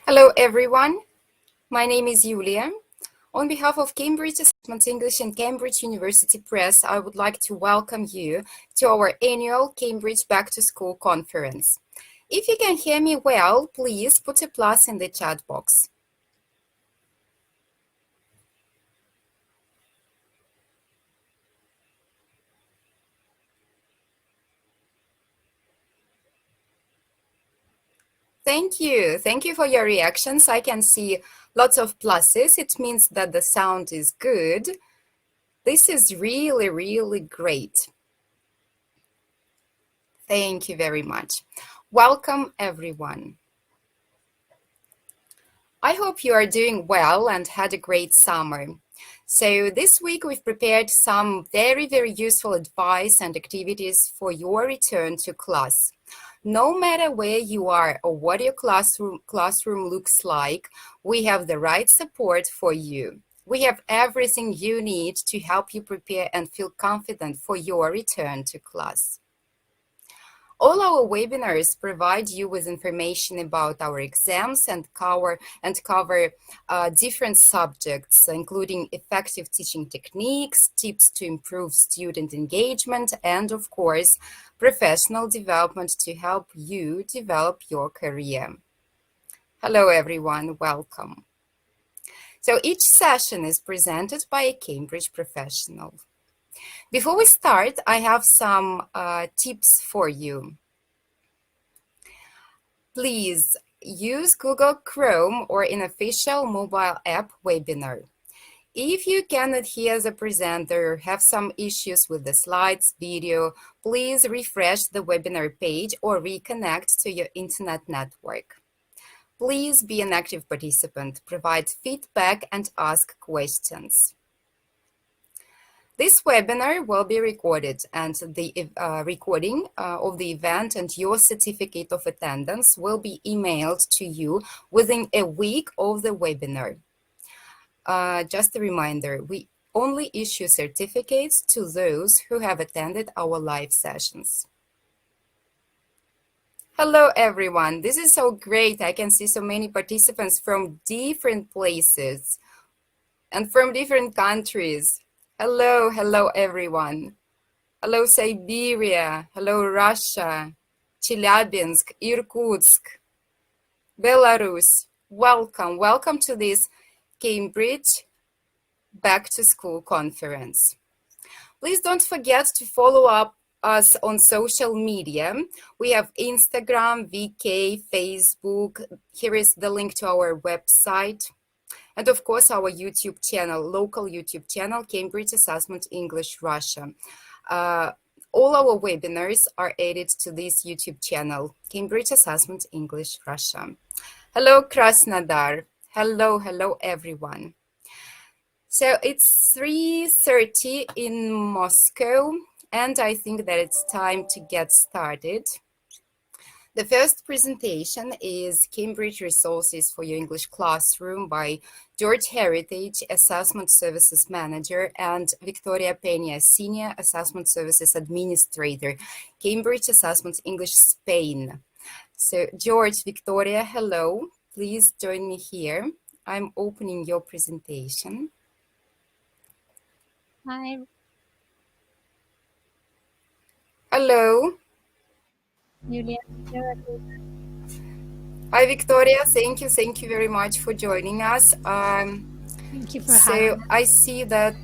Hello everyone, my name is Julia. On behalf of Cambridge Assessment English and Cambridge University Press, I would like to welcome you to our annual Cambridge Back to School conference. If you can hear me well, please put a plus in the chat box. Thank you for your reactions. I can see lots of pluses. It means that the sound is good. This is really great. Thank you very much. Welcome everyone. I hope you are doing well and had a great summer. So this week we've prepared some very useful advice and activities for your return to class. No matter where you are or what your classroom looks like, we have the right support for you. We have everything you need to help you prepare and feel confident for your return to class. All our webinars provide you with information about our exams and cover different subjects, including effective teaching techniques, tips to improve student engagement, and of course, professional development to help you develop your career. Hello everyone, welcome. So each session is presented by a Cambridge professional. Before we start, I have some tips for you. Please use Google Chrome or an official mobile app webinar. If you cannot hear the presenter or have some issues with the slides, video, please refresh the webinar page or reconnect to your internet network. Please be an active participant, provide feedback and ask questions. This webinar will be recorded, and the recording of the event and your certificate of attendance will be emailed to you within a week of the webinar. Just a reminder, we only issue certificates to those who have attended our live sessions. Hello everyone, this is so great. I can see so many participants from different places and from different countries. Hello everyone. Hello Siberia, hello Russia, Chelyabinsk, Irkutsk, Belarus. Welcome to this Cambridge Back to School conference. Please don't forget to follow up us on social media. We have Instagram, VK, Facebook. Here is the link to our website. And of course, our YouTube channel, local YouTube channel, Cambridge Assessment English Russia. All our webinars are added to this YouTube channel, Cambridge Assessment English Russia. Hello, Krasnodar. Hello, everyone. So it's 3:30 in Moscow, and I think that it's time to get started. The first presentation is Cambridge Resources for Your English Classroom by George Heritage, Assessment Services Manager, and Victoria Peña, Senior Assessment Services Administrator, Cambridge Assessment English Spain. So George, Victoria, hello. Please join me here. I'm opening your presentation. Hi. Hello. Julia. Hi, Victoria. Thank you very much for joining us. Thank you for having me. I see that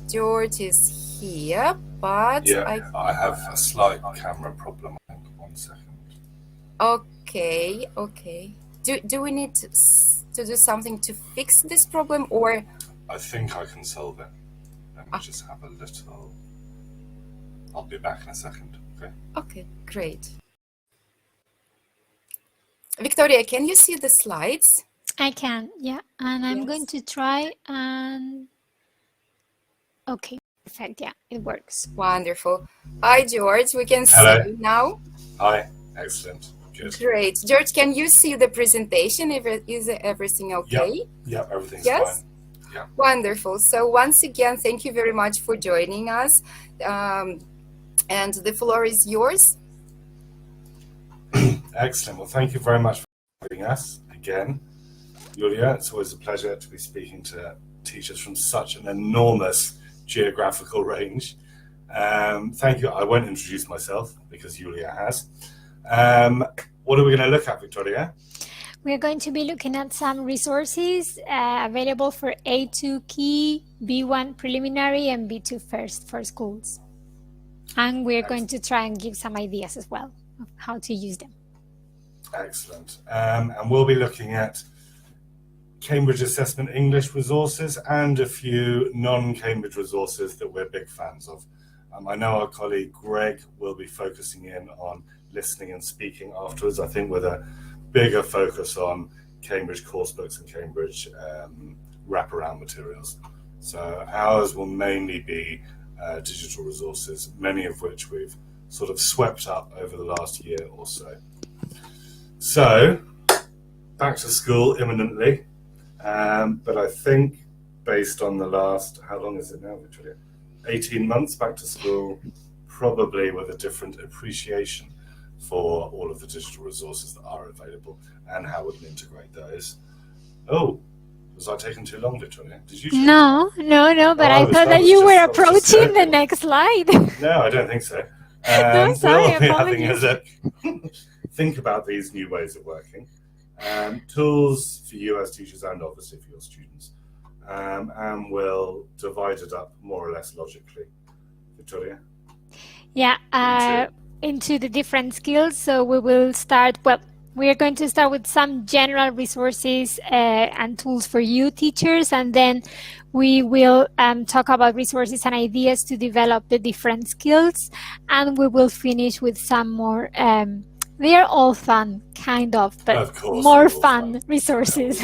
George is here, but yeah, I have a slight camera problem. 1 second. Okay. Do we need to do something to fix this problem, or? I think I can solve it. Let me just have a little. I'll be back in a second. Okay. Okay, great. Victoria, can you see the slides? I can, yeah. And I'm Yes. going to try and... Okay, perfect. Yeah, it works. Wonderful. Hi, George. We can Hello. see you now. Hi. Excellent. Good. Great. George, can you see the presentation? Is everything okay? Yeah, everything's Yes? fine. Yeah. Wonderful. So once again, thank you very much for joining us. And the floor is yours. Excellent. Well, thank you very much for having us again. Julia, it's always a pleasure to be speaking to teachers from such an enormous geographical range. Thank you. I won't introduce myself because Julia has. What are we going to look at, Victoria? We're going to be looking at some resources available for A2 key, B1 preliminary, and B2 first for schools. And we're going to try and give some ideas as well of how to use them. Excellent. And we'll be looking at Cambridge Assessment English resources and a few non-Cambridge resources that we're big fans of. I know our colleague Greg will be focusing in on listening and speaking afterwards, I think with a bigger focus on Cambridge coursebooks and Cambridge wraparound materials. So ours will mainly be digital resources, many of which we've sort of swept up over the last year or so. So back to school imminently, but I think based on the last, how long is it now, Victoria? 18 months back to school, probably with a different appreciation for all of the digital resources that are available and how we can integrate those. Oh, was I taking too long, Victoria? Did you? No, but I thought that you were approaching the next slide. No, I don't think so. No, sorry, we'll be having a apologies. look. Think about these new ways of working. Tools for you as teachers and obviously for your students. And we'll divide it up more or less logically. Victoria? Yeah, into the different skills. So we will start, we're going to start with some general resources and tools for you teachers, and then we will talk about resources and ideas to develop the different skills, and we will finish with some more, they are all fun, kind of, but Of course, more they're all fun resources.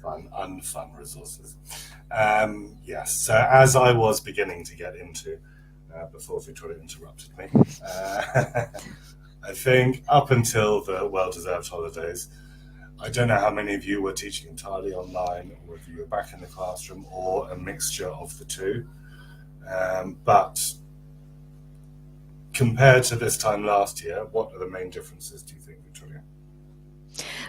Unfun resources. Yes, so as I was beginning to get into, before Victoria interrupted me, I think up until the well-deserved holidays, I don't know how many of you were teaching entirely online, or if you were back in the classroom, or a mixture of the two. But compared to this time last year, what are the main differences, do you think, Victoria?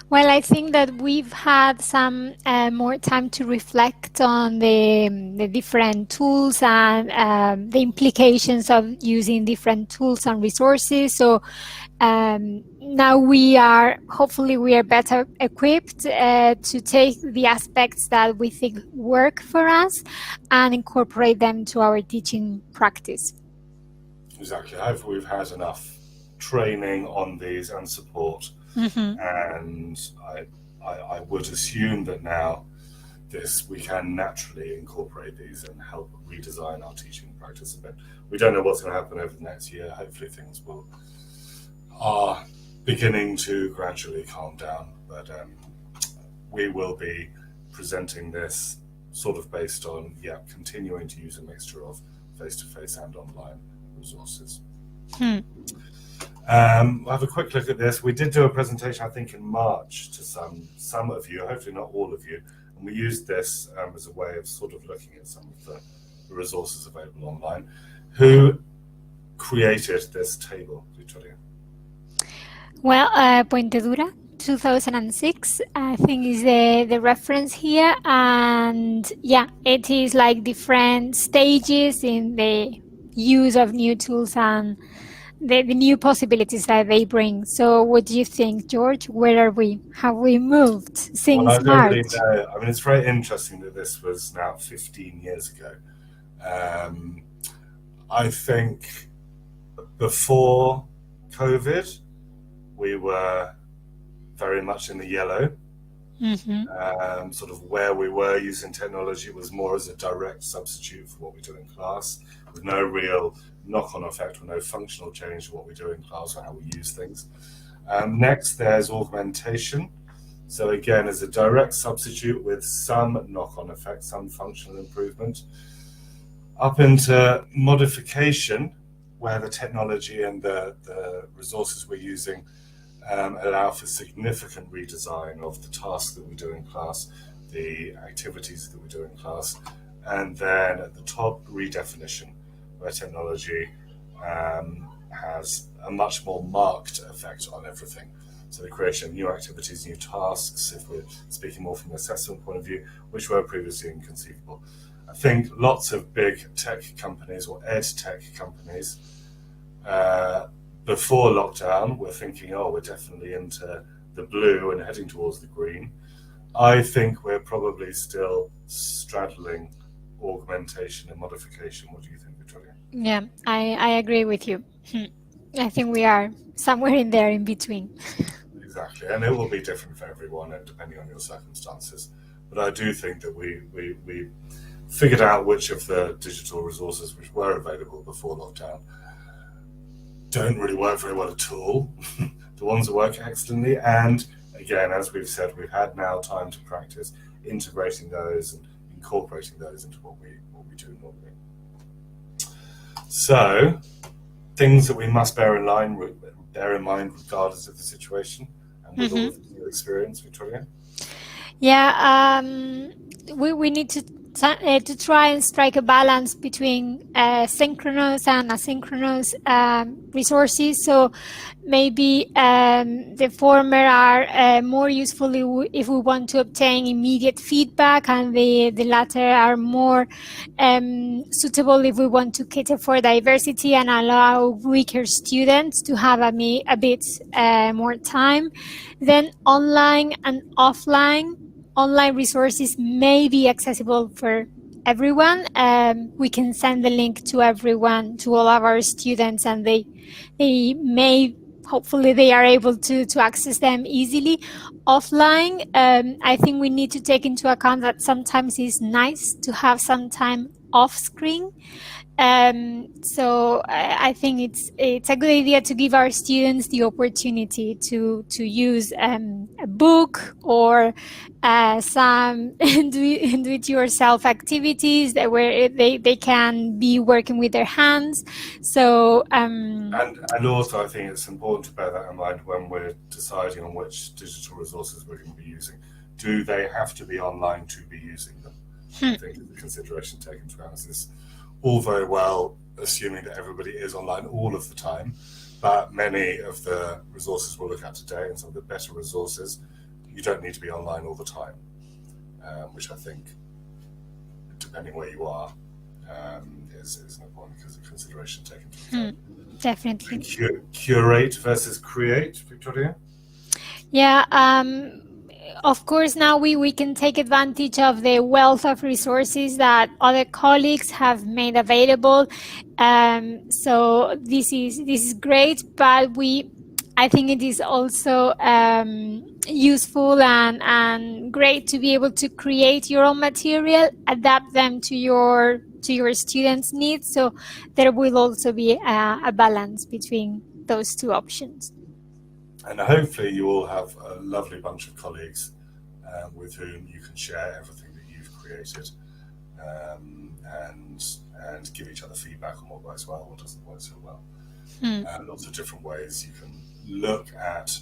Well, I think that we've had some more time to reflect on the different tools and the implications of using different tools and resources. So now hopefully we are better equipped to take the aspects that we think work for us and incorporate them to our teaching practice. Exactly. Hopefully we've had enough training on these and support. Mm-hmm. And I would assume that now we can naturally incorporate these and help redesign our teaching practice a bit. We don't know what's going to happen over the next year. Hopefully things are beginning to gradually calm down, but we will be presenting this sort of based on continuing to use a mixture of face-to-face and online resources. We'll have a quick look at this. We did do a presentation, I think, in March to some of you, hopefully not all of you, and we used this as a way of sort of looking at some of the resources available online. Who created this table, Victoria? Well, Puente Dura, 2006, I think is the reference here, and it is like different stages in the use of new tools and the new possibilities that they bring. So what do you think, George? Where are we? Have we moved since March? Really know. I mean, it's very interesting that this was now 15 years ago. I think before COVID, we were very much in the yellow. Mm-hmm. Sort of where we were using technology was more as a direct substitute for what we do in class, with no real knock-on effect or no functional change to what we do in class or how we use things. Next, there's augmentation. So again, as a direct substitute with some knock-on effect, some functional improvement. Up into modification, where the technology and the resources we're using allow for significant redesign of the tasks that we do in class, the activities that we do in class, and then at the top, redefinition, where technology has a much more marked effect on everything. So the creation of new activities, new tasks, if we're speaking more from an assessment point of view, which were previously inconceivable. I think lots of big tech companies or ed tech companies before lockdown were thinking, oh, we're definitely into the blue and heading towards the green. I think we're probably still straddling augmentation and modification. What do you think, Victoria? Yeah, I agree with you. I think we are somewhere in there in between. Exactly, and it will be different for everyone and depending on your circumstances. But I do think that we figured out which of the digital resources which were available before lockdown don't really work very well at all. The ones that work excellently, and again, as we've said, we've had now time to practice integrating those and incorporating those into what we do normally. So, things that we must bear in mind regardless of the situation and with all of the new experience, Victoria? Yeah, we need to try and strike a balance between synchronous and asynchronous resources. So maybe the former are more useful if we want to obtain immediate feedback, and the latter are more suitable if we want to cater for diversity and allow weaker students to have a bit more time. Then online and offline. Online resources may be accessible for everyone. We can send the link to everyone, to all of our students, and they may, hopefully they are able to access them easily. Offline, I think we need to take into account that sometimes it's nice to have some time off screen. So I think it's a good idea to give our students the opportunity to use a book or some do-it-yourself activities where they can be working with their hands. So and also I think it's important to bear that in mind when we're deciding on which digital resources we're going to be using. Do they have to be online to be using them? I think the consideration taken to account is all very well assuming that everybody is online all of the time, but many of the resources we'll look at today and some of the better resources, you don't need to be online all the time, which I think, depending where you are, is an important consideration taken into account. Definitely. Curate versus create, Victoria? Yeah, of course, now we can take advantage of the wealth of resources that other colleagues have made available. So this is great, but I think it is also useful and great to be able to create your own material, adapt them to your students' needs. So there will also be a balance between those two options. And hopefully you all have a lovely bunch of colleagues with whom you can share everything that you've created and give each other feedback on what works well, what doesn't work so well. And lots of different ways you can look at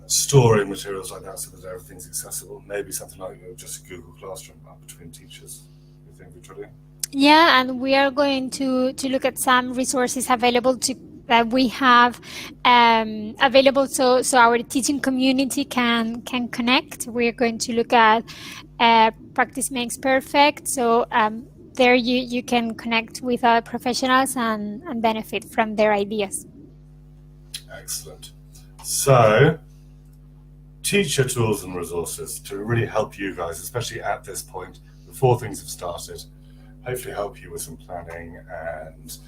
storing materials like that so that everything's accessible. Maybe something like just a Google Classroom between teachers, you think, Victoria? Yeah, and we are going to look at some resources available that we have available so our teaching community can connect. We're going to look at Practice Makes Perfect. So there you can connect with other professionals and benefit from their ideas. Excellent. So, teacher tools and resources to really help you guys, especially at this point, before things have started, hopefully help you with some planning and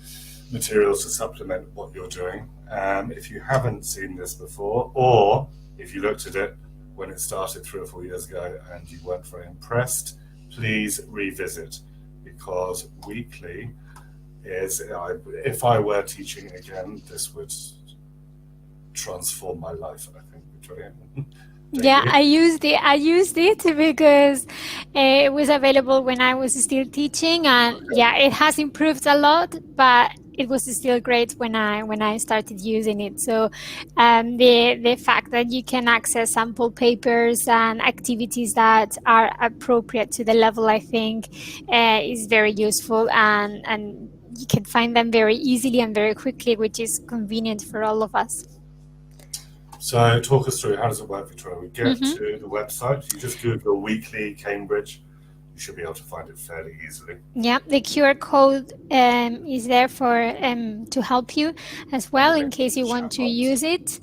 materials to supplement what you're doing. If you haven't seen this before, or if you looked at it when it started 3 or 4 years ago and you weren't very impressed, please revisit, because weekly is, if I were teaching again, this would transform my life, I think, Victoria. Yeah, I used it because it was available when I was still teaching, and yeah, it has improved a lot, but it was still great when I started using it. So the fact that you can access sample papers and activities that are appropriate to the level, I think, is very useful, and you can find them very easily and very quickly, which is convenient for all of us. So talk us through, how does it work, Victoria? We get to the website, you just Google Weekly Cambridge, you should be able to find it fairly easily. Yeah, the QR code is there for to help you as well in case you want to use it.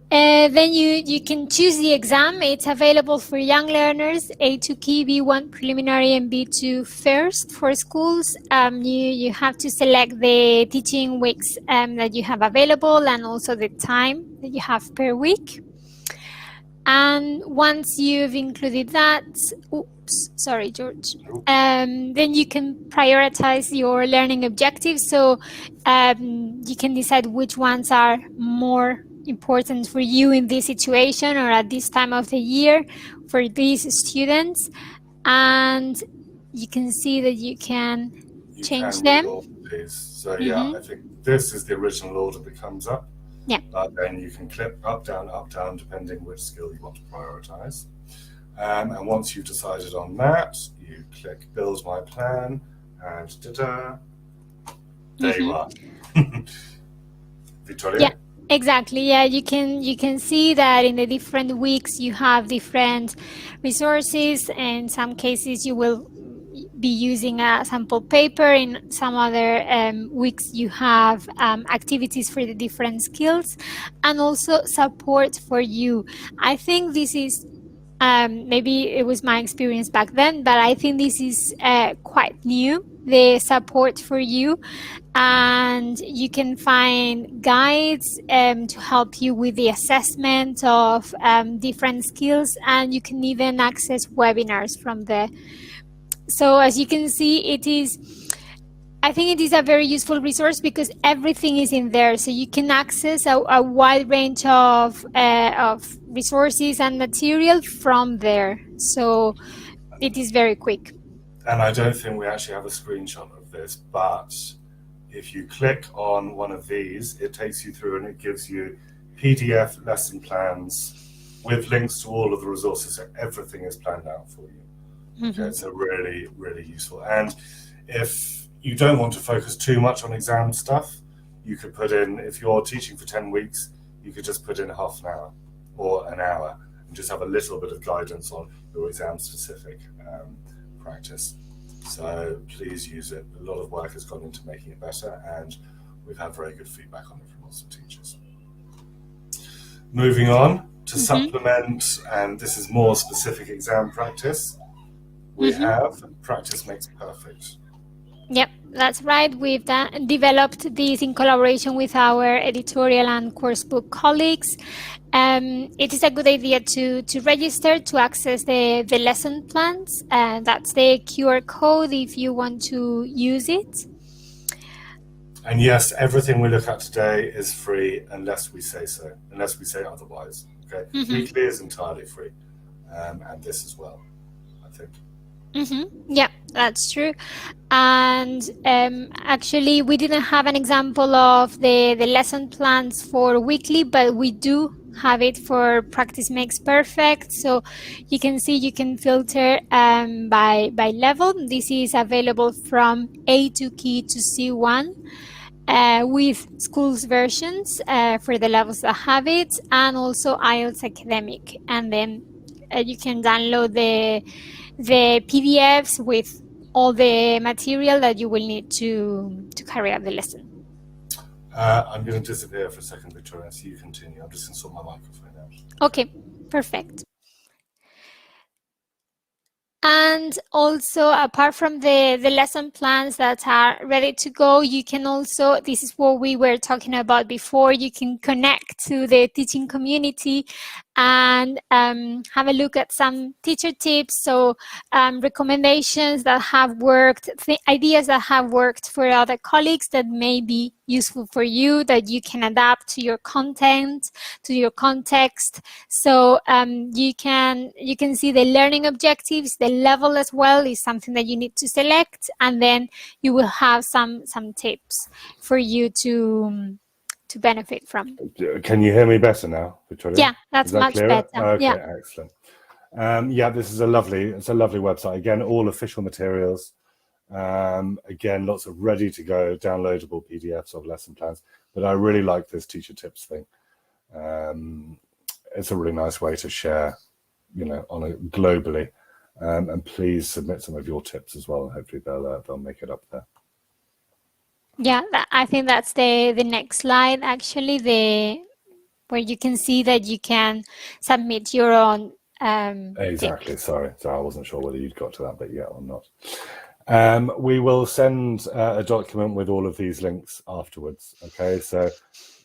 Then you can choose the exam. It's available for young learners, A2 Key, B1 preliminary, and B2 first for schools. You have to select the teaching weeks that you have available and also the time that you have per week. And once you've included that, oops, sorry, George, then you can prioritize your learning objectives. So you can decide which ones are more important for you in this situation or at this time of the year for these students. And you can see that you can change them. So yeah, I think this is the original order that comes up. Yeah. But then you can click up, down, depending which skill you want to prioritize. And once you've decided on that, you click Build My Plan, and ta-da, there you are. Victoria? Yeah, exactly. Yeah, you can see that in the different weeks you have different resources. In some cases, you will be using a sample paper. In some other weeks, you have activities for the different skills and also support for you. I think this is, maybe it was my experience back then, but I think this is quite new, the support for you. And you can find guides to help you with the assessment of different skills, and you can even access webinars from there. So as you can see, I think it is a very useful resource because everything is in there. So you can access a wide range of resources and material from there. So it is very quick. And I don't think we actually have a screenshot of this, but if you click on one of these, it takes you through and it gives you PDF lesson plans with links to all of the resources. So everything is planned out for you. Okay, so really, really useful. And if you don't want to focus too much on exam stuff, you could put in, if you're teaching for 10 weeks, you could just put in half an hour or an hour and just have a little bit of guidance on your exam specific practice. So please use it. A lot of work has gone into making it better, and we've had very good feedback on it from lots of teachers. Moving on to supplement, and this is more specific exam practice. We have Practice Makes Perfect. Yep, that's right. We've developed this in collaboration with our editorial and course book colleagues. It is a good idea to register to access the lesson plans. That's the QR code if you want to use it. And yes, everything we look at today is free unless we say so, unless we say otherwise. Okay, Weekly is entirely free, and this as well, I think. Yeah, that's true. And actually, we didn't have an example of the lesson plans for weekly, but we do have it for Practice Makes Perfect. So you can see you can filter by level. This is available from A2 Key to C1 with schools versions for the levels that have it, and also IELTS Academic. And then you can download the PDFs with all the material that you will need to carry out the lesson. I'm going to disappear for a second, Victoria, so you continue. I'm just going to sort my microphone out. Okay, perfect. And also, apart from the lesson plans that are ready to go, you can also, this is what we were talking about before, you can connect to the teaching community and have a look at some teacher tips, so recommendations that have worked, ideas that have worked for other colleagues that may be useful for you, that you can adapt to your content, to your context. So you can see the learning objectives, the level as well is something that you need to select, and then you will have some tips for you to benefit from. Can you hear me better now, Victoria? Yeah, that's much better. Okay, yeah. Excellent. Yeah, this is a lovely website. Again, all official materials. Again, lots of ready to go downloadable PDFs of lesson plans. But I really like this teacher tips thing. it's a really nice way to share, on a globally. And please submit some of your tips as well, and hopefully they'll make it up there. Yeah, I think that's the next slide, actually, where you can see that you can submit your own Exactly. tip. Sorry, I wasn't sure whether you'd got to that bit yet or not. We will send a document with all of these links afterwards. Okay, so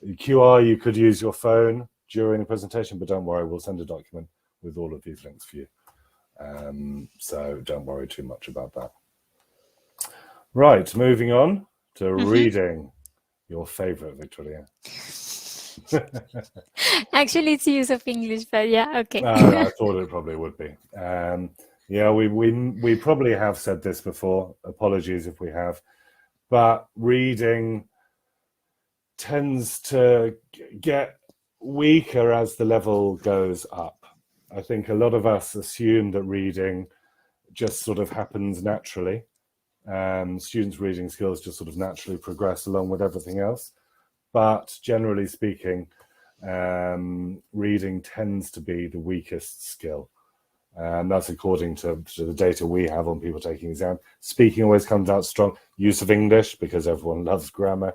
QR, you could use your phone during the presentation, but don't worry, we'll send a document with all of these links for you. So don't worry too much about that. Right, moving on to reading, your favorite, Victoria. Actually, it's use of English, but yeah, okay. I thought it probably would be. Yeah, we probably have said this before. Apologies if we have, but reading tends to get weaker as the level goes up. I think a lot of us assume that reading just sort of happens naturally. Students' reading skills just sort of naturally progress along with everything else. But generally speaking, reading tends to be the weakest skill. And that's according to the data we have on people taking exam. Speaking always comes out strong. Use of English, because everyone loves grammar.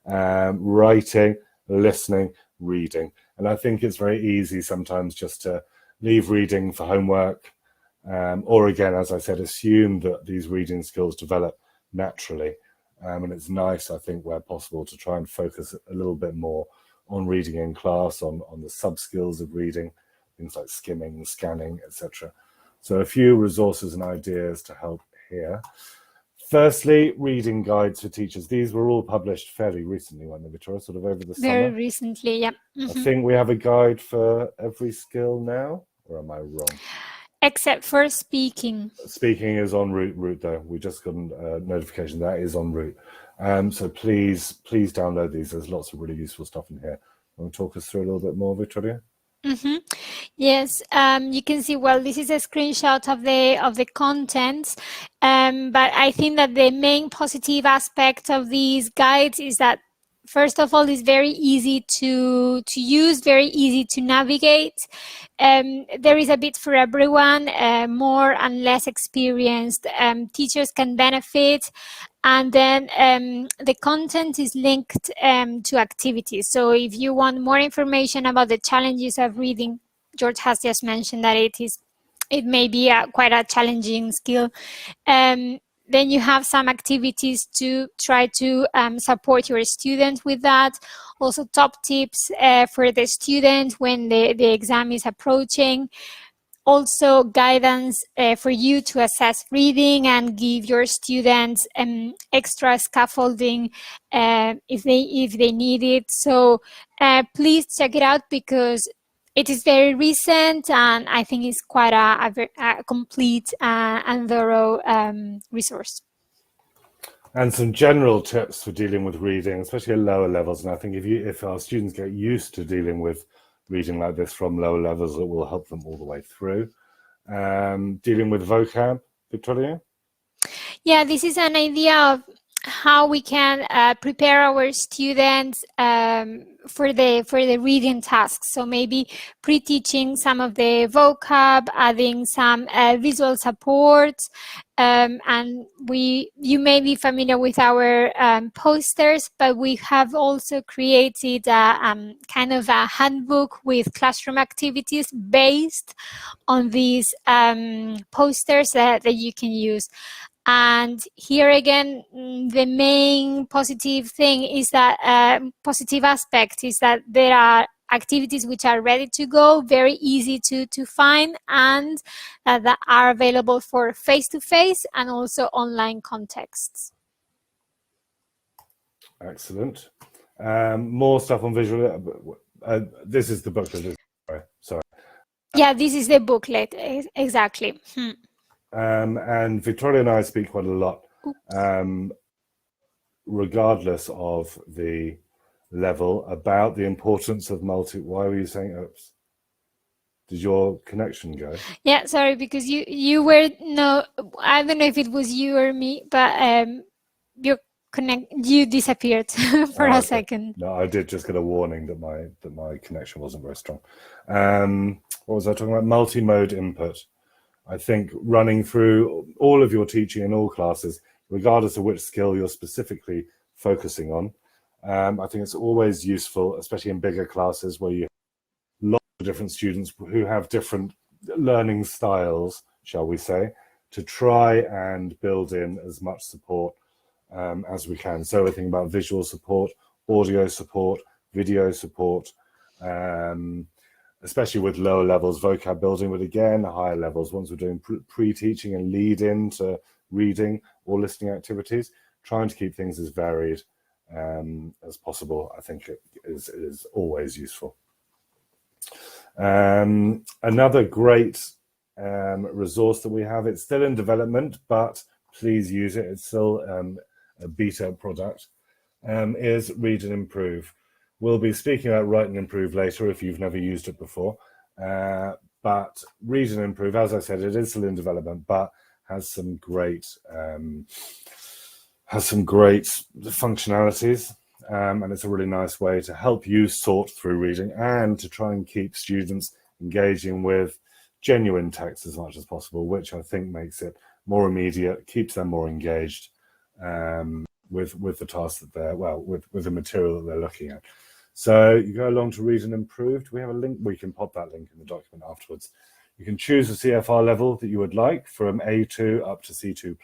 Writing, listening, reading. And I think it's very easy sometimes just to leave reading for homework. Or again, as I said, assume that these reading skills develop naturally. And it's nice, I think, where possible, to try and focus a little bit more on reading in class, on the sub-skills of reading, things like skimming, scanning, etc. So a few resources and ideas to help here. Firstly, reading guides for teachers. These were all published fairly recently, weren't they, Victoria? Sort of over the summer? Very recently, yeah. I think we have a guide for every skill now, or am I wrong? Except for speaking. Speaking is en route though. We just got a notification that is en route. So please download these. There's lots of really useful stuff in here. Want to talk us through a little bit more, Victoria? Yes, you can see, well, this is a screenshot of the contents, but I think that the main positive aspect of these guides is that, first of all, it's very easy to use, very easy to navigate. There is a bit for everyone. More and less experienced teachers can benefit. And then the content is linked to activities. So if you want more information about the challenges of reading, George has just mentioned that it may be quite a challenging skill. Then you have some activities to try to support your students with that. Also top tips for the student when the exam is approaching. Also guidance for you to assess reading and give your students extra scaffolding if they need it. So please check it out, because it is very recent, and I think it's quite a complete and thorough resource. And some general tips for dealing with reading, especially at lower levels. And I think if our students get used to dealing with reading like this from lower levels, it will help them all the way through. Dealing with vocab, Victoria? Yeah, this is an idea of how we can prepare our students for the reading tasks. So maybe pre-teaching some of the vocab, adding some visual support, and you may be familiar with our posters, but we have also created kind of a handbook with classroom activities based on these posters that you can use. And here again, the main positive thing is that positive aspect is that there are activities which are ready to go, very easy to find, and that are available for face-to-face and also online contexts. Excellent. More stuff on visual. This is the booklet. Sorry. Yeah, this is the booklet, exactly. And Victoria and I speak quite a lot, regardless of the level, about the importance of why were you saying oops? Did your connection go? Yeah, sorry, because you were, no, I don't know if it was you or me, but your You disappeared for a second. No, I did just get a warning that my connection wasn't very strong. What was I talking about? Multi-mode input. I think running through all of your teaching in all classes, regardless of which skill you're specifically focusing on, I think it's always useful, especially in bigger classes where you have lots of different students who have different learning styles, shall we say, to try and build in as much support as we can. So we're thinking about visual support, audio support, video support, especially with lower levels, vocab building, but again, higher levels, once we're doing pre-teaching and lead into reading or listening activities, trying to keep things as varied as possible, I think it is always useful. Another great resource that we have, it's still in development, but please use it, it's still a beta product, is Read and Improve. We'll be speaking about Write and Improve later if you've never used it before. But Read and Improve, as I said, it is still in development, but has some great functionalities. And it's a really nice way to help you sort through reading and to try and keep students engaging with genuine text as much as possible, which I think makes it more immediate, keeps them more engaged with the task that they're, with the material that they're looking at. So you go along to Read and Improve. We have a link. We can pop that link in the document afterwards. You can choose the CFR level that you would like from A2 up to C2+.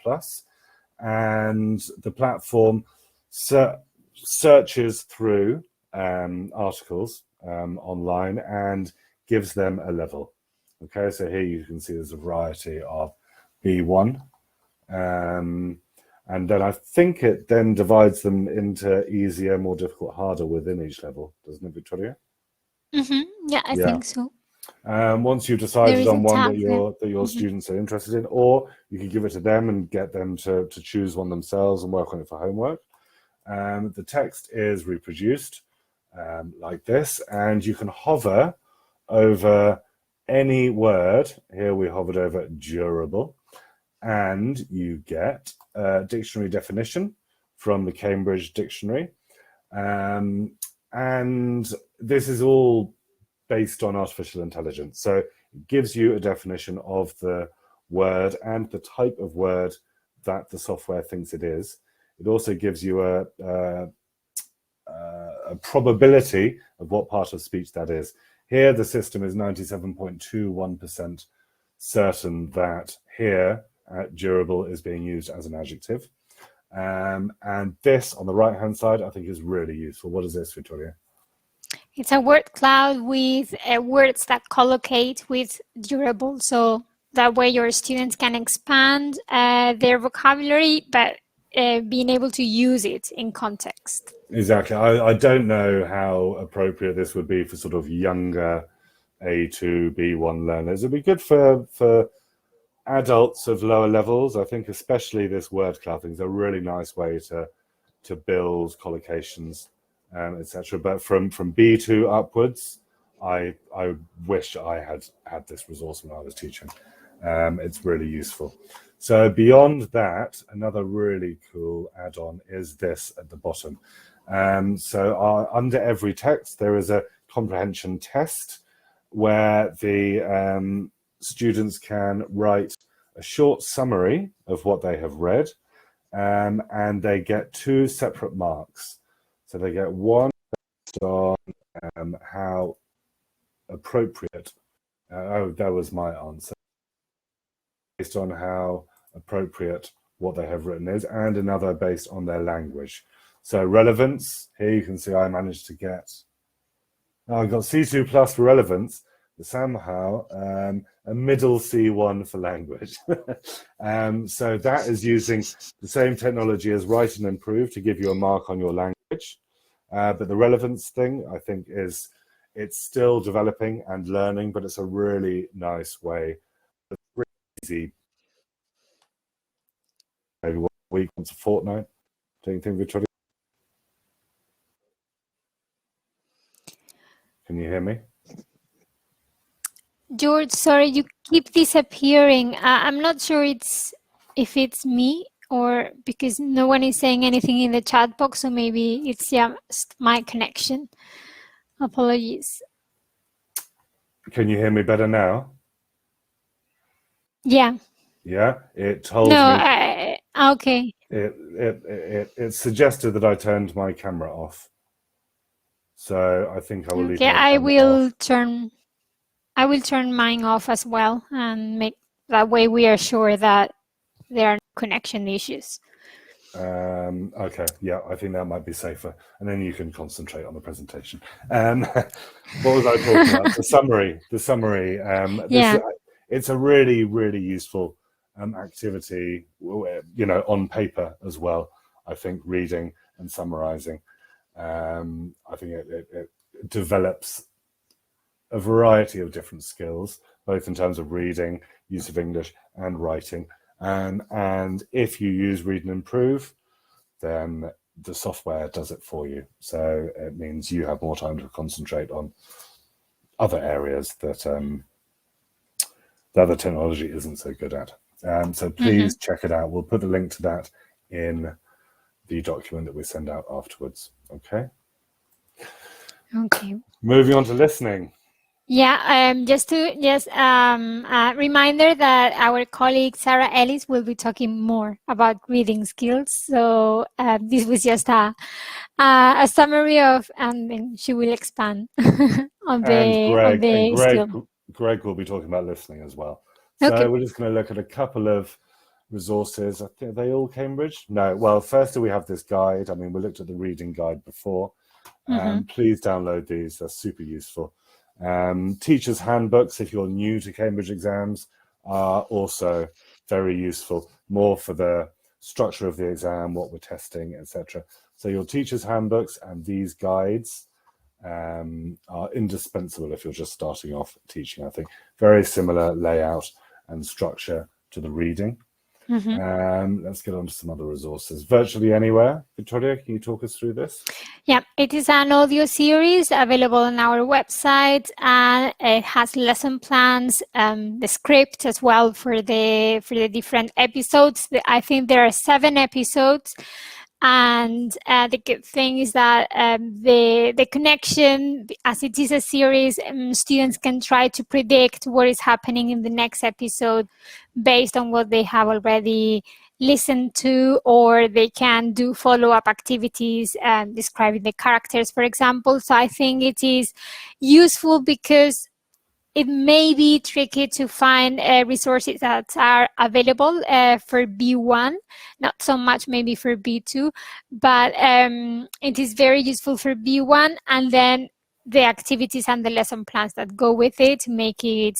And the platform searches through articles online and gives them a level. Okay, so here you can see there's a variety of B1. And then I think it then divides them into easier, more difficult, harder within each level, doesn't it, Victoria? Yeah, I think so. Once you've decided on one that your Mhm. students are interested in, or you can give it to them and get them to choose one themselves and work on it for homework. The text is reproduced like this, and you can hover over any word. Here we hovered over durable, and you get a dictionary definition from the Cambridge Dictionary. And this is all based on artificial intelligence. So it gives you a definition of the word and the type of word that the software thinks it is. It also gives you a probability of what part of speech that is. Here, the system is 97.21% certain that here, durable is being used as an adjective. And this, on the right-hand side, I think is really useful. What is this, Victoria? It's a word cloud with words that collocate with durable. So that way your students can expand their vocabulary, but being able to use it in context. Exactly. I don't know how appropriate this would be for sort of younger A2, B1 learners. It'd be good for adults of lower levels. I think especially this word cloud thing is a really nice way to build collocations, etc. But from B2 upwards, I wish I had this resource when I was teaching. It's really useful. So beyond that, another really cool add-on is this at the bottom. So under every text, there is a comprehension test where the students can write a short summary of what they have read, and they get 2 separate marks. So they get one based on how appropriate, that was my answer, based on how appropriate what they have written is, and another based on their language. So relevance, here you can see I managed to get, I got C2+ for relevance, but somehow a middle C1 for language. So that is using the same technology as Write and Improve to give you a mark on your language. But the relevance thing, I think, it's still developing and learning, but it's a really nice way. It's really easy. Maybe 1 week, once a fortnight. Don't you think, Victoria? Can you hear me? George, sorry, you keep disappearing. I'm not sure if it's me or because no one is saying anything in the chat box, so maybe it's just my connection. Apologies. Can you hear me better now? Yeah. Yeah, it told No, me. okay. It suggested that I turned my camera off. So I think I will leave Okay, my camera off. I will turn mine off as well, and make that way we are sure that there are no connection issues. Okay, yeah, I think that might be safer, and then you can concentrate on the presentation. What was I talking about? The summary. It's a really, really useful activity, you know, on paper as well. I think reading and summarizing. I think it develops a variety of different skills, both in terms of reading, use of English, and writing. And if you use Read and Improve, then the software does it for you. So it means you have more time to concentrate on other areas that the other technology isn't so good at. So please check it out. We'll put the link to that in the document that we send out afterwards. Okay. Okay. Moving on to listening. Yeah, just a reminder that our colleague Sarah Ellis will be talking more about reading skills. So this was just a summary of, and then she will expand on the skill. Greg will be talking about listening as well. So Okay. we're just going to look at a couple of resources. I think, are they all Cambridge? No. Well, first we have this guide. I mean, we looked at the reading guide before. Please download these. They're super useful. Teachers' handbooks, if you're new to Cambridge exams, are also very useful, more for the structure of the exam, what we're testing, etc. So your teachers' handbooks and these guides are indispensable if you're just starting off teaching, I think. Very similar layout and structure to the reading. Let's get on to some other resources. Virtually Anywhere. Victoria, can you talk us through this? Yeah, it is an audio series available on our website, and it has lesson plans, the script as well for the different episodes. I think there are 7 episodes, and the good thing is that the connection, as it is a series, students can try to predict what is happening in the next episode based on what they have already listened to, or they can do follow-up activities describing the characters, for example. So I think it is useful because it may be tricky to find resources that are available for B1, not so much maybe for B2, but it is very useful for B1, and then the activities and the lesson plans that go with it make it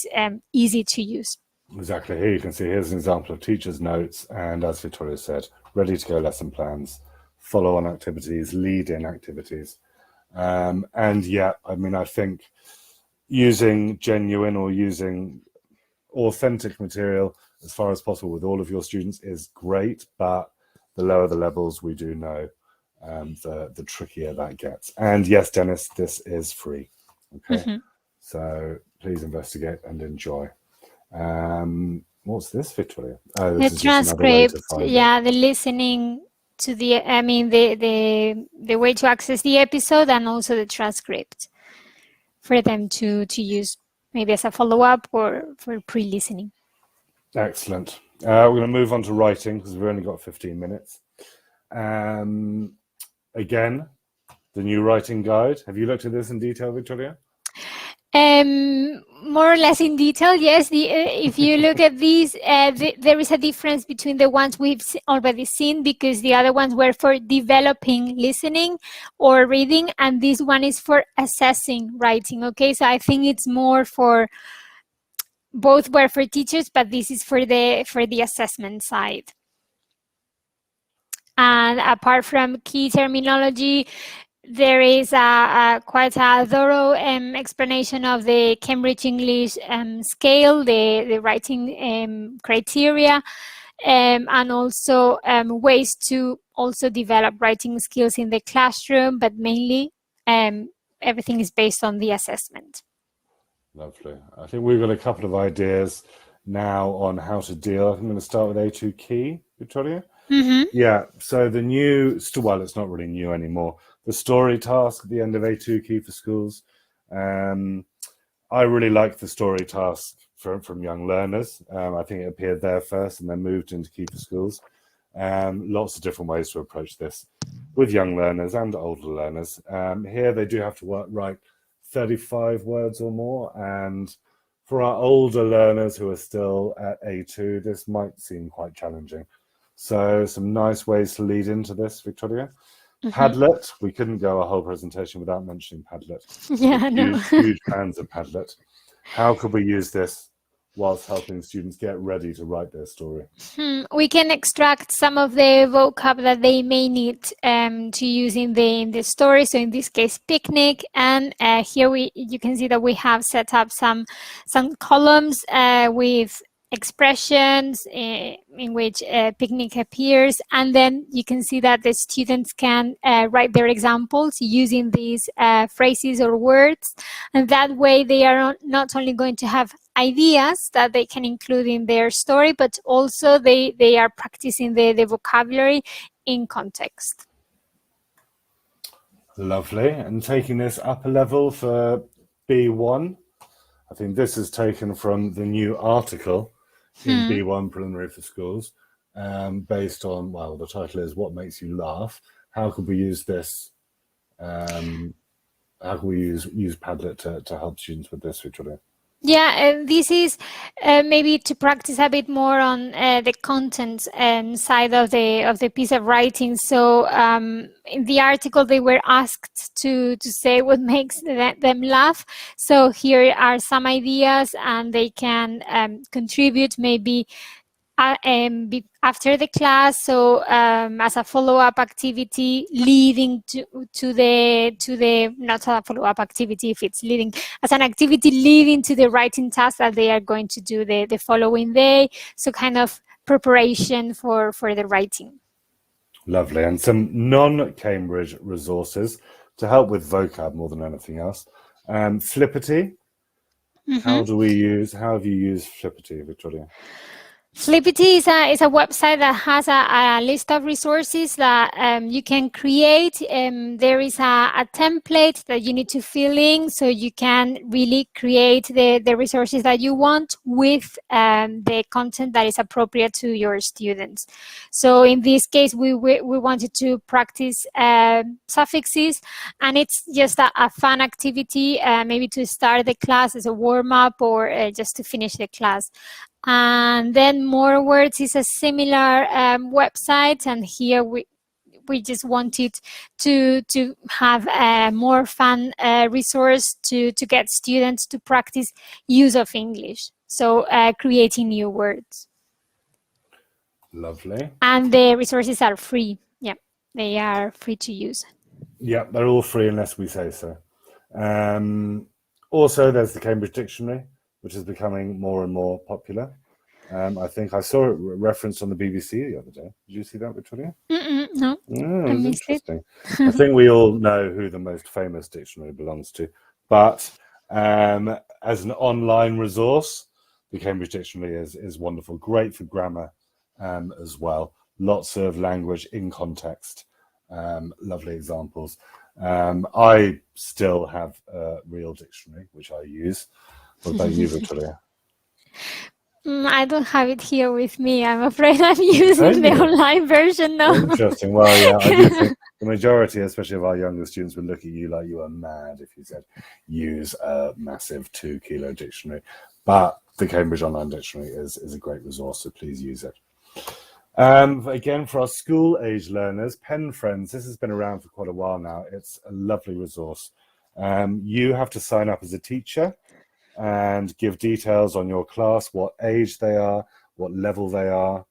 easy to use. Exactly. Here you can see, here's an example of teacher's notes, and as Victoria said, ready to go lesson plans, follow-on activities, lead-in activities. And yeah, I mean, I think using genuine or using authentic material as far as possible with all of your students is great, but the lower the levels, we do know, the trickier that gets. And yes, Dennis, this is free. Okay, so please investigate and enjoy. What's this, Victoria? Oh, this The transcript, yeah, the listening to the, I mean, the way to access the episode, and also the transcript for them to use maybe as a follow-up or for pre-listening. Excellent. We're going to move on to writing because we've only got 15 minutes. Again, the new writing guide. Have you looked at this in detail, Victoria? More or less in detail, yes. If you look at these, there is a difference between the ones we've already seen, because the other ones were for developing listening or reading, and this one is for assessing writing. Okay, so I think it's more for, both were for teachers, but this is for the assessment side. And apart from key terminology, there is quite a thorough explanation of the Cambridge English scale, the writing criteria, and also ways to also develop writing skills in the classroom, but mainly everything is based on the assessment. Lovely. I think we've got a couple of ideas now on how to deal. I'm going to start with A2 Key, Victoria. Yeah, so the new, well, it's not really new anymore. The story task at the end of A2 Key for Schools. I really like the story task from young learners. I think it appeared there first and then moved into Key for Schools. Lots of different ways to approach this with young learners and older learners. Here they do have to write 35 words or more, and for our older learners who are still at A2, this might seem quite challenging. So some nice ways to lead into this, Victoria. Padlet, we couldn't go a whole presentation without mentioning Padlet. Yeah, no. Huge fans of Padlet. How could we use this whilst helping students get ready to write their story? We can extract some of the vocab that they may need to use in the story. So in this case, picnic, and here you can see that we have set up some columns with expressions in which picnic appears, and then you can see that the students can write their examples using these phrases or words, and that way they are not only going to have ideas that they can include in their story, but also they are practicing the vocabulary in context. Lovely. And taking this up a level for B1, I think this is taken from the new article in B1 Preliminary for Schools, based on, well, the title is What Makes You Laugh? How could we use this? How can we use Padlet to help students with this, Victoria? Yeah, and this is maybe to practice a bit more on the content side of the piece of writing. So in the article, they were asked to say what makes them laugh. So here are some ideas, and they can contribute maybe after the class, so as a follow-up activity leading to the not a follow-up activity if it's leading, as an activity leading to the writing task that they are going to do the following day. So kind of preparation for the writing. Lovely. And some non-Cambridge resources to help with vocab more than anything else. Flippity. How have you used Flippity, Victoria? Flippity is a website that has a list of resources that you can create. There is a template that you need to fill in, so you can really create the resources that you want with the content that is appropriate to your students. So in this case, we wanted to practice suffixes, and it's just a fun activity, maybe to start the class as a warm-up or just to finish the class. And then More Words is a similar website, and here we just wanted to have a more fun resource to get students to practice use of English, so creating new words. Lovely. And the resources are free. Yeah, they are free to use. Yeah, they're all free unless we say so. Also, there's the Cambridge Dictionary, which is becoming more and more popular. I think I saw it referenced on the BBC the other day. Did you see that, Victoria? No. Oh, it was interesting. I think we all know who the most famous dictionary belongs to, but as an online resource, the Cambridge Dictionary is wonderful, great for grammar as well. Lots of language in context, lovely examples. I still have a real dictionary, which I use. What about you, Victoria? I don't have it here with me. I'm afraid I'm using the online version now. Interesting. Well, yeah, I do think the majority, especially of our younger students, would look at you like you are mad if you said use a massive 2 kilo dictionary. But the Cambridge Online Dictionary is a great resource, so please use it. Again, for our school-age learners, Pen Friends, this has been around for quite a while now. It's a lovely resource. You have to sign up as a teacher and give details on your class, what age they are, what level they are,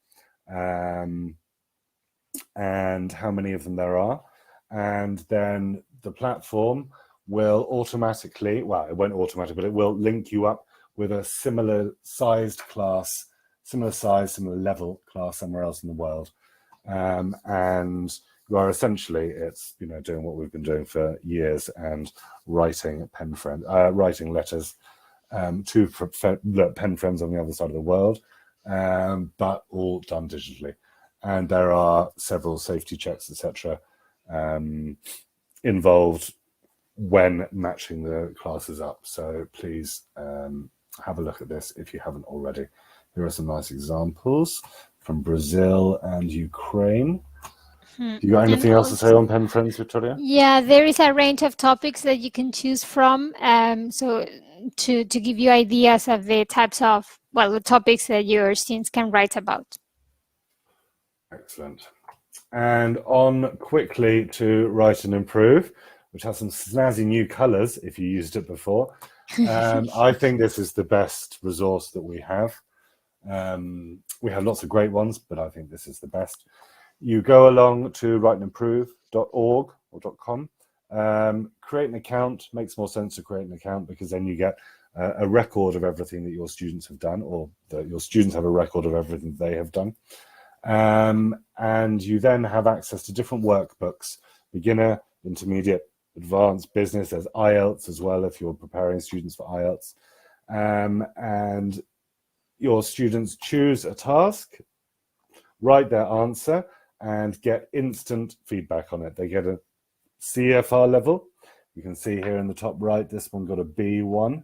and how many of them there are. And then the platform will automatically, well, it won't automatically, but it will link you up with a similar sized class, similar size, similar level class somewhere else in the world. And you are essentially, it's, doing what we've been doing for years and writing writing letters to pen friends on the other side of the world, but all done digitally. and there are several safety checks, etc., involved when matching the classes up. So please have a look at this if you haven't already. Here are some nice examples from Brazil and Ukraine. You got anything else to say on Pen Friends, Victoria? Yeah, there is a range of topics that you can choose from. So to give you ideas of the types of, well, the topics that your students can write about. Excellent. And on quickly to write and improve, which has some snazzy new colors if you used it before. I think this is the best resource that we have. We have lots of great ones, but I think this is the best. You go along to writeandimprove.org or .com, create an account. Makes more sense to create an account because then you get a record of everything that your students have done, or that your students have a record of everything they have done. And you then have access to different workbooks, beginner, intermediate, advanced, business. There's IELTS as well if you're preparing students for IELTS. And your students choose a task, write their answer, and get instant feedback on it. They get a CFR level. You can see here in the top right, this one got a B1.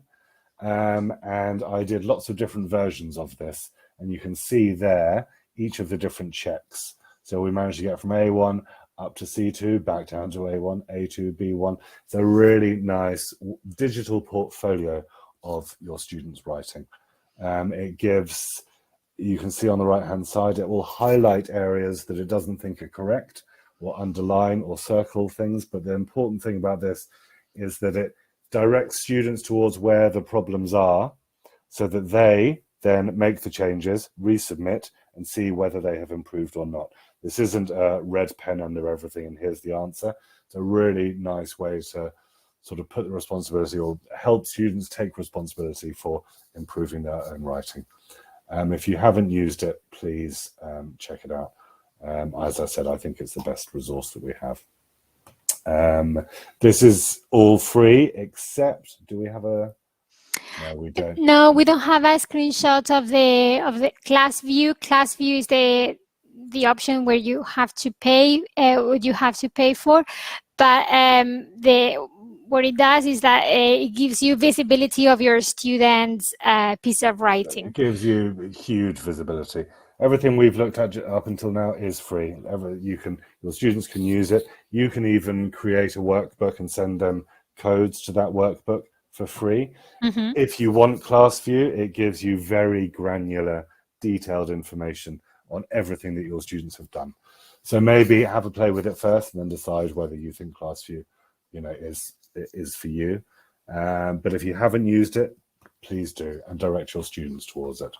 And I did lots of different versions of this. And you can see there each of the different checks. So we managed to get from A1 up to C2, back down to A1, A2, B1. It's a really nice digital portfolio of your students' writing. It gives, you can see on the right-hand side, it will highlight areas that it doesn't think are correct, or underline or circle things. But the important thing about this is that it directs students towards where the problems are so that they then make the changes, resubmit, and see whether they have improved or not. This isn't a red pen under everything and here's the answer. It's a really nice way to sort of put the responsibility or help students take responsibility for improving their own writing. If you haven't used it, please check it out. As I said, I think it's the best resource that we have. This is all free, except, do we have a... No, we don't. No, we don't have a screenshot of the class view. Class view is the option where you have to pay, what you have to pay for. But what it does is that it gives you visibility of your students' piece of writing. It gives you huge visibility. Everything we've looked at up until now is free. Your students can use it. You can even create a workbook and send them codes to that workbook for free. Mm-hmm. If you want class view, it gives you very granular, detailed information on everything that your students have done. So maybe have a play with it first and then decide whether you think class view, is for you. But if you haven't used it, please do, and direct your students towards it.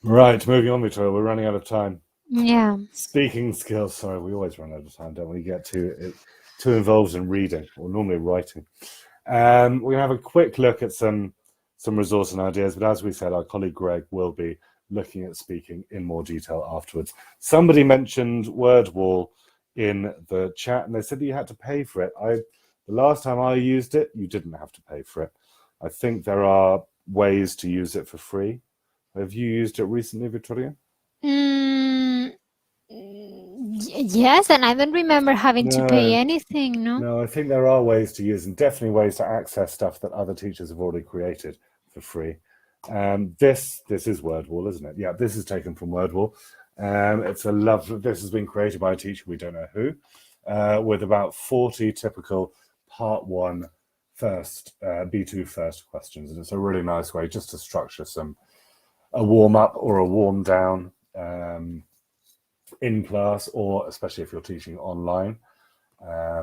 Right, moving on, Victoria, we're running out of time. Yeah. Speaking skills, sorry, we always run out of time, don't we? Get too involved in reading, or normally writing. We're going to have a quick look at some resource and ideas, but as we said, our colleague Greg will be looking at speaking in more detail afterwards. Somebody mentioned Word Wall in the chat, and they said that you had to pay for it. The last time I used it, you didn't have to pay for it. I think there are ways to use it for free. Have you used it recently, Victoria? Yes, and I don't remember having to pay anything, no? No, I think there are ways to use, and definitely ways to access stuff that other teachers have already created for free. This is WordWall, isn't it? Yeah, this is taken from WordWall. This has been created by a teacher, we don't know who, with about 40 typical Part 1 first, B2 first questions. And it's a really nice way just to structure a warm up or a warm down in class, or especially if you're teaching online. I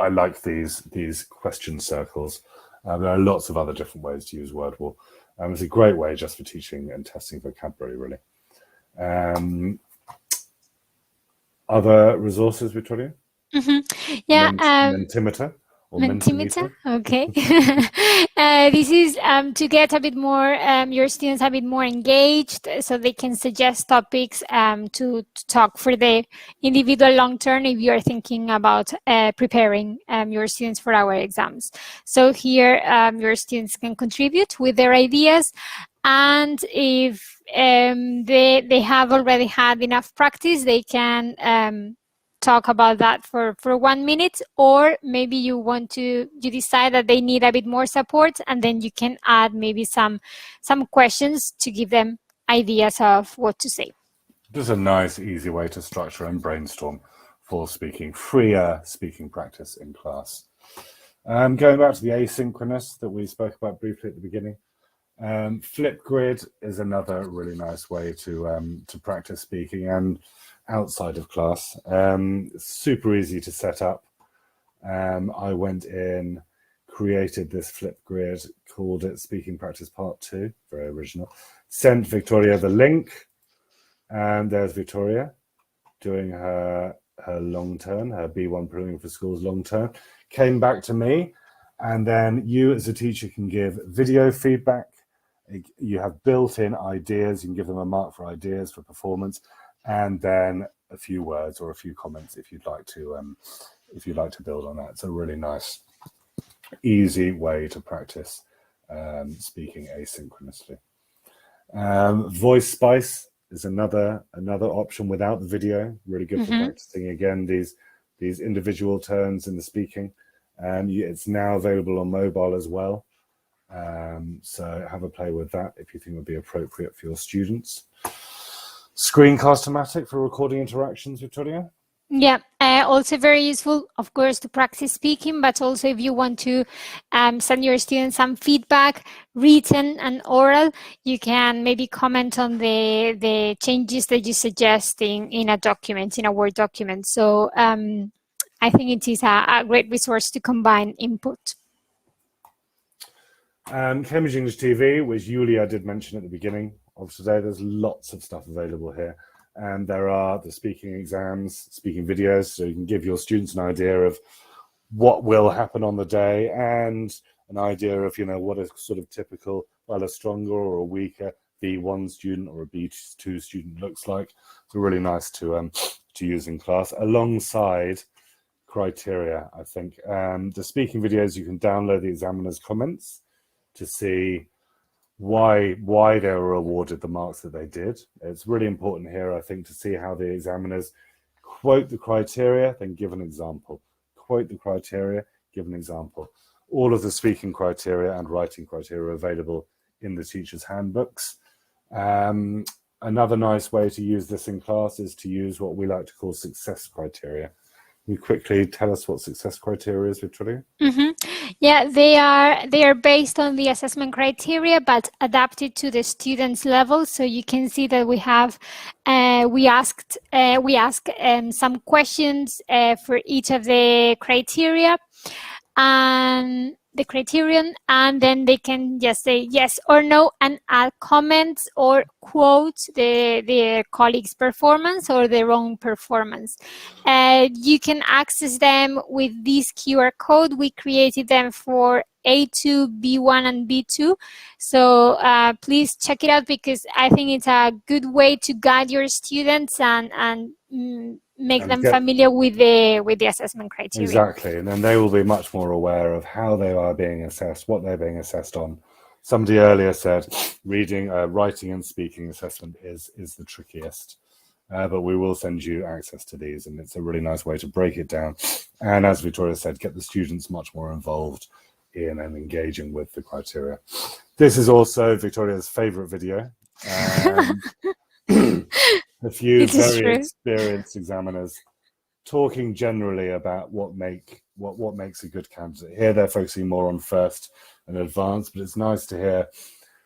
like these question circles. There are lots of other different ways to use WordWall. It's a great way just for teaching and testing vocabulary, really. Other resources, Victoria? Mm-hmm. Yeah. Mentimeter or Mentimeter, okay. This is to get a bit more, your students a bit more engaged, so they can suggest topics to talk for the individual long term if you are thinking about preparing your students for our exams. So here your students can contribute with their ideas, and if they have already had enough practice, they can talk about that for 1 minute, or maybe you decide that they need a bit more support, and then you can add maybe some questions to give them ideas of what to say. Just a nice, easy way to structure and brainstorm for speaking, freer speaking practice in class. Going back to the asynchronous that we spoke about briefly at the beginning, Flipgrid is another really nice way to practice speaking and outside of class. Super easy to set up. I went in, created this Flipgrid, called it Speaking Practice Part 2, very original. Sent Victoria the link, and there's Victoria doing her long term, her B1 Preparing for Schools long term. Came back to me, and then you as a teacher can give video feedback. You have built-in ideas. You can give them a mark for ideas, for performance, and then a few words or a few comments if you'd like to build on that. It's a really nice, easy way to practice speaking asynchronously. Voice Spice is another option without the video. Really good for practicing again these individual turns in the speaking. It's now available on mobile as well. So have a play with that if you think it would be appropriate for your students. Screencast-O-Matic for recording interactions, Victoria? Yeah, also very useful, of course, to practice speaking, but also if you want to send your students some feedback, written and oral, you can maybe comment on the changes that you suggest in a document, in a Word document. So I think it is a great resource to combine input. Cambridge English TV, which Julia did mention at the beginning of today. There's lots of stuff available here. And there are the speaking exams, speaking videos, so you can give your students an idea of what will happen on the day and an idea of, what a sort of typical, well, a stronger or a weaker B1 student or a B2 student looks like. It's really nice to use in class alongside criteria, I think. The speaking videos, you can download the examiner's comments to see why they were awarded the marks that they did. It's really important here, I think, to see how the examiners quote the criteria, then give an example. Quote the criteria, give an example. All of the speaking criteria and writing criteria are available in the teacher's handbooks. Another nice way to use this in class is to use what we like to call success criteria. Can you quickly tell us what success criteria is, Victoria? Yeah, they are based on the assessment criteria, but adapted to the student's level. So you can see that we ask some questions for each of the criteria and the criterion, and then they can just say yes or no and add comments or quote their colleague's performance or their own performance. You can access them with this QR code. We created them for A2, B1, and B2. So please check it out, because I think it's a good way to guide your students and make them familiar with the assessment criteria. Exactly, and then they will be much more aware of how they are being assessed, what they're being assessed on. Somebody earlier said writing and speaking assessment is the trickiest, but we will send you access to these, and it's a really nice way to break it down. And as Victoria said, get the students much more involved in and engaging with the criteria. This is also Victoria's favorite video. A few very experienced examiners talking generally about what makes a good candidate. Here they're focusing more on first and advanced, but it's nice to hear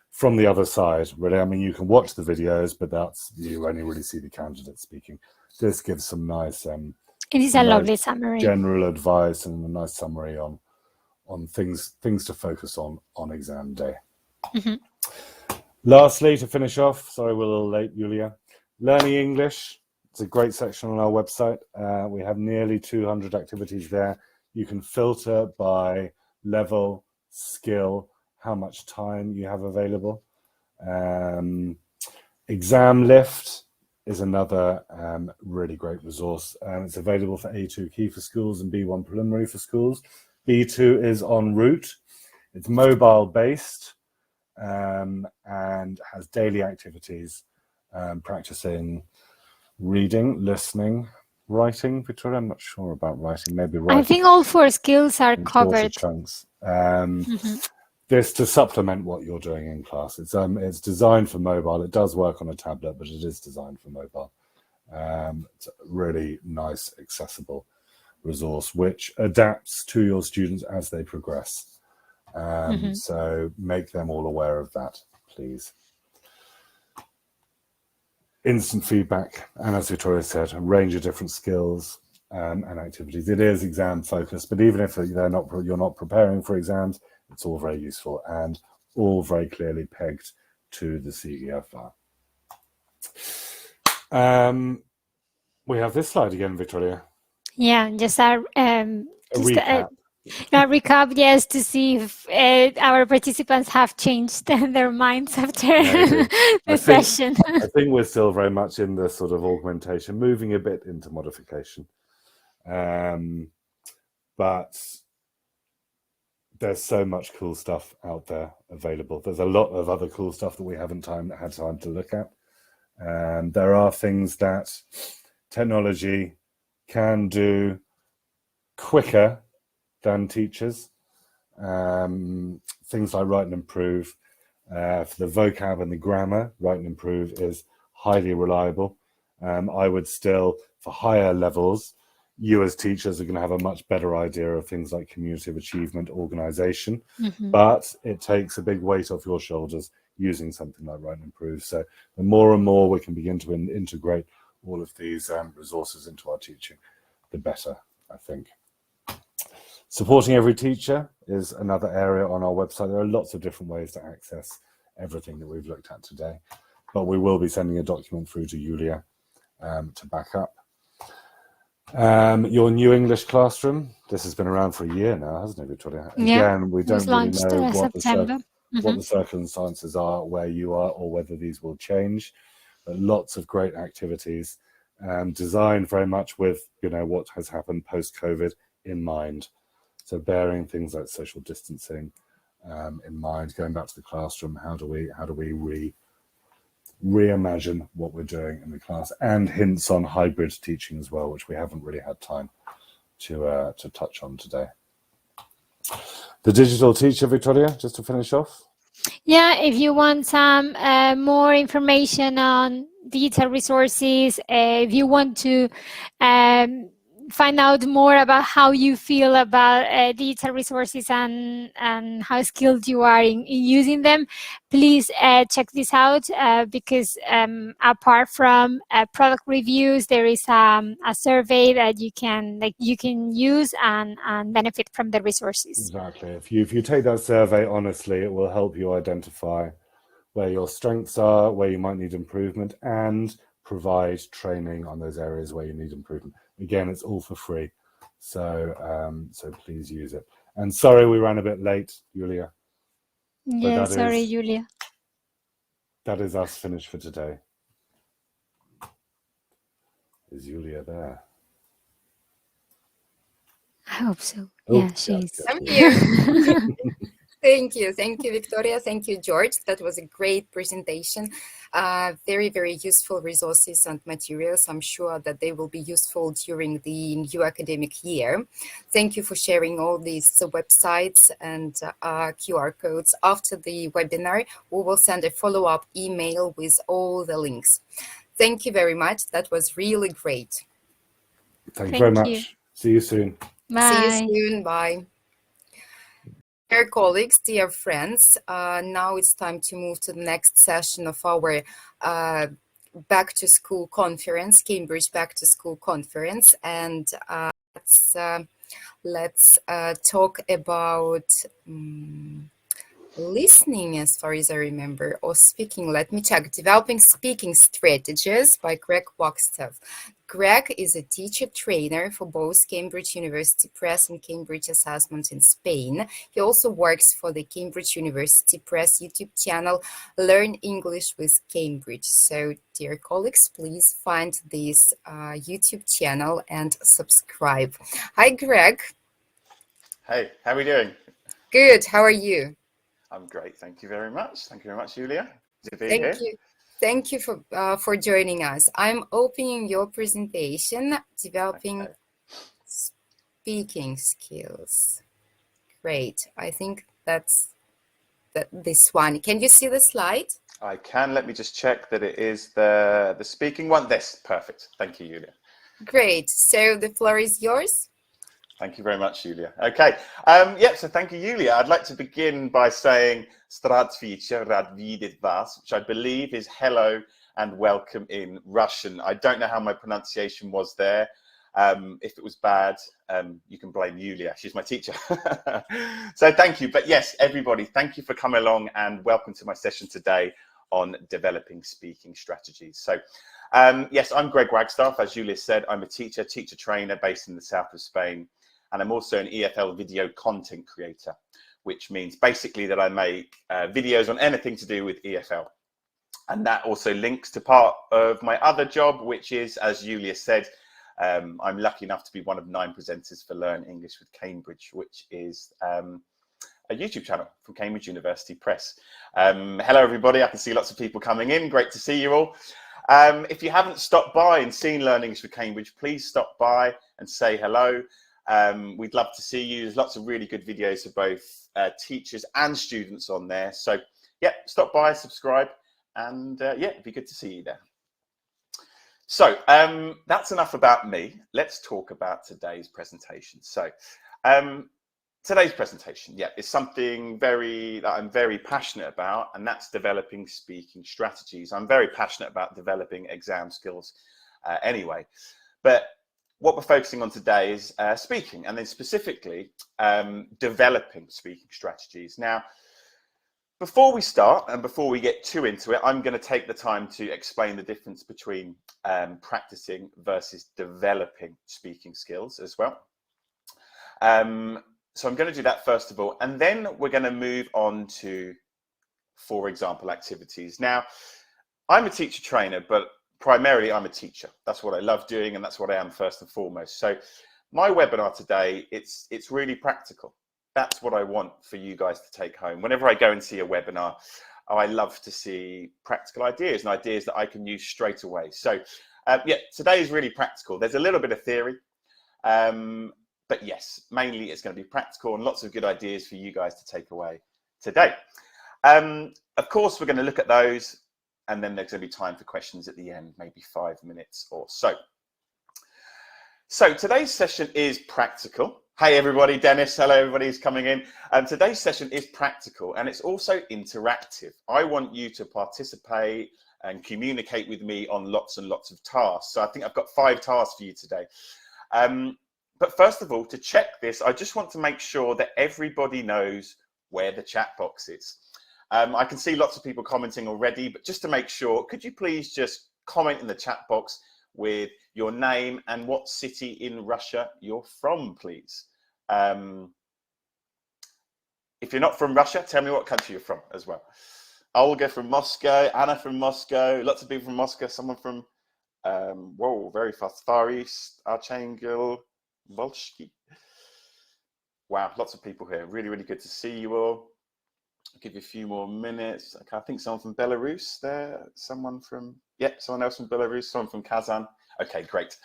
from the other side, really. I mean, you can watch the videos, but you only really see the candidate speaking. This gives some nice it is a lovely summary, general advice, and a nice summary on things to focus on exam day. Lastly, to finish off, sorry we're a little late, Julia. Learning English, it's a great section on our website. We have nearly 200 activities there. You can filter by level, skill, how much time you have available. Exam Lift is another really great resource. It's available for A2 Key for schools and B1 Preliminary for schools. B2 is en route. It's mobile based and has daily activities, practicing reading, listening, writing. Victoria, I'm not sure about writing. Maybe writing. I think all 4 skills are covered. Chunks. This to supplement what you're doing in class. It's designed for mobile. It does work on a tablet, but it is designed for mobile. It's a really nice, accessible resource which adapts to your students as they progress. So make them all aware of that, please. Instant feedback, and as Victoria said, a range of different skills and activities. It is exam focused, but even if you're not preparing for exams, it's all very useful and all very clearly pegged to the CEFR. We have this slide again, Victoria. Yeah, just a recap. A recap, yes, to see if our participants have changed their minds after the session. I think we're still very much in the sort of augmentation, moving a bit into modification. But there's so much cool stuff out there available. There's a lot of other cool stuff that we haven't had time to look at. There are things that technology can do quicker than teachers. Things like Write and Improve. For the vocab and the grammar, Write and Improve is highly reliable. I would still, for higher levels, you as teachers are going to have a much better idea of things like cumulative achievement, organization, but it takes a big weight off your shoulders using something like Write and Improve. So the more and more we can begin to integrate all of these resources into our teaching, the better, I think. Supporting every teacher is another area on our website. There are lots of different ways to access everything that we've looked at today, but we will be sending a document through to Julia to back up. Your new English classroom, this has been around for a year now, hasn't it, Victoria? Yeah, again, we don't really know what the circumstances are where you are or whether these will change, but lots of great activities designed very much with what has happened post-COVID in mind. So bearing things like social distancing in mind, going back to the classroom, how do we reimagine what we're doing in the class, and hints on hybrid teaching as well, which we haven't really had time to touch on today. The digital teacher, Victoria, just to finish off. Yeah, if you want some more information on digital resources, if you want to find out more about how you feel about digital resources and how skilled you are in using them, please check this out because apart from product reviews, there is a survey that you can use and benefit from the resources. Exactly. If you take that survey honestly, it will help you identify where your strengths are, where you might need improvement, and provide training on those areas where you need improvement. Again, it's all for free, so please use it. And sorry we ran a bit late, Julia. Yeah, sorry, Julia. That is us finished for today. Is Julia there? I hope so. Oh, yeah, she is. I'm here. Thank you, Victoria. Thank you, George. That was a great presentation. Very, very useful resources and materials. I'm sure that they will be useful during the new academic year. Thank you for sharing all these websites and QR codes. After the webinar, we will send a follow-up email with all the links. Thank you very much. That was really great. Thank you very much. See you soon. Bye. See you soon. Bye. Dear colleagues, dear friends, now it's time to move to the next session of our Back to School conference, Cambridge Back to School conference, and let's talk about listening, as far as I remember, or speaking. Let me check. Developing Speaking Strategies by Greg Wagstaff. Greg is a teacher trainer for both Cambridge University Press and Cambridge Assessment in Spain. He also works for the Cambridge University Press YouTube channel, Learn English with Cambridge. So, dear colleagues, please find this YouTube channel and subscribe. Hi, Greg. Hey, how are we doing? Good. How are you? I'm great. Thank you very much. Thank you very much, Julia. Good to be Thank here. you. Thank you for joining us. I'm opening your presentation, developing speaking skills. Great. I think that's this one. Can you see the slide? I can. Let me just check that it is the speaking one. This, perfect. Thank you, Julia. Great. So the floor is yours. Thank you very much, Julia. Okay. So thank you, Julia. I'd like to begin by saying Здравствуйте, рад видеть вас, which I believe is hello and welcome in Russian. I don't know how my pronunciation was there. If it was bad, you can blame Julia. She's my teacher. So thank you. But yes, everybody, thank you for coming along and welcome to my session today on developing speaking strategies. So yes, I'm Greg Wagstaff. As Julia said, I'm a teacher trainer based in the south of Spain. And I'm also an EFL video content creator, which means basically that I make videos on anything to do with EFL. And that also links to part of my other job, which is, as Julia said, I'm lucky enough to be one of 9 presenters for Learn English with Cambridge, which is a YouTube channel from Cambridge University Press. Hello, everybody. I can see lots of people coming in. Great to see you all. If you haven't stopped by and seen Learn English with Cambridge, please stop by and say hello. We'd love to see you. There's lots of really good videos of both teachers and students on there. So yeah, stop by, subscribe, and yeah, it'd be good to see you there. So that's enough about me. Let's talk about today's presentation. So today's presentation, yeah, is something that I'm very passionate about, and that's developing speaking strategies. I'm very passionate about developing exam skills anyway, but what we're focusing on today is speaking, and then specifically developing speaking strategies. Now, before we start and before we get too into it, I'm going to take the time to explain the difference between practicing versus developing speaking skills as well. So I'm going to do that first of all, and then we're going to move on to, for example, activities. Now, I'm a teacher trainer, but primarily I'm a teacher. That's what I love doing, and that's what I am first and foremost. So my webinar today, it's really practical. That's what I want for you guys to take home. Whenever I go and see a webinar, I love to see practical ideas and ideas that I can use straight away. So yeah, today is really practical. There's a little bit of theory, but yes, mainly it's going to be practical and lots of good ideas for you guys to take away today. Of course, we're going to look at those, and then there's going to be time for questions at the end, maybe 5 minutes or so. So today's session is practical. Hey everybody, Dennis, hello everybody who's coming in. Today's session is practical and it's also interactive. I want you to participate and communicate with me on lots and lots of tasks. So I think I've got 5 tasks for you today. But first of all, to check this, I just want to make sure that everybody knows where the chat box is. I can see lots of people commenting already, but just to make sure, could you please just comment in the chat box with your name and what city in Russia you're from, please. If you're not from Russia, tell me what country you're from as well. Olga from Moscow, Anna from Moscow, lots of people from Moscow, someone from, whoa, very fast, Far East, Archangel, Volsky. Wow, lots of people here. Really, really good to see you all. I'll give you a few more minutes. Okay, I think someone from Belarus there, someone from, yeah, someone else from Belarus, someone from Kazan. Okay, great.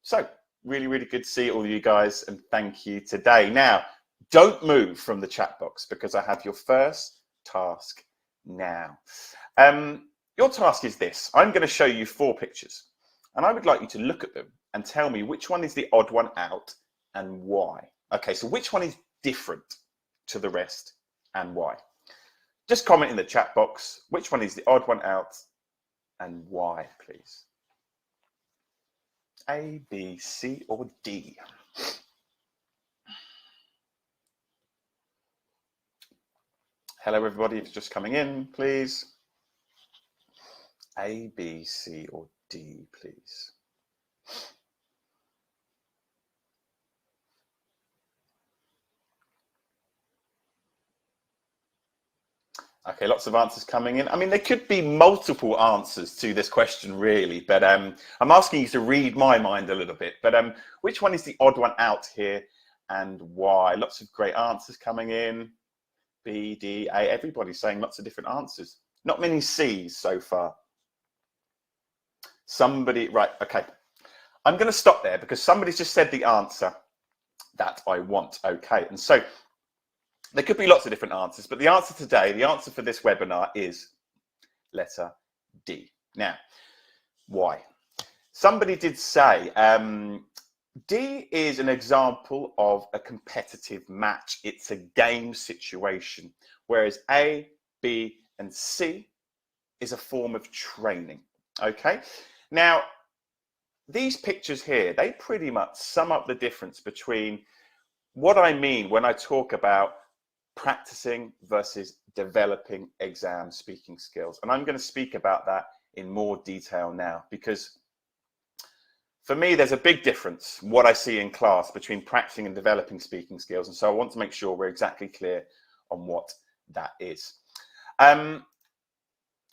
So really, really good to see all of you guys, and thank you today. Now, don't move from the chat box because I have your first task now. Your task is this. I'm going to show you 4 pictures, and I would like you to look at them and tell me which one is the odd one out and why. Okay, so which one is different to the rest and why? Just comment in the chat box which one is the odd one out and why, please. A, B, C, or D? Hello, everybody. If you're just coming in, please. A, B, C, or D, please. Okay, lots of answers coming in. I mean, there could be multiple answers to this question, really, but I'm asking you to read my mind a little bit. But which one is the odd one out here and why? Lots of great answers coming in. B, D, A, everybody's saying lots of different answers. Not many C's so far. Somebody, right, okay. I'm going to stop there because somebody's just said the answer that I want. Okay, and so there could be lots of different answers, but the answer today, the answer for this webinar is letter D. Now, why? Somebody did say D is an example of a competitive match. It's a game situation, whereas A, B, and C is a form of training. Okay, now these pictures here, they pretty much sum up the difference between what I mean when I talk about practicing versus developing exam speaking skills. And I'm going to speak about that in more detail now, because for me, there's a big difference, what I see in class, between practicing and developing speaking skills. And so I want to make sure we're exactly clear on what that is.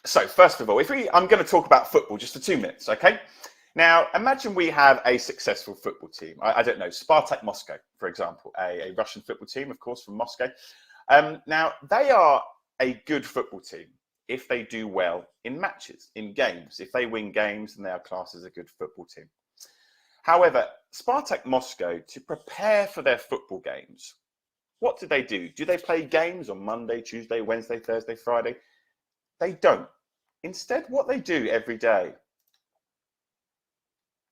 So first of all, I'm going to talk about football just for 2 minutes, okay? Now, imagine we have a successful football team. I don't know, Spartak Moscow, for example, a Russian football team, of course, from Moscow. Now, they are a good football team if they do well in matches, in games. If they win games, then they are classed as a good football team. However, Spartak Moscow, to prepare for their football games, what do? Do they play games on Monday, Tuesday, Wednesday, Thursday, Friday? They don't. Instead, what they do every day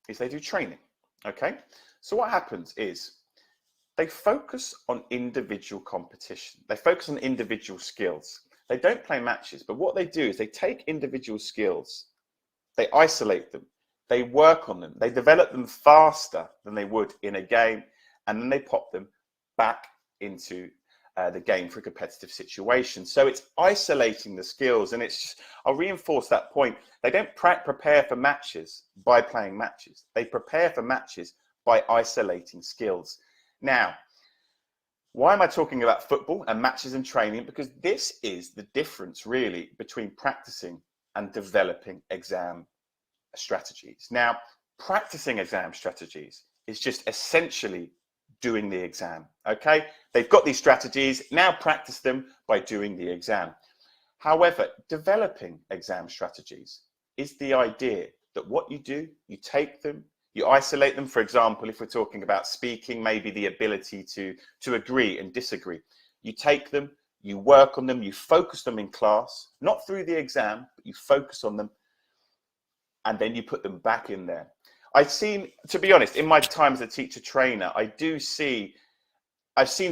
is they do training, okay? So what happens is they focus on individual competition. They focus on individual skills. They don't play matches, but what they do is they take individual skills, they isolate them, they work on them, they develop them faster than they would in a game, and then they pop them back into the game for a competitive situation. So it's isolating the skills, and it's just, I'll reinforce that point. They don't prepare for matches by playing matches. They prepare for matches by isolating skills. Now, why am I talking about football and matches and training? Because this is the difference really between practicing and developing exam strategies. Now, practicing exam strategies is just essentially doing the exam, okay? They've got these strategies, now practice them by doing the exam. However, developing exam strategies is the idea that what you do, you take them, you isolate them. For example, if we're talking about speaking, maybe the ability to agree and disagree. You take them, you work on them, you focus them in class, not through the exam, but you focus on them, and then you put them back in there. I've seen, to be honest, in my time as a teacher trainer, I've seen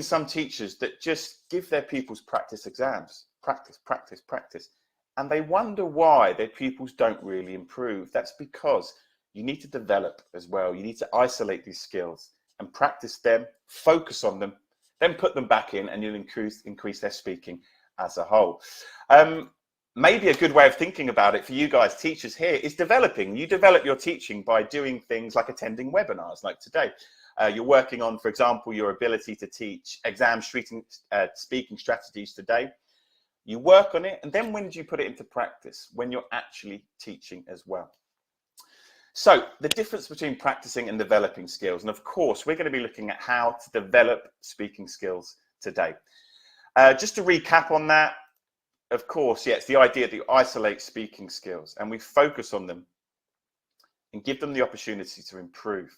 some teachers that just give their pupils practice exams, practice, practice, practice. And they wonder why their pupils don't really improve. That's because you need to develop as well. You need to isolate these skills and practice them, focus on them, then put them back in, and you'll increase their speaking as a whole. Maybe a good way of thinking about it for you guys, teachers here, is developing. You develop your teaching by doing things like attending webinars like today. You're working on, for example, your ability to teach exam speaking strategies today. You work on it, and then when do you put it into practice? When you're actually teaching as well. So the difference between practicing and developing skills, and of course, we're going to be looking at how to develop speaking skills today. Just to recap on that, of course, yeah, it's the idea that you isolate speaking skills and we focus on them and give them the opportunity to improve.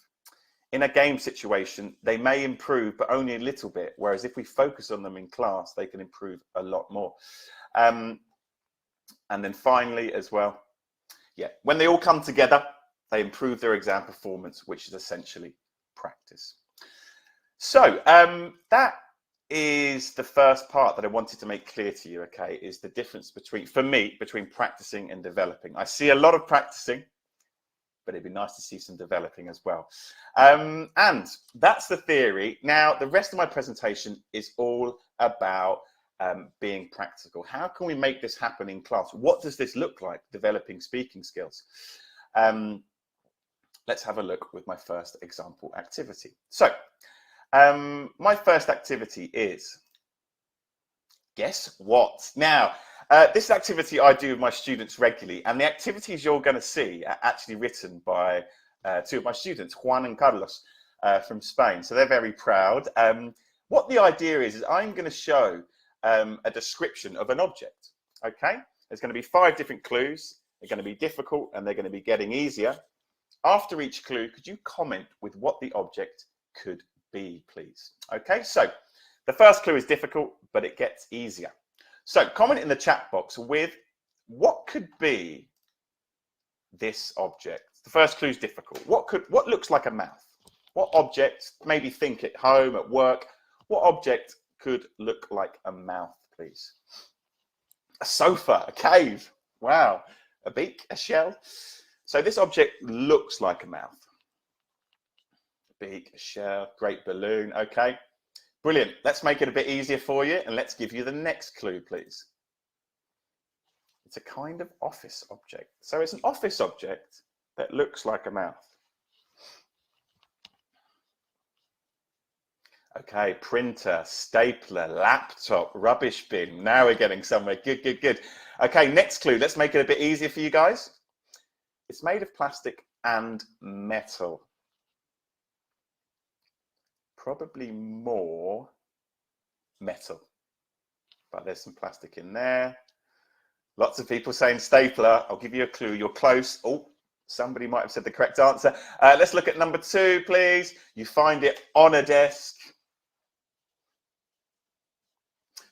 In a game situation, they may improve, but only a little bit. Whereas if we focus on them in class, they can improve a lot more. And then finally as well, yeah, when they all come together, they improve their exam performance, which is essentially practice. So that is the first part that I wanted to make clear to you, okay, is the difference between, for me, between practicing and developing. I see a lot of practicing, but it'd be nice to see some developing as well. And that's the theory. Now, the rest of my presentation is all about being practical. How can we make this happen in class? What does this look like, developing speaking skills? let's have a look with my first example activity. So my first activity is guess what? Now, this activity I do with my students regularly, and the activities you're going to see are actually written by two of my students, Juan and Carlos from Spain. So they're very proud. What the idea is I'm going to show a description of an object. Okay, there's going to be 5 different clues. They're going to be difficult and they're going to be getting easier. After each clue, could you comment with what the object could be, please? Okay, so the first clue is difficult, but it gets easier. So comment in the chat box with what could be this object. The first clue is difficult. What looks like a mouth? What object, maybe think at home, at work, what object could look like a mouth, please? A sofa, a cave, wow, a beak, a shell. So this object looks like a mouth. A beak, a shell, great balloon, okay. Brilliant, let's make it a bit easier for you and let's give you the next clue, please. It's a kind of office object. So it's an office object that looks like a mouth. Okay, printer, stapler, laptop, rubbish bin. Now we're getting somewhere. Good, good, good. Okay, next clue. Let's make it a bit easier for you guys. It's made of plastic and metal. Probably more metal, but there's some plastic in there. Lots of people saying stapler. I'll give you a clue. You're close. Oh, somebody might have said the correct answer. Let's look at number 2, please. You find it on a desk.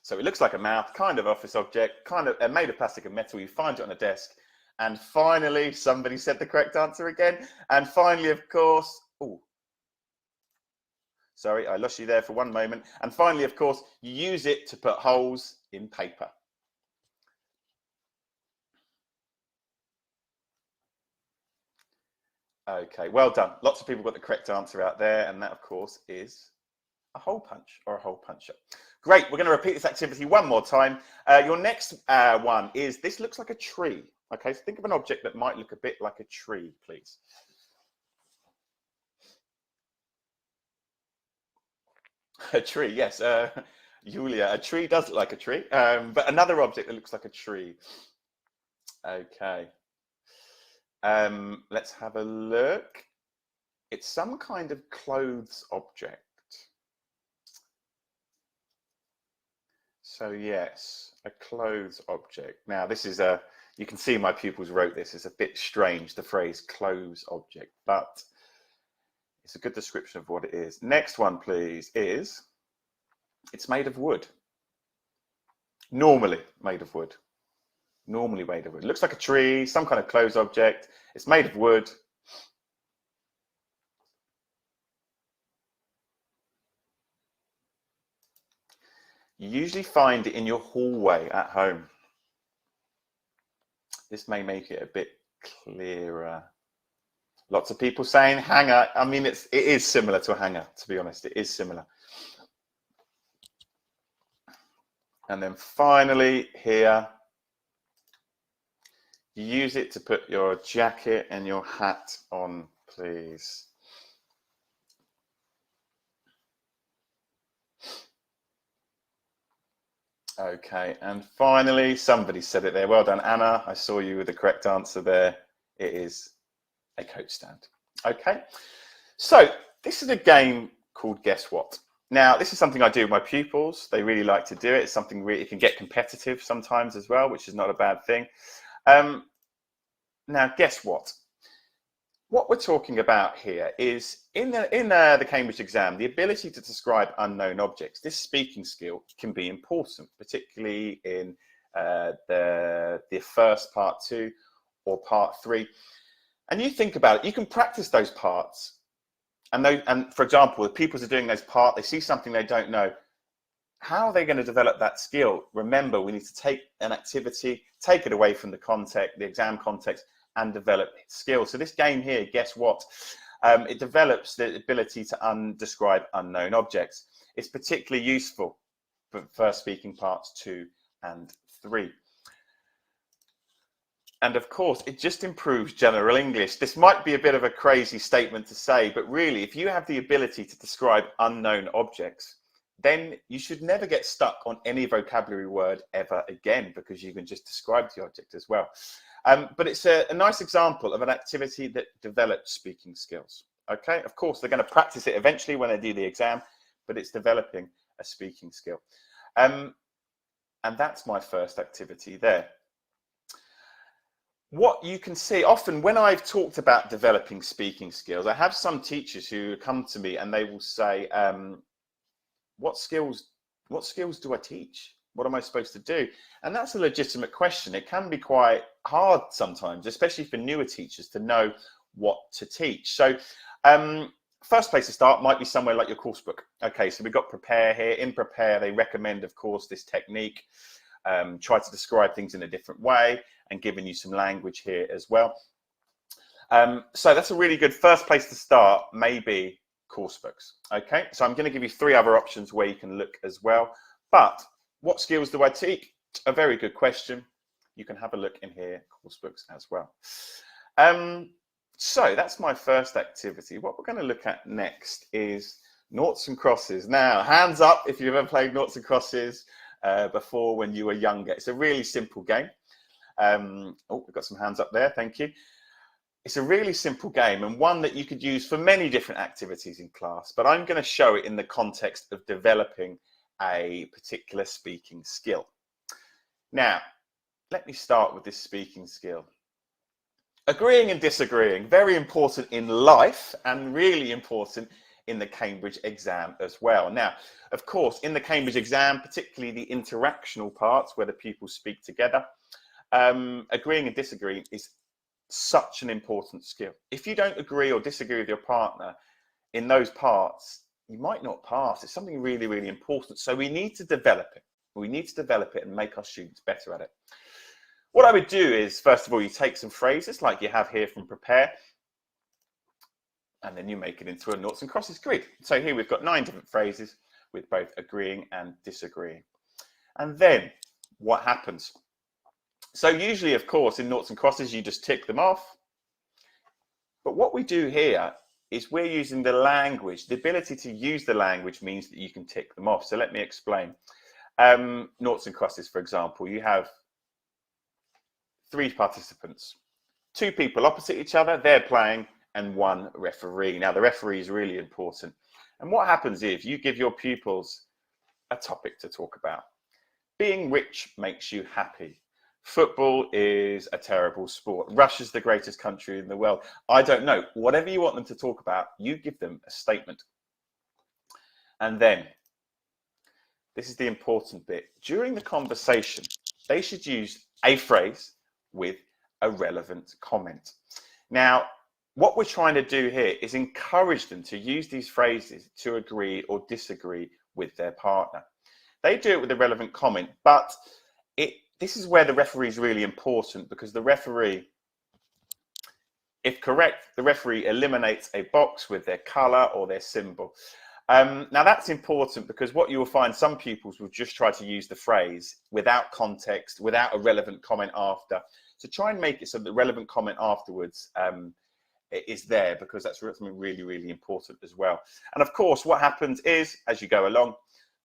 So it looks like a mouth, kind of office object, kind of made of plastic and metal. You find it on a desk. And finally, somebody said the correct answer again. And finally, of course, oh, sorry, I lost you there for one moment. And finally, of course, you use it to put holes in paper. Okay, well done. Lots of people got the correct answer out there. And that, of course, is a hole punch or a hole puncher. Great, we're going to repeat this activity one more time. Your next one is, this looks like a tree. Okay, so think of an object that might look a bit like a tree, please. A tree, yes. Julia, a tree does look like a tree, but another object that looks like a tree. Okay. Let's have a look. It's some kind of clothes object. So yes, a clothes object. Now this is you can see my pupils wrote this. It's a bit strange, the phrase clothes object, but it's a good description of what it is. Next one, please, is it's made of wood. Normally made of wood. Normally made of wood. It looks like a tree, some kind of clothes object. It's made of wood. You usually find it in your hallway at home. This may make it a bit clearer. Lots of people saying hanger. I mean, it is similar to a hanger, to be honest. It is similar. And then finally here, you use it to put your jacket and your hat on, please. Okay, and finally, somebody said it there. Well done, Anna. I saw you with the correct answer there. It is a coat stand. Okay, so this is a game called Guess What? Now, this is something I do with my pupils. They really like to do it. It's something really, it can get competitive sometimes as well, which is not a bad thing. Now, guess what? What we're talking about here is in the Cambridge exam, the ability to describe unknown objects. This speaking skill can be important, particularly in the first part 2 or part 3. And you think about it, you can practice those parts. And for example, if people are doing those parts, they see something they don't know. How are they going to develop that skill? Remember, we need to take an activity, take it away from the context, the exam context, and develop skills. So this game here, Guess What? It develops the ability to describe unknown objects. It's particularly useful for speaking parts 2 and 3. And of course, it just improves general English. This might be a bit of a crazy statement to say, but really, if you have the ability to describe unknown objects, then you should never get stuck on any vocabulary word ever again, because you can just describe the object as well. But it's a nice example of an activity that develops speaking skills. Okay, of course, they're going to practice it eventually when they do the exam, but it's developing a speaking skill. And that's my first activity there. What you can see often when I've talked about developing speaking skills, I have some teachers who come to me and they will say, what skills do I teach? What am I supposed to do? And that's a legitimate question. It can be quite hard sometimes, especially for newer teachers, to know what to teach. So first place to start might be somewhere like your course book. Okay, so we've got Prepare here. In Prepare, they recommend, of course, this technique. Try to describe things in a different way, and giving you some language here as well. So that's a really good first place to start, maybe course books. Okay, so I'm going to give you 3 other options where you can look as well. But what skills do I teach? A very good question. You can have a look in here, course books as well. So that's my first activity. What we're going to look at next is Naughts and Crosses. Now, hands up if you've ever played Naughts and Crosses before when you were younger. It's a really simple game. Oh, we've got some hands up there. Thank you. It's a really simple game, and one that you could use for many different activities in class, but I'm going to show it in the context of developing a particular speaking skill. Now, let me start with this speaking skill. Agreeing and disagreeing, very important in life and really important in the Cambridge exam as well. Now, of course, in the Cambridge exam, particularly the interactional parts where the pupils speak together, agreeing and disagreeing is such an important skill. If you don't agree or disagree with your partner in those parts, you might not pass. It's something really, really important. So we need to develop it. We need to develop it and make our students better at it. What I would do is, first of all, you take some phrases like you have here from Prepare, and then you make it into a Naughts and Crosses grid. So here we've got 9 different phrases with both agreeing and disagreeing. And then what happens? So usually, of course, in Naughts and Crosses, you just tick them off. But what we do here is we're using the language. The ability to use the language means that you can tick them off. So let me explain. Naughts and Crosses, for example, you have 3 participants, 2 people opposite each other, they're playing, and 1 referee. Now, the referee is really important. And what happens if you give your pupils a topic to talk about? Being rich makes you happy. Football is a terrible sport. Russia's the greatest country in the world. I don't know. Whatever you want them to talk about, you give them a statement. And then, this is the important bit. During the conversation, they should use a phrase with a relevant comment. Now, what we're trying to do here is encourage them to use these phrases to agree or disagree with their partner. They do it with a relevant comment, but this is where the referee is really important, because the referee, if correct, the referee eliminates a box with their colour or their symbol. Now that's important because what you will find, some pupils will just try to use the phrase without context, without a relevant comment after. So try and make it so the relevant comment afterwards is there, because that's something really, really important as well. And of course, what happens is, as you go along,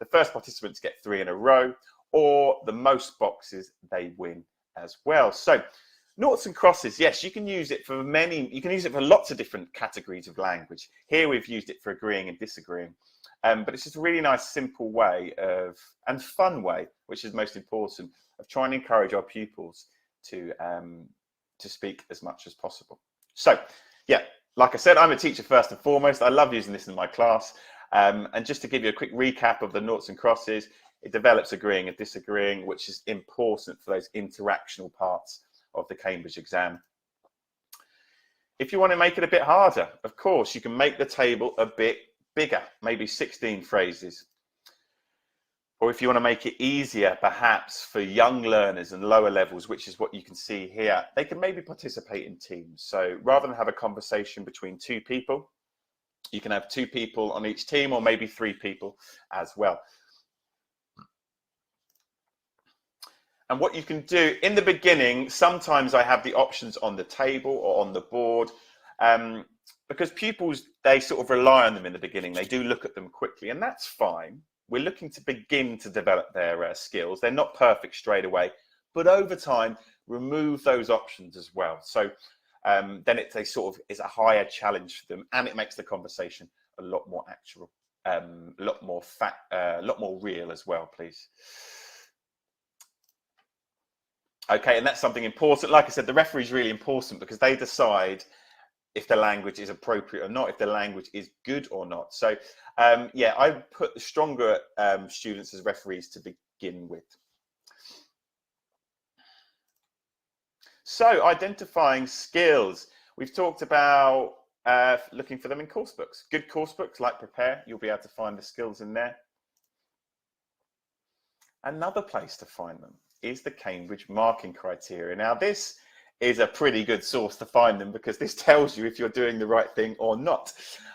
the first participants get 3 in a row, or the most boxes, they win as well. So Naughts and Crosses, yes, you can use it for lots of different categories of language. Here we've used it for agreeing and disagreeing. But it's just a really nice, simple way and fun way, which is most important, of trying to encourage our pupils to speak as much as possible. So, yeah, like I said, I'm a teacher first and foremost. I love using this in my class. And just to give you a quick recap of the Naughts and Crosses, it develops agreeing and disagreeing, which is important for those interactional parts of the Cambridge exam. If you want to make it a bit harder, of course, you can make the table a bit bigger, maybe 16 phrases. Or if you want to make it easier, perhaps for young learners and lower levels, which is what you can see here, they can maybe participate in teams. So rather than have a conversation between 2 people, you can have 2 people on each team, or maybe 3 people as well. And what you can do in the beginning, sometimes I have the options on the table or on the board, because pupils, they sort of rely on them in the beginning. They do look at them quickly, and that's fine. We're looking to begin to develop their skills. They're not perfect straight away, but over time, remove those options as well. So then they sort of is a higher challenge for them, and it makes the conversation a lot more actual, a lot more real as well, please. Okay, and that's something important. Like I said, the referee is really important because they decide if the language is appropriate or not, if the language is good or not. So yeah, I put the stronger students as referees to begin with. So identifying skills. We've talked about looking for them in course books. Good course books like Prepare, you'll be able to find the skills in there. Another place to find them is the Cambridge marking criteria. Now this is a pretty good source to find them because this tells you if you're doing the right thing or not.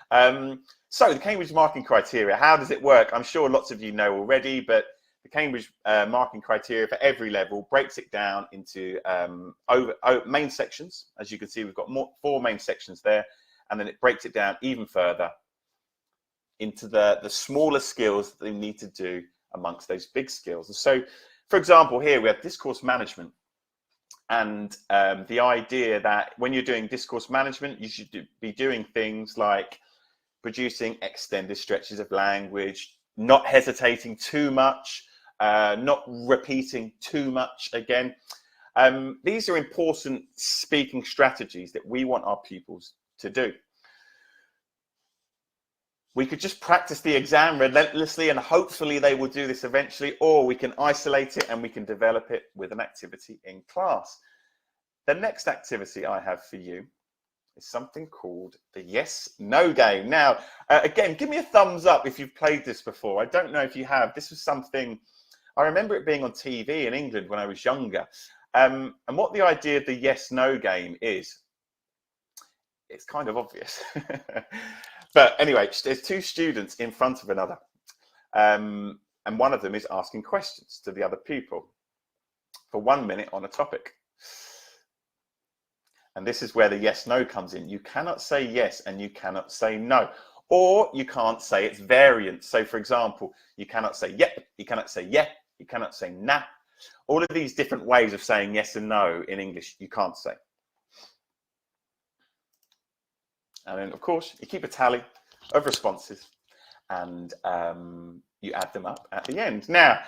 So the Cambridge marking criteria, how does it work? I'm sure lots of you know already, but the Cambridge marking criteria for every level breaks it down into main sections. As you can see, we've got 4 main sections there, and then it breaks it down even further into the smaller skills that they need to do amongst those big skills. And so, for example, here we have discourse management, and the idea that when you're doing discourse management, you should be doing things like producing extended stretches of language, not hesitating too much, not repeating too much again. These are important speaking strategies that we want our pupils to do. We could just practice the exam relentlessly and hopefully they will do this eventually, or we can isolate it and we can develop it with an activity in class. The next activity I have for you is something called the yes/no game. Now, again, give me a thumbs up if you've played this before. I don't know if you have. This was something, I remember it being on TV in England when I was younger. And what the idea of the yes/no game is, it's kind of obvious. But anyway, there's 2 students in front of another. And one of them is asking questions to the other pupil for 1 minute on a topic. And this is where the yes/no comes in. You cannot say yes and you cannot say no. Or you can't say its variant. So for example, you cannot say yep, you cannot say yeah, you cannot say nah. All of these different ways of saying yes and no in English, you can't say. And then, of course, you keep a tally of responses and you add them up at the end. Now,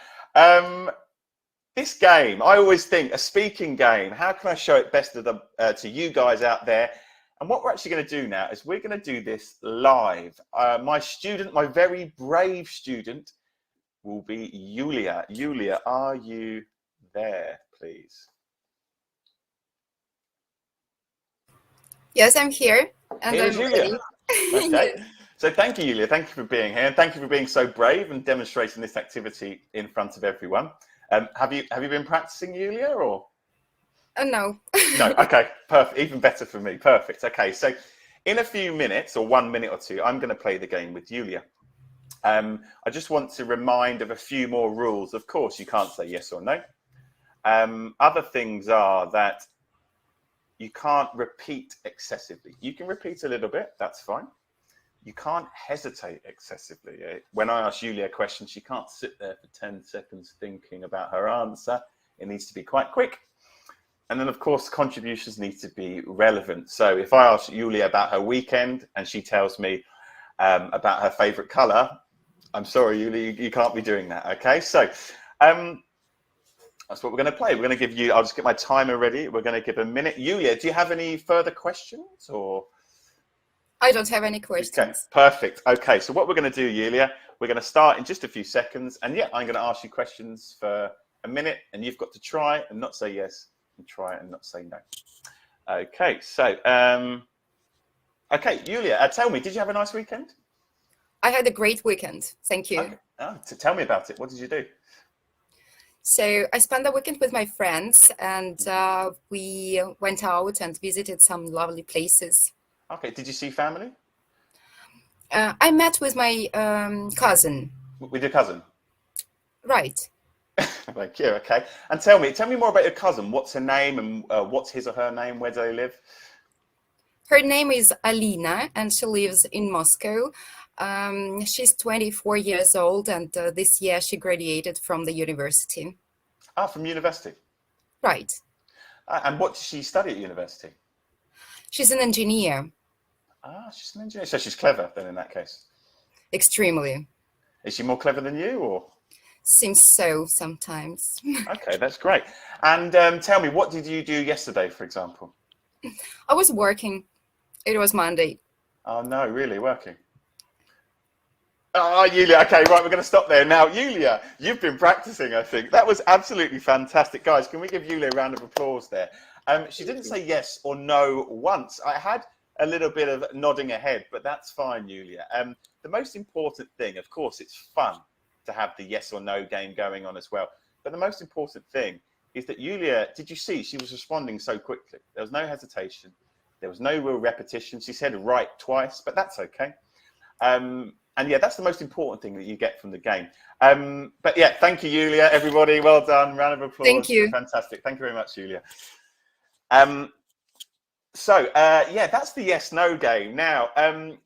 this game, I always think, a speaking game, how can I show it best to you guys out there? And what we're actually going to do now is we're going to do this live. My student, my very brave student, will be Julia. Julia, are you there, please? Yes, I'm here. And Here's I'm Julia. ready. Okay. So thank you, Julia. Thank you for being here, and thank you for being so brave and demonstrating this activity in front of everyone. Have you been practicing, Julia, or? No. No. Okay. Perfect. Even better for me. Perfect. Okay. So in a few minutes, or 1 minute or 2, I'm going to play the game with Julia. I just want to remind of a few more rules. Of course, you can't say yes or no. Other things are that you can't repeat excessively. You can repeat a little bit, that's fine. You can't hesitate excessively. When I ask Julia a question, she can't sit there for 10 seconds thinking about her answer. It needs to be quite quick. And then, of course, contributions need to be relevant. So if I ask Julia about her weekend and she tells me about her favorite color, I'm sorry, Julia, you can't be doing that, okay? So that's what we're going to play. We're going to give you, I'll just get my timer ready. We're going to give a minute. Julia, do you have any further questions or? I don't have any questions. Okay, perfect. Okay, so what we're going to do, Julia, we're going to start in just a few seconds. And yeah, I'm going to ask you questions for a minute and you've got to try and not say yes and try and not say no. Okay, so, okay, Julia, tell me, did you have a nice weekend? I had a great weekend. Thank you. Okay. Oh, so tell me about it. What did you do? So I spent the weekend with my friends and we went out and visited some lovely places. Okay, did you see family? I met with my cousin. With your cousin? Right. Thank you. Okay. And tell me more about your cousin. What's her name and what's his or her name? Where do they live? Her name is Alina, and she lives in Moscow. She's 24 years old, and this year she graduated from the university. Ah, from university. Right. And what does she study at university? She's an engineer. Ah, she's an engineer. So she's clever then in that case. Extremely. Is she more clever than you, or? Seems so sometimes. Okay, that's great. And tell me, what did you do yesterday, for example? I was working. It was Monday. Oh no, really working? Oh, Yulia, okay, right, we're going to stop there. Now, Yulia, you've been practicing, I think. That was absolutely fantastic. Guys, can we give Yulia a round of applause there? She didn't say yes or no once. I had a little bit of nodding ahead, but that's fine, Yulia. The most important thing, of course, it's fun to have the yes or no game going on as well. But the most important thing is that Yulia, did you see, she was responding so quickly. There was no hesitation. There was no real repetition. She said right twice, but that's okay. And yeah, that's the most important thing that you get from the game. But yeah, thank you, Yulia, everybody. Well done. Round of applause. Thank you. Fantastic. Thank you very much, Yulia. Yeah, that's the yes-no game. Now,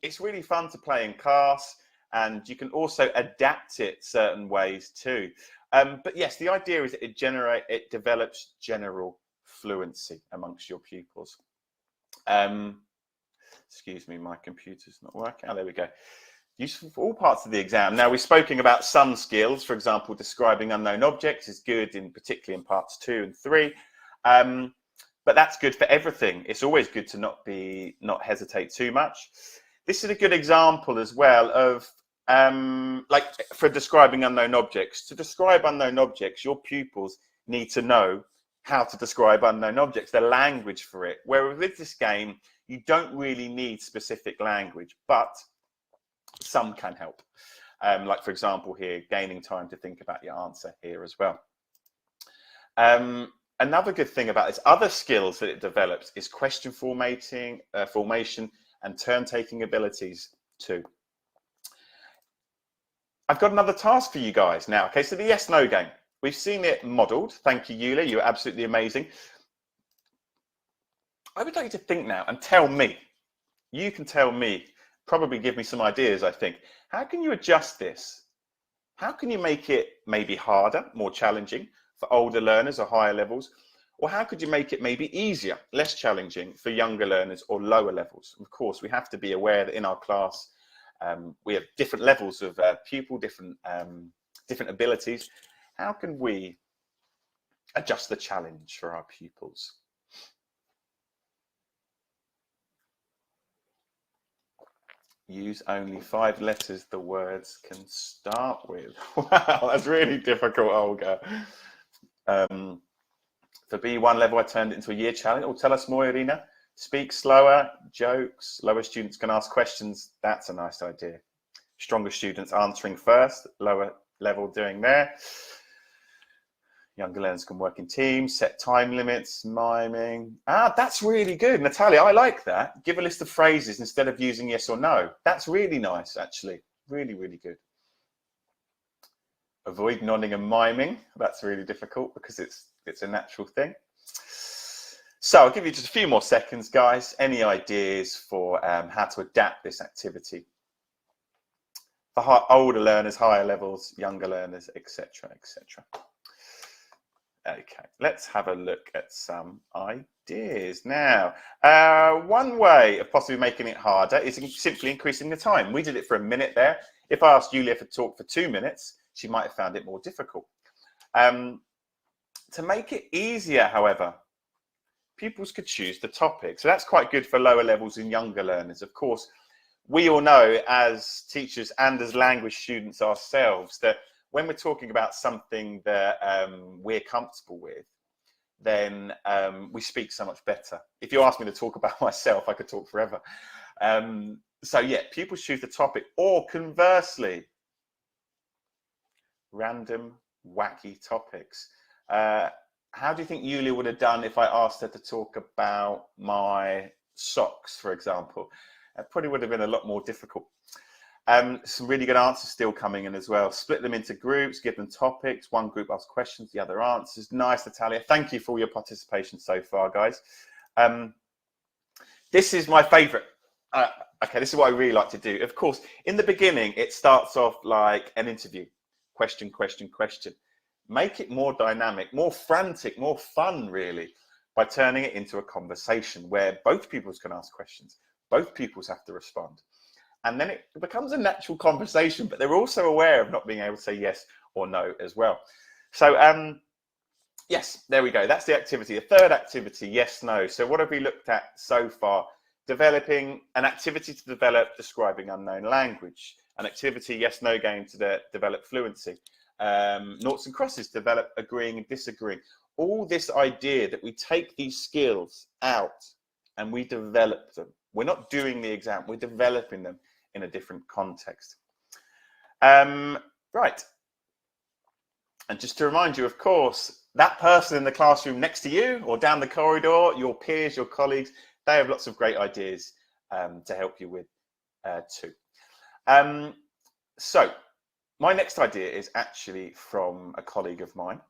it's really fun to play in class, and you can also adapt it certain ways too. But yes, the idea is that it develops general fluency amongst your pupils. Excuse me, my computer's not working. Oh, there we go. Useful for all parts of the exam. Now, we've spoken about some skills. For example, describing unknown objects is good, particularly in parts 2 and 3. But that's good for everything. It's always good to not hesitate too much. This is a good example as well of like for describing unknown objects. To describe unknown objects, your pupils need to know how to describe unknown objects, the language for it. Whereas with this game, you don't really need specific language, but some can help. Like, for example, here, gaining time to think about your answer here as well. Another good thing about this, other skills that it develops is question formation and turn-taking abilities too. I've got another task for you guys now. Okay, so the yes-no game. We've seen it modeled. Thank you, Yulia. You're absolutely amazing. I would like you to think now and tell me. You can tell me, probably give me some ideas, I think. How can you adjust this? How can you make it maybe harder, more challenging for older learners or higher levels? Or how could you make it maybe easier, less challenging for younger learners or lower levels? Of course, we have to be aware that in our class, we have different levels of pupil, different abilities. How can we adjust the challenge for our pupils? Use only 5 letters the words can start with. Wow, that's really difficult, Olga. For B1 level, I turned it into a year challenge. Oh, tell us more, Irina. Speak slower, jokes. Lower students can ask questions. That's a nice idea. Stronger students answering first, lower level doing there. Younger learners can work in teams, set time limits, miming. Ah, that's really good. Natalia, I like that. Give a list of phrases instead of using yes or no. That's really nice, actually. Really, really good. Avoid nodding and miming. That's really difficult because it's a natural thing. So I'll give you just a few more seconds, guys. Any ideas for how to adapt this activity for older learners, higher levels, younger learners, etc., etc. Okay, let's have a look at some ideas now. One way of possibly making it harder is simply increasing the time. We did it for a minute there. If I asked Yulia to talk for 2 minutes, she might have found it more difficult. To make it easier, however, pupils could choose the topic. So that's quite good for lower levels and younger learners. Of course, we all know as teachers and as language students ourselves that when we're talking about something that we're comfortable with, then we speak so much better. If you ask me to talk about myself, I could talk forever. So yeah, pupils choose the topic, or conversely, random, wacky topics. How do you think Yulia would have done if I asked her to talk about my socks, for example? It probably would have been a lot more difficult. Some really good answers still coming in as well. Split them into groups, give them topics. One group asks questions, the other answers. Nice, Natalia. Thank you for all your participation so far, guys. This is my favorite. Okay, this is what I really like to do. Of course, in the beginning, it starts off like an interview. Question, question, question. Make it more dynamic, more frantic, more fun, really, by turning it into a conversation where both peoples can ask questions. Both peoples have to respond. And then it becomes a natural conversation, but they're also aware of not being able to say yes or no as well. So, yes, there we go. That's the activity. The third activity, yes, no. So what have we looked at so far? Developing an activity to develop describing unknown language. An activity, yes, no game to develop fluency. Naughts and Crosses, develop agreeing and disagreeing. All this idea that we take these skills out and we develop them. We're not doing the exam, we're developing them in a different context. Right. And just to remind you, of course, that person in the classroom next to you or down the corridor, your peers, your colleagues, they have lots of great ideas to help you with too. So my next idea is actually from a colleague of mine.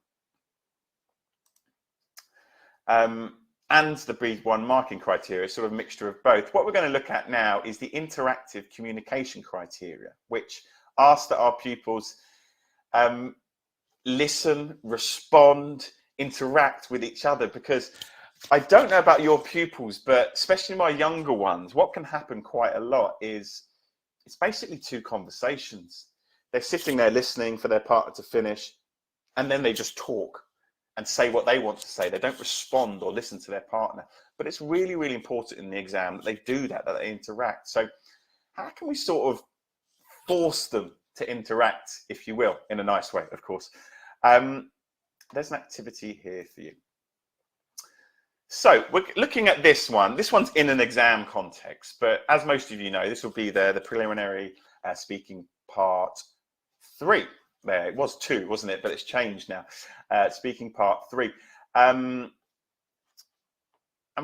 And the Breathe One marking criteria, sort of a mixture of both. What we're going to look at now is the interactive communication criteria, which asks that our pupils listen, respond, interact with each other, because I don't know about your pupils, but especially my younger ones, what can happen quite a lot is it's basically two conversations. They're sitting there listening for their partner to finish, and then they just talk and say what they want to say. They don't respond or listen to their partner. But it's really, really important in the exam that they do that they interact. So how can we sort of force them to interact, if you will, in a nice way, of course? There's an activity here for you. So we're looking at this one. This one's in an exam context, but as most of you know, this will be the preliminary speaking part 3. There, it was 2, wasn't it? But it's changed now. Speaking part 3. And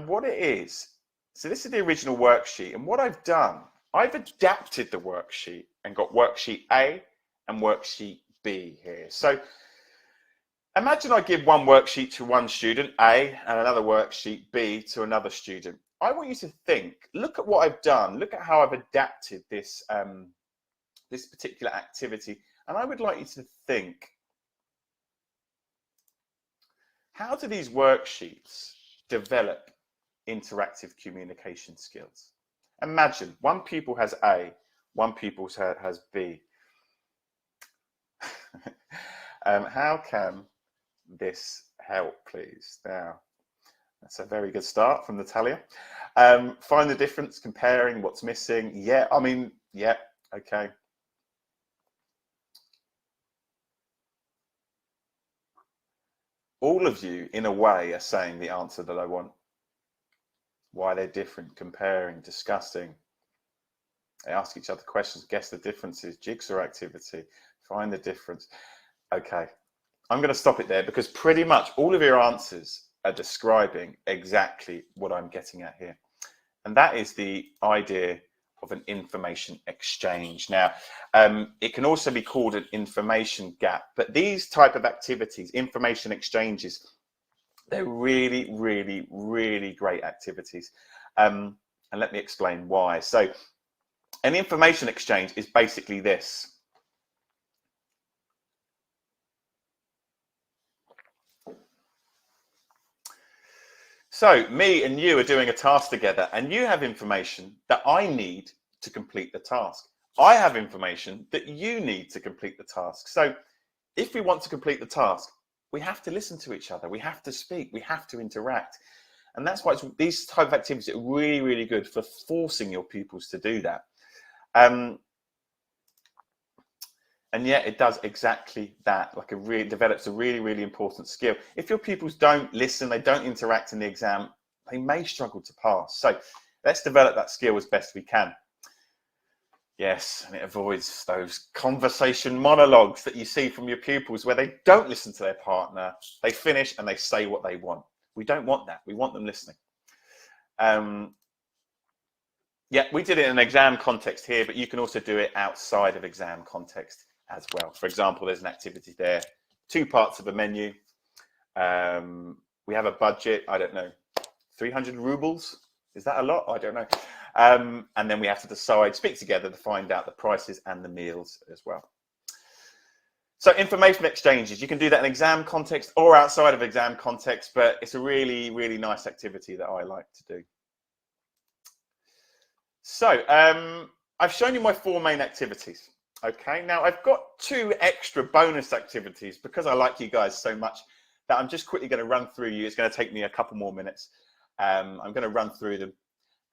what it is, so this is the original worksheet. And what I've done, I've adapted the worksheet and got worksheet A and worksheet B here. So imagine I give one worksheet to one student, A, and another worksheet, B, to another student. I want you to think, look at what I've done. Look at how I've adapted this, this particular activity. And I would like you to think, how do these worksheets develop interactive communication skills? Imagine one pupil has A, one pupil has B. How can this help, please? Now, that's a very good start from Natalia. Find the difference, comparing what's missing. Yeah, I mean, yeah, okay. All of you, in a way, are saying the answer that I want. Why they're different, comparing, discussing. They ask each other questions, guess the differences, jigsaw activity, find the difference. Okay, I'm going to stop it there because pretty much all of your answers are describing exactly what I'm getting at here. And that is the idea of an information exchange. Now, it can also be called an information gap, but these type of activities, information exchanges, they're really, really, really great activities. And let me explain why. So an information exchange is basically this. So me and you are doing a task together, and you have information that I need to complete the task. I have information that you need to complete the task. So if we want to complete the task, we have to listen to each other. We have to speak. We have to interact. And that's why these type of activities are really, really good for forcing your pupils to do that. And yet it does exactly that, like develops a really, really important skill. If your pupils don't listen, they don't interact in the exam, they may struggle to pass. So let's develop that skill as best we can. Yes, and it avoids those conversation monologues that you see from your pupils where they don't listen to their partner, they finish and they say what they want. We don't want that. We want them listening. Yeah, we did it in an exam context here, but you can also do it outside of exam context as well. For example, there's an activity there, 2 parts of a menu. We have a budget, I don't know, 300 rubles. Is that a lot? I don't know. And then we have to decide, speak together to find out the prices and the meals as well. So information exchanges, you can do that in exam context or outside of exam context, but it's a really, really nice activity that I like to do. So I've shown you my 4 main activities. Okay, now I've got 2 extra bonus activities because I like you guys so much that I'm just quickly going to run through you. It's going to take me a couple more minutes. I'm going to run through them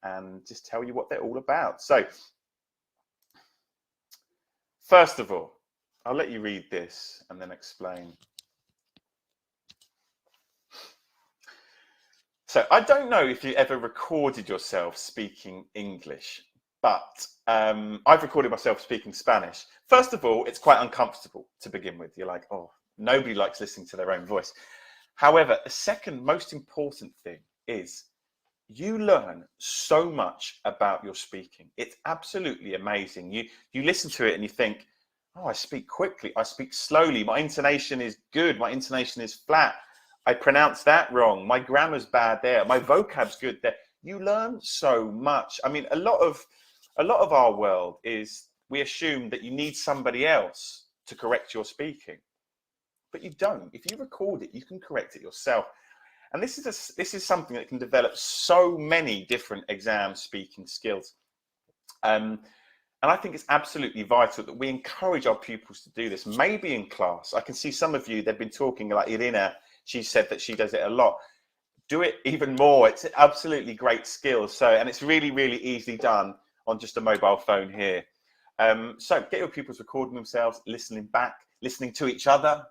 and just tell you what they're all about. So first of all, I'll let you read this and then explain. So I don't know if you ever recorded yourself speaking English, but I've recorded myself speaking Spanish. First of all, it's quite uncomfortable to begin with. You're like, oh, nobody likes listening to their own voice. However, the second most important thing is you learn so much about your speaking. It's absolutely amazing. You listen to it and you think, oh, I speak quickly, I speak slowly, my intonation is good, my intonation is flat, I pronounce that wrong, my grammar's bad there, my vocab's good there. You learn so much. I mean, a lot of our world is we assume that you need somebody else to correct your speaking, but you don't. If you record it, you can correct it yourself. And this is something that can develop so many different exam speaking skills. And I think it's absolutely vital that we encourage our pupils to do this. Maybe in class, I can see some of you, they've been talking like Irina. She said that she does it a lot. Do it even more. It's absolutely great skills. So, and it's really, really easily done on just a mobile phone here. So get your pupils recording themselves, listening back, listening to each other,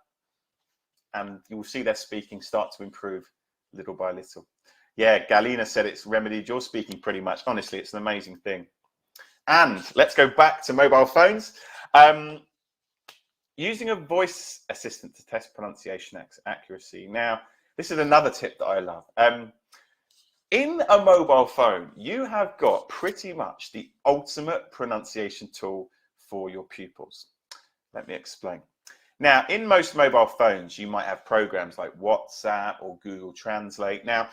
and you will see their speaking start to improve little by little. Yeah, Galina said it's remedied your speaking pretty much. Honestly, it's an amazing thing. And let's go back to mobile phones. Using a voice assistant to test pronunciation accuracy. Now, this is another tip that I love. In a mobile phone, you have got pretty much the ultimate pronunciation tool for your pupils. Let me explain. Now, in most mobile phones, you might have programs like WhatsApp or Google Translate. Now,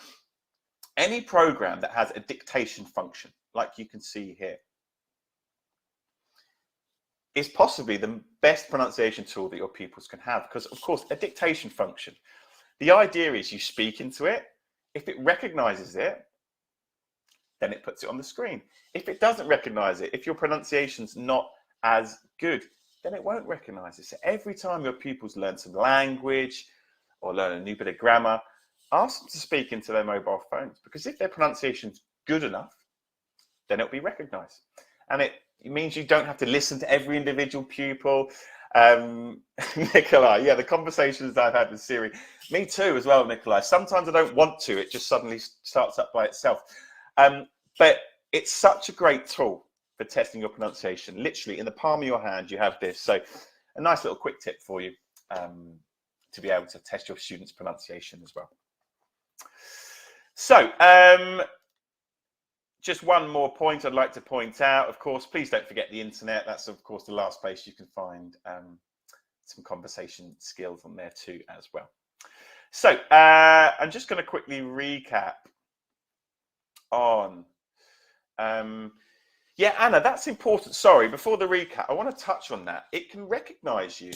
any program that has a dictation function, like you can see here, is possibly the best pronunciation tool that your pupils can have, because of course a dictation function, the idea is you speak into it. If it recognizes it, then it puts it on the screen. If it doesn't recognize it, if your pronunciation's not as good, then it won't recognize it. So every time your pupils learn some language or learn a new bit of grammar, ask them to speak into their mobile phones, because if their pronunciation's good enough, then it'll be recognized. And it means you don't have to listen to every individual pupil. Nikolai, yeah, the conversations I've had with Siri, me too as well, Nikolai. Sometimes I don't want to, it just suddenly starts up by itself. But it's such a great tool for testing your pronunciation. Literally in the palm of your hand, you have this. So a nice little quick tip for you to be able to test your students' pronunciation as well. So, just one more point I'd like to point out. Of course, please don't forget the internet. That's, of course, the last place you can find some conversation skills on there too as well. So I'm just going to quickly recap on, yeah, Anna, that's important. Sorry, before the recap, I want to touch on that. It can recognize you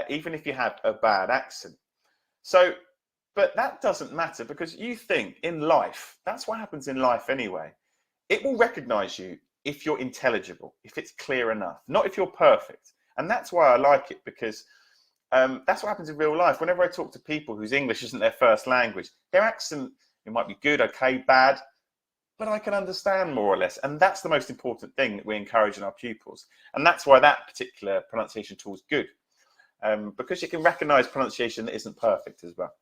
even if you have a bad accent. So, but that doesn't matter, because you think in life, that's what happens in life anyway. It will recognize you if you're intelligible, if it's clear enough, not if you're perfect. And that's why I like it, because that's what happens in real life. Whenever I talk to people whose English isn't their first language, their accent, it might be good, okay, bad, but I can understand more or less. And that's the most important thing that we encourage in our pupils. And that's why that particular pronunciation tool is good, because it can recognize pronunciation that isn't perfect as well.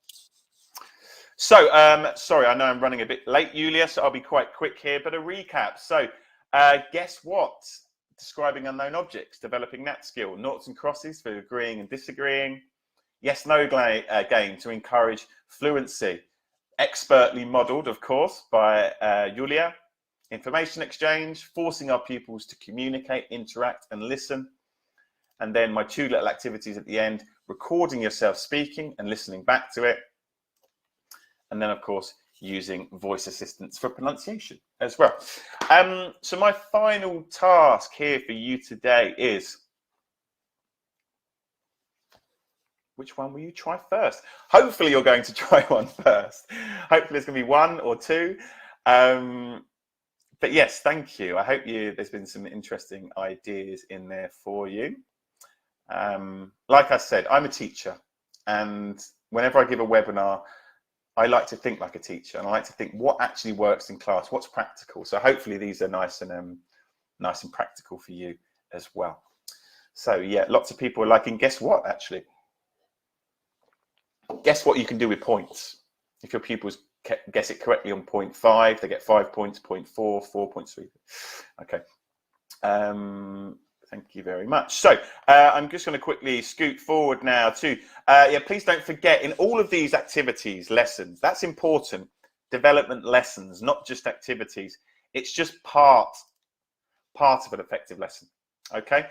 So, sorry, I know I'm running a bit late, Julia, so I'll be quite quick here, but a recap. So, guess what? Describing unknown objects, developing that skill. Naughts and Crosses for agreeing and disagreeing. Yes, no game to encourage fluency. Expertly modelled, of course, by Julia. information exchange, forcing our pupils to communicate, interact and listen. And then my 2 little activities at the end, recording yourself speaking and listening back to it. And then, of course, using voice assistants for pronunciation as well. So my final task here for you today is, which one will you try first? Hopefully you're going to try one first. Hopefully it's going to be 1 or 2. But yes, thank you. I hope there's been some interesting ideas in there for you. Like I said, I'm a teacher, and whenever I give a webinar, I like to think like a teacher, and I like to think what actually works in class, what's practical. So hopefully these are nice and practical for you as well. So yeah, lots of people are liking, guess what, actually? Guess what you can do with points. If your pupils guess it correctly on point 5, they get 5 points, point 4, 4.3. Okay. Thank you very much. So I'm just going to quickly scoot forward now to, yeah, please don't forget, in all of these activities, lessons, that's important, development lessons, not just activities. It's just part of an effective lesson, okay?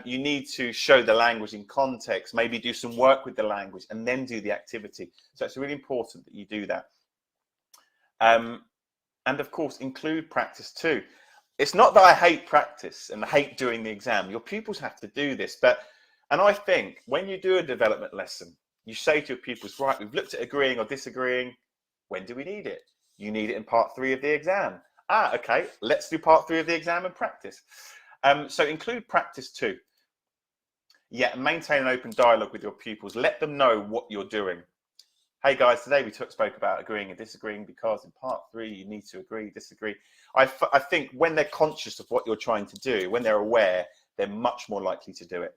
You need to show the language in context, maybe do some work with the language and then do the activity. So it's really important that you do that. And of course, include practice too. It's not that I hate practice and hate doing the exam. Your pupils have to do this. And I think when you do a development lesson, you say to your pupils, right, we've looked at agreeing or disagreeing. When do we need it? You need it in part 3 of the exam. Ah, okay, let's do part 3 of the exam and practice. So include practice too. Yeah, maintain an open dialogue with your pupils. Let them know what you're doing. Hey guys, today we spoke about agreeing and disagreeing because in part 3 you need to agree, disagree. I think when they're conscious of what you're trying to do, when they're aware, they're much more likely to do it.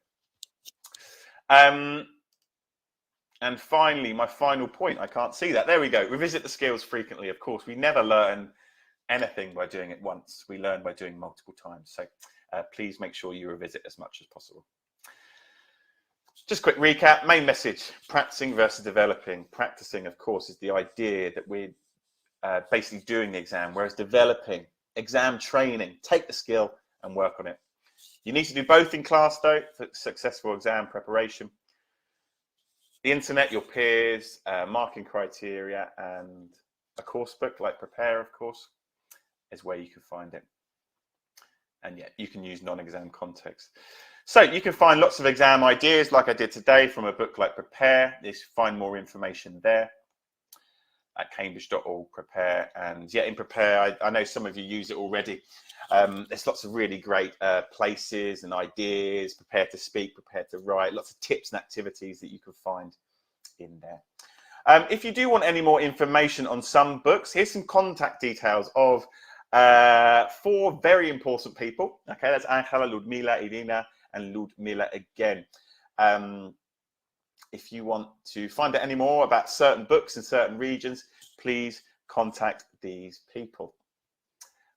And finally, my final point, I can't see that. There we go. Revisit the skills frequently. Of course, we never learn anything by doing it once. We learn by doing multiple times. So please make sure you revisit as much as possible. Just quick recap, main message, practicing versus developing. Practicing, of course, is the idea that we're basically doing the exam, whereas developing, exam training, take the skill and work on it. You need to do both in class, though, for successful exam preparation. The internet, your peers, marking criteria, and a course book like Prepare, of course, is where you can find it. And yeah, you can use non-exam context. So you can find lots of exam ideas like I did today from a book like Prepare. You find more information there at cambridge.org, Prepare. And yeah, in Prepare, I know some of you use it already. There's lots of really great places and ideas, prepare to speak, prepare to write, lots of tips and activities that you can find in there. If you do want any more information on some books, here's some contact details of 4 very important people. Okay, that's Angela, Ludmila, Irina, and Ludmila again. If you want to find out any more about certain books in certain regions, please contact these people.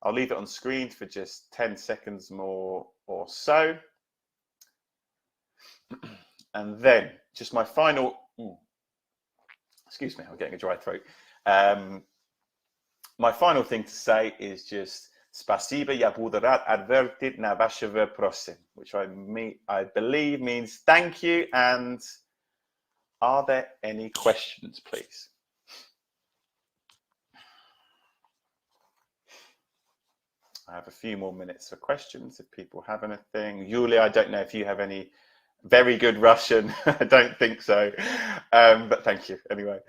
I'll leave it on screen for just 10 seconds more or so. And then just my final, excuse me, I'm getting a dry throat. My final thing to say is just Spasiba, я буду рад ответить на ваши вопросы, which I believe means thank you. And are there any questions, please? I have a few more minutes for questions if people have anything. Yulia, I don't know if you have any very good Russian. I don't think so, but thank you anyway.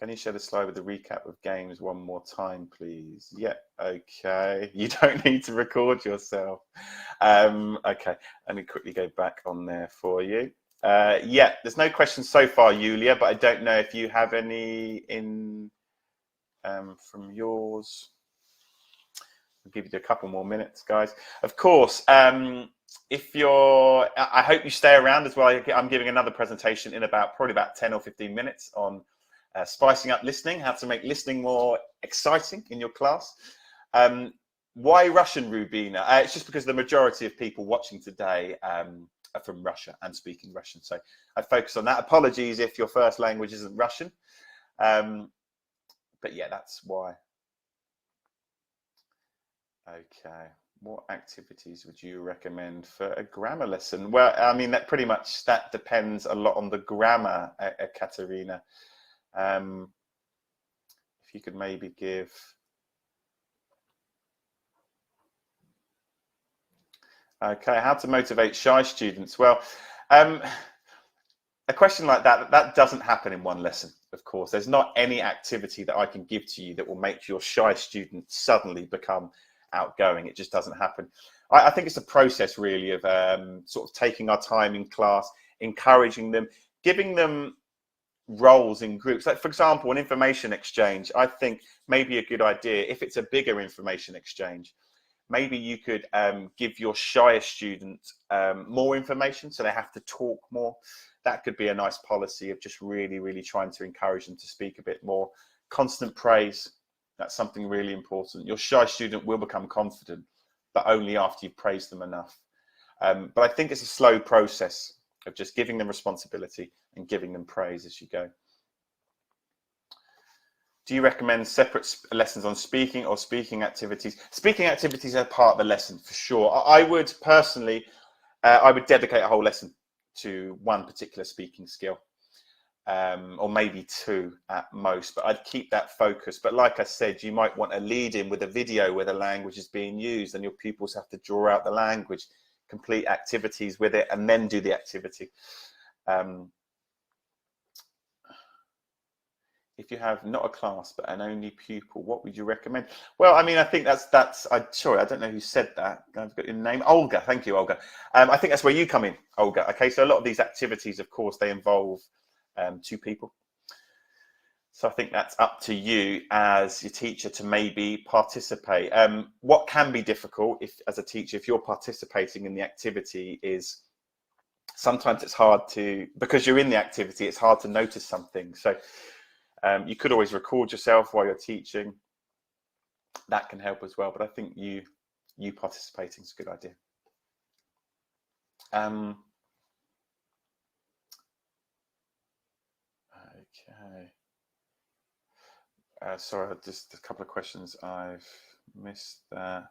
Can you share the slide with the recap of games one more time, please? Yeah, okay. You don't need to record yourself. Okay, let me quickly go back on there for you. Yeah, there's no questions so far, Yulia, but I don't know if you have any in from yours. I'll give you a couple more minutes, guys. Of course, if you're, I hope you stay around as well. I'm giving another presentation in probably about 10 or 15 minutes on spicing up listening, how to make listening more exciting in your class. Why Russian, Rubina? It's just because the majority of people watching today are from Russia and speaking Russian. So I focus on that. Apologies if your first language isn't Russian. But yeah, that's why. Okay. What activities would you recommend for a grammar lesson? Well, I mean, that depends a lot on the grammar, Katerina. If you could maybe give... Okay, how to motivate shy students? Well, a question like that doesn't happen in one lesson, of course. There's not any activity that I can give to you that will make your shy student suddenly become outgoing. It just doesn't happen. I think it's a process really of sort of taking our time in class, encouraging them, giving them roles in groups. Like, for example, an information exchange, I think maybe a good idea, if it's a bigger information exchange, maybe you could give your shyest student more information, so they have to talk more. That could be a nice policy of just really, really trying to encourage them to speak a bit more. Constant praise, that's something really important. Your shy student will become confident, but only after you've praised them enough. But I think it's a slow process of just giving them responsibility and giving them praise as you go. Do you recommend separate lessons on speaking or speaking activities? Speaking activities are part of the lesson for sure. I would personally, I would dedicate a whole lesson to one particular speaking skill, or maybe two at most, but I'd keep that focus. But like I said, you might want a lead in with a video where the language is being used and your pupils have to draw out the language, complete activities with it, and then do the activity. If you have not a class but an only pupil, what would you recommend? Well, I mean, I think sorry, I don't know who said that. I've got your name, Olga. Thank you, Olga. I think that's where you come in, Olga. Okay, so a lot of these activities, of course, they involve two people. So I think that's up to you as your teacher to maybe participate. What can be difficult as a teacher, if you're participating in the activity, is sometimes it's hard to, because you're in the activity, it's hard to notice something. So you could always record yourself while you're teaching. That can help as well. But I think you participating is a good idea. Okay. Sorry, just a couple of questions I've missed there.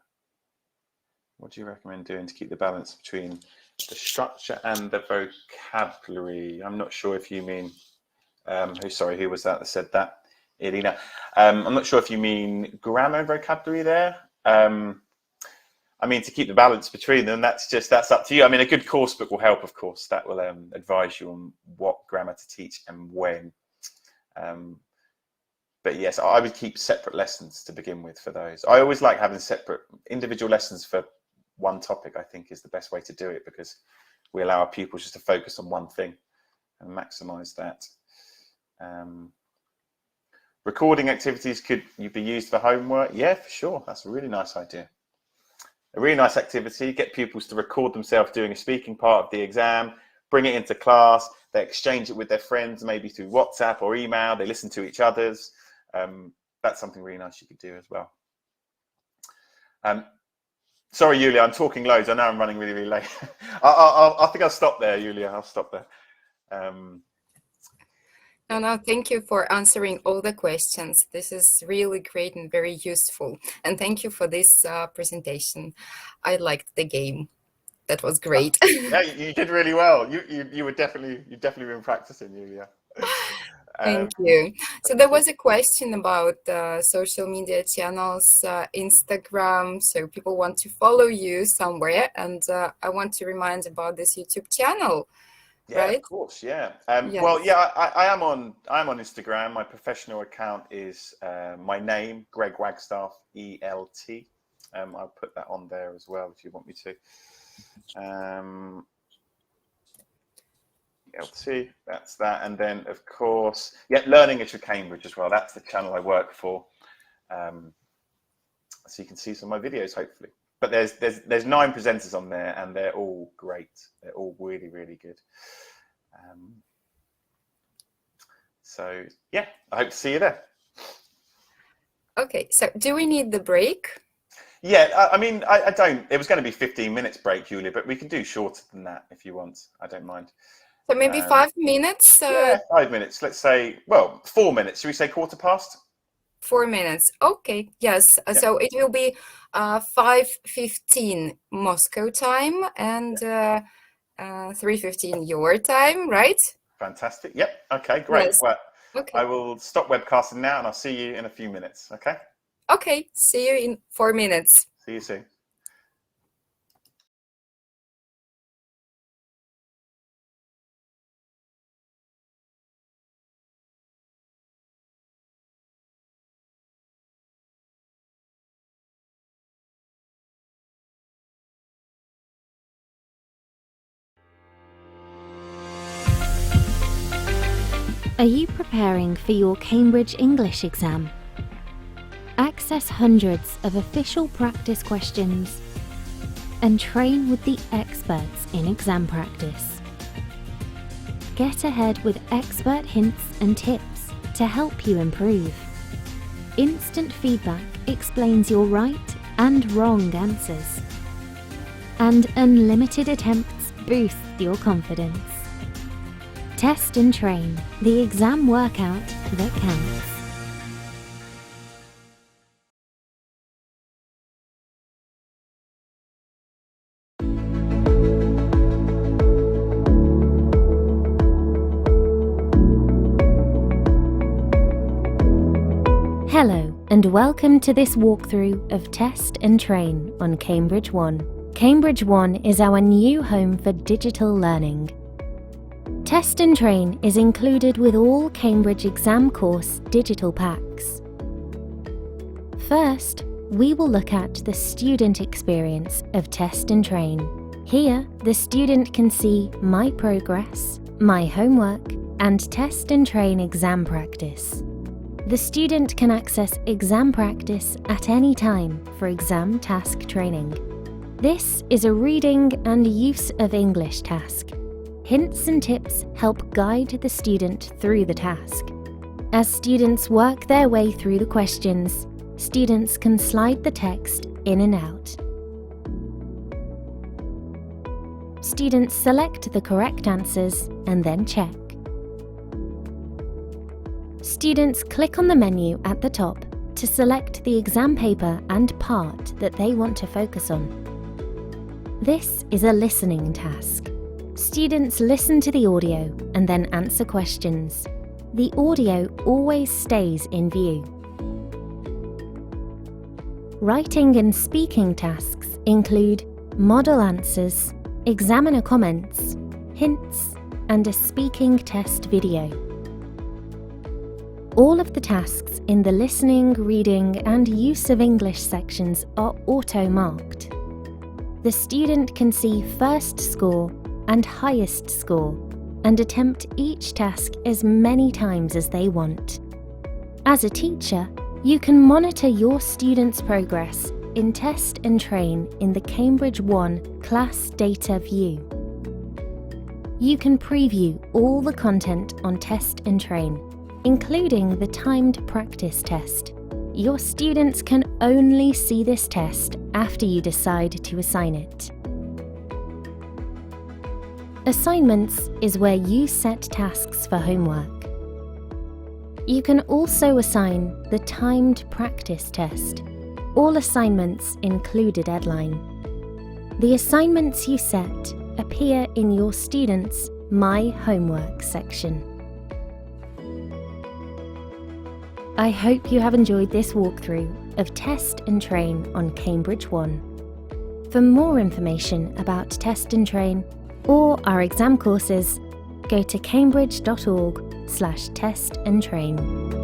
What do you recommend doing to keep the balance between the structure and the vocabulary? I'm not sure if you mean, who was that said that? Irina. I'm not sure if you mean grammar and vocabulary there. I mean, to keep the balance between them, that's up to you. I mean, a good course book will help, of course. That will advise you on what grammar to teach and when. But yes, I would keep separate lessons to begin with for those. I always like having separate individual lessons for one topic. I think is the best way to do it, because we allow our pupils just to focus on one thing and maximize that. Recording activities, could you be used for homework? Yeah, for sure. That's a really nice idea. A really nice activity. Get pupils to record themselves doing a speaking part of the exam, bring it into class, they exchange it with their friends, maybe through WhatsApp or email, they listen to each other's. That's something really nice you could do as well. Sorry, Julia, I'm talking loads. I know I'm running really, really late. I think I'll stop there, Julia. I'll stop there. No, thank you for answering all the questions. This is really great and very useful. And thank you for this presentation. I liked the game. That was great. Yeah, you did really well. You've definitely been practicing, Julia. Thank you. So there was a question about social media channels, Instagram. So people want to follow you somewhere, and I want to remind about this YouTube channel. Yeah, right? Of course, yeah. Yes. Well, yeah, I am on Instagram. My professional account is my name, Greg Wagstaff, ELT. I'll put that on there as well if you want me to. ELT, that's that. And then, of course, yeah, Learning at Cambridge as well. That's the channel I work for. So you can see some of my videos, hopefully. But there's 9 presenters on there, and they're all great. They're all really, really good. So yeah, I hope to see you there. Okay, so do we need the break? Yeah, I mean, I don't. It was going to be 15 minutes break, Julia, but we can do shorter than that if you want. I don't mind. So maybe 5 minutes? Yeah, 5 minutes. Let's say, well, 4 minutes. Should we say 4:15? 4 minutes. Okay, yes. So it will be 5:15 Moscow time and 3:15 your time, right? Fantastic. Yep. Okay, great. Yes. Well, Okay. I will stop webcasting now and I'll see you in a few minutes. Okay. Okay. See you in 4 minutes. See you soon. Are you preparing for your Cambridge English exam? Access hundreds of official practice questions and train with the experts in exam practice. Get ahead with expert hints and tips to help you improve. Instant feedback explains your right and wrong answers. And unlimited attempts boost your confidence. Test and train, the exam workout that counts. Hello, and welcome to this walkthrough of Test and Train on Cambridge One. Cambridge One is our new home for digital learning. Test and Train is included with all Cambridge exam course digital packs. First, we will look at the student experience of Test and Train. Here, the student can see My Progress, My Homework, and Test and Train exam practice. The student can access exam practice at any time for exam task training. This is a reading and use of English task. Hints and tips help guide the student through the task. As students work their way through the questions, students can slide the text in and out. Students select the correct answers and then check. Students click on the menu at the top to select the exam paper and part that they want to focus on. This is a listening task. Students listen to the audio and then answer questions. The audio always stays in view. Writing and speaking tasks include model answers, examiner comments, hints, and a speaking test video. All of the tasks in the listening, reading, and use of English sections are auto-marked. The student can see first score and highest score and attempt each task as many times as they want. As a teacher, you can monitor your students' progress in Test and Train in the Cambridge One Class Data View. You can preview all the content on Test and Train, including the timed practice test. Your students can only see this test after you decide to assign it. Assignments is where you set tasks for homework. You can also assign the timed practice test. All assignments include a deadline. The assignments you set appear in your students' My Homework section. I hope you have enjoyed this walkthrough of Test and Train on Cambridge One. For more information about Test and Train or our exam courses, go to cambridge.org/testandtrain.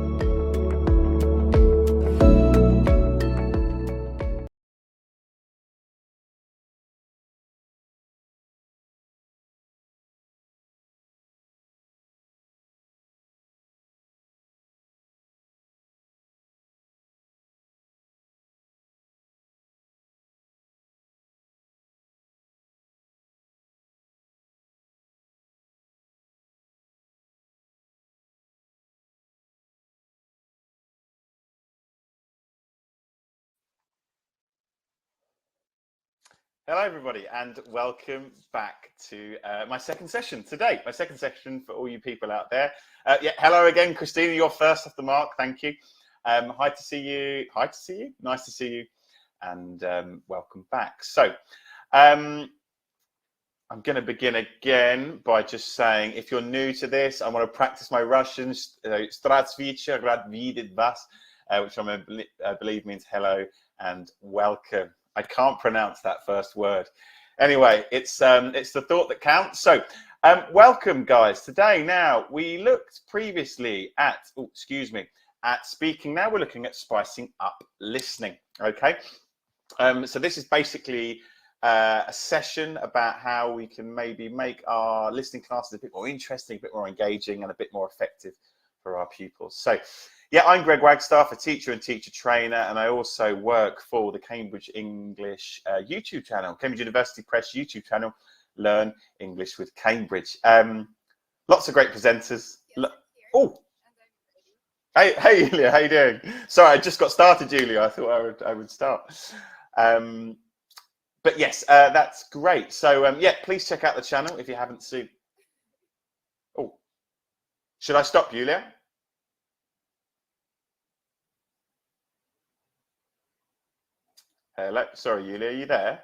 Hello, everybody, and welcome back to my second session today. My second session for all you people out there. Hello again, Christina. You're first off the mark. Thank you. Hi to see you. Hi to see you. Nice to see you. And welcome back. So I'm going to begin again by just saying, if you're new to this, I want to practice my Russian. Здравствуйте, рад видеть вас, which I believe means hello and welcome. I can't pronounce that first word. Anyway, it's the thought that counts. So welcome, guys. Today, now, we looked previously at, at speaking. Now we're looking at spicing up listening, okay? So this is basically a session about how we can maybe make our listening classes a bit more interesting, a bit more engaging, and a bit more effective for our pupils. So, yeah, I'm Greg Wagstaff, a teacher and teacher trainer, and I also work for the Cambridge English YouTube channel, Cambridge University Press YouTube channel, Learn English with Cambridge. Lots of great presenters. Oh, hey, Julia, how you doing? Sorry, I just got started, Julia. I thought I would start. But yes, that's great. So yeah, please check out the channel if you haven't seen. Oh, should I stop, Julia? Hello, sorry, Julia, are you there?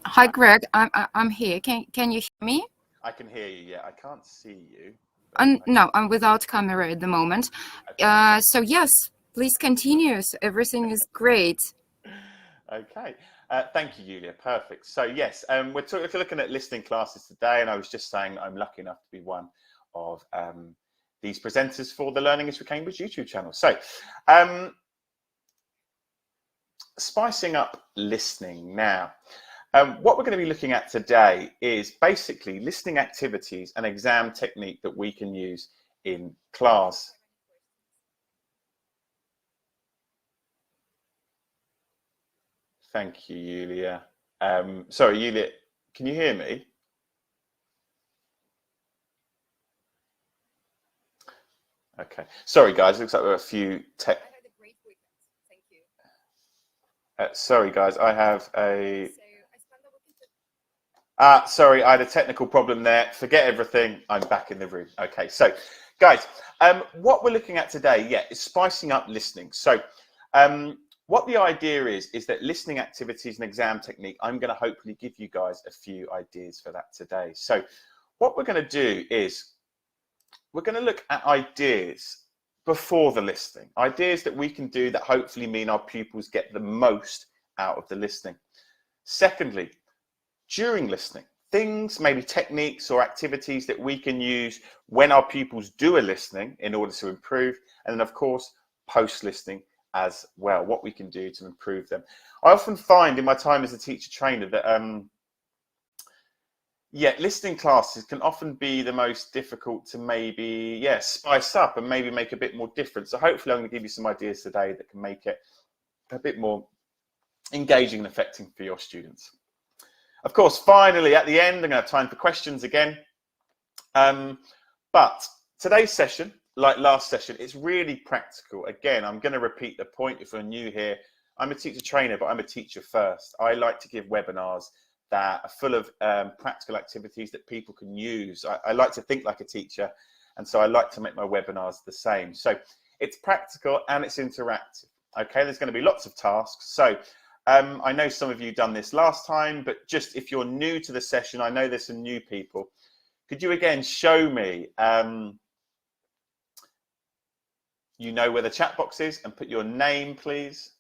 Hi, Greg. I'm here. Can you hear me? I can hear you. Yeah, I can't see you. No, I'm without camera at the moment. So yes, please continue. So everything is great. Okay. Thank you, Julia. Perfect. So yes, we're looking at listening classes today, and I was just saying I'm lucky enough to be one of these presenters for the Learning English with Cambridge YouTube channel. So spicing up listening now. What we're going to be looking at today is basically listening activities and exam technique that we can use in class. Thank you, Julia. Sorry, Julia, can you hear me? Okay. Sorry, guys. Looks like there are a few tech. I had a great weekend. Thank you. Sorry, guys. I have a. Sorry, I had a technical problem there. Forget everything. I'm back in the room. Okay. So, guys, what we're looking at today, is spicing up listening. So, what the idea is that listening activities and exam technique, I'm going to hopefully give you guys a few ideas for that today. So what we're going to do is we're going to look at ideas before the listening, ideas that we can do that hopefully mean our pupils get the most out of the listening. Secondly, during listening, things, maybe techniques or activities that we can use when our pupils do a listening in order to improve. And then, of course, post-listening as well, what we can do to improve them. I often find in my time as a teacher trainer that listening classes can often be the most difficult to maybe spice up and maybe make a bit more difference. So hopefully I'm going to give you some ideas today that can make it a bit more engaging and effective for your students. Of course, finally at the end I'm going to have time for questions again, but today's session, like last session, it's really practical. Again, I'm going to repeat the point if you're new here. I'm a teacher trainer, but I'm a teacher first. I like to give webinars that are full of practical activities that people can use. I like to think like a teacher, and so I like to make my webinars the same. So it's practical and it's interactive. Okay, there's going to be lots of tasks. So I know some of you done this last time, but just if you're new to the session, I know there's some new people. Could you again show me you know where the chat box is, and put your name, please.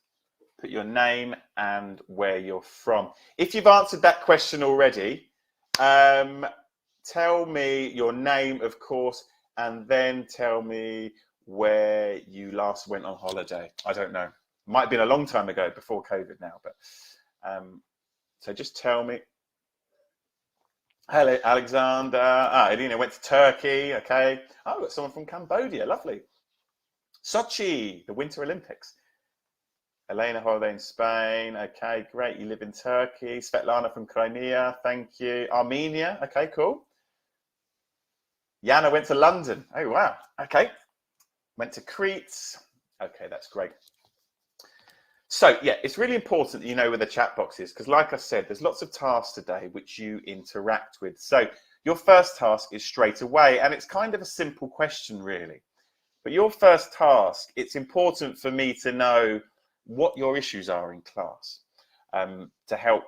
Put your name and where you're from. If you've answered that question already, tell me your name, of course, and then tell me where you last went on holiday. I don't know. Might have been a long time ago, before COVID now, but so just tell me. Hello, Alexander. Edina went to Turkey. Okay. Oh, we've got someone from Cambodia. Lovely. Sochi, the Winter Olympics. Elena, holiday in Spain. Okay, great. You live in Turkey. Svetlana from Crimea. Thank you. Armenia. Okay, cool. Yana went to London. Oh, wow. Okay. Went to Crete. Okay, that's great. So, yeah, it's really important that you know where the chat box is, because like I said, there's lots of tasks today which you interact with. So your first task is straight away, and it's kind of a simple question, really. But But your first task, it's important for me to know what your issues are in class to help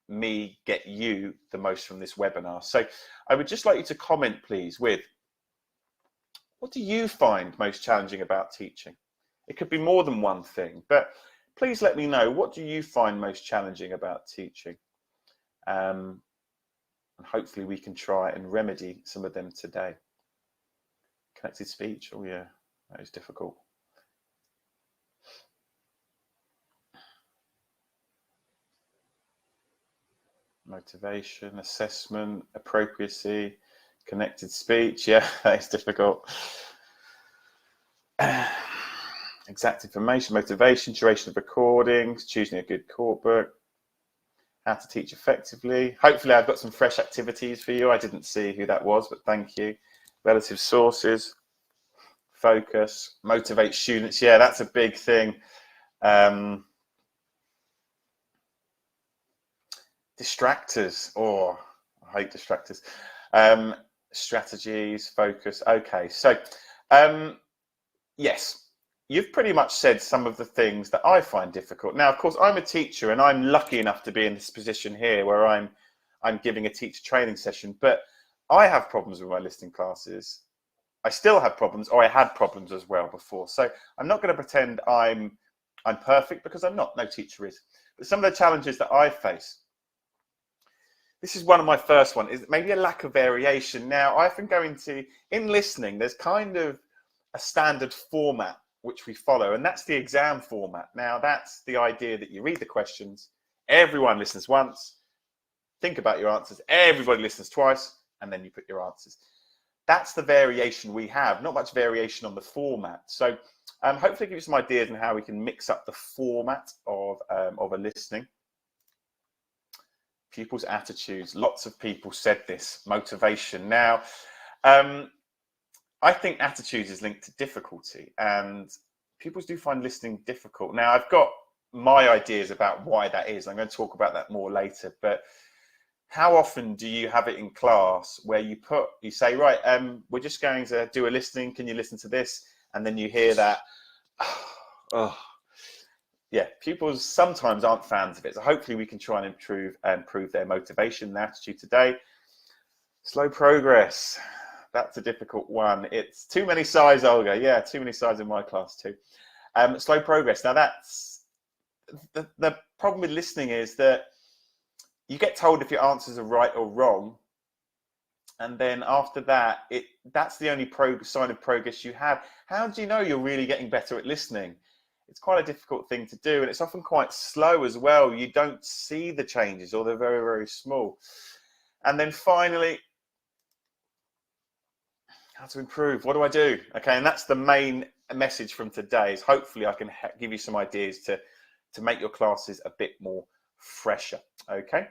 me get you the most from this webinar. So I would just like you to comment, please, with what do you find most challenging about teaching? It could be more than one thing, but please let me know, what do you find most challenging about teaching? And hopefully we can try and remedy some of them today. Connected speech, oh yeah, that is difficult. Motivation, assessment, appropriacy, connected speech, yeah, that is difficult. Exact information, motivation, duration of recordings, choosing a good court book, how to teach effectively. Hopefully I've got some fresh activities for you. I didn't see who that was, but thank you. Relative sources, focus, motivate students. Yeah, that's a big thing. Distractors, oh, I hate distractors. Strategies, focus. Okay, so yes, you've pretty much said some of the things that I find difficult. Now, of course, I'm a teacher and I'm lucky enough to be in this position here where I'm giving a teacher training session, but I have problems with my listening classes. I still have problems, or I had problems as well before. So I'm not going to pretend I'm perfect, because I'm not. No teacher is. But some of the challenges that I face, this is one of my first one, is maybe a lack of variation. Now, I often go into, in listening, there's kind of a standard format which we follow, and that's the exam format. Now, that's the idea that you read the questions, everyone listens once, think about your answers, everybody listens twice, and then you put your answers. That's the variation we have, not much variation on the format. So hopefully give you some ideas on how we can mix up the format of a listening. Pupils' attitudes, lots of people said this, motivation. Now, I think attitudes is linked to difficulty, and pupils do find listening difficult. Now, I've got my ideas about why that is. I'm going to talk about that more later, but how often do you have it in class where you say, right, we're just going to do a listening, can you listen to this? And then you hear that, oh, yeah, pupils sometimes aren't fans of it. So hopefully we can try and improve their motivation and attitude today. Slow progress. That's a difficult one. It's too many sides, Olga. Yeah, too many sides in my class too. Slow progress. Now that's the problem with listening, is that you get told if your answers are right or wrong, and then after that, that's the only sign of progress you have. How do you know you're really getting better at listening? It's quite a difficult thing to do, and it's often quite slow as well. You don't see the changes, or they're very, very small. And then finally, how to improve. What do I do? Okay, and that's the main message from today, is hopefully I can give you some ideas to make your classes a bit more fresher. Okay,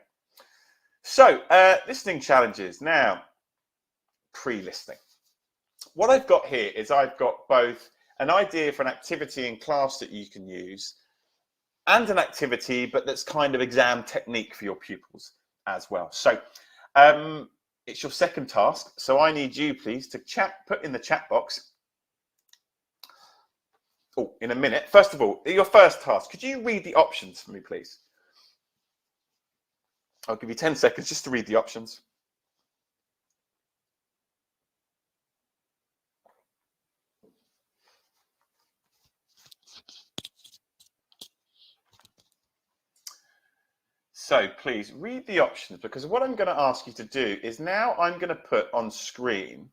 so listening challenges. Now, pre-listening. What I've got here is I've got both an idea for an activity in class that you can use, and an activity but that's kind of exam technique for your pupils as well. So it's your second task, so I need you please to put in the chat box, in a minute. First of all, your first task, could you read the options for me please? I'll give you 10 seconds just to read the options. So please read the options, because what I'm going to ask you to do is, now I'm going to put on screen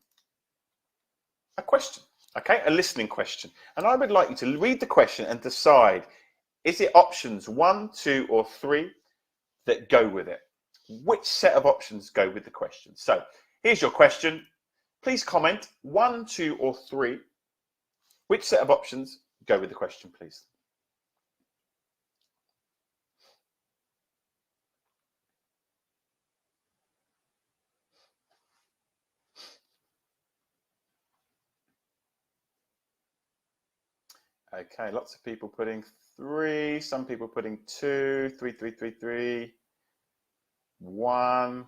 a question, okay, a listening question. And I would like you to read the question and decide, is it options 1, 2, or 3 that go with it? Which set of options go with the question? So here's your question. Please comment 1, 2, or 3. Which set of options go with the question, please? Okay, lots of people putting 3, some people putting 2, 3, 3, 3, 3, 1.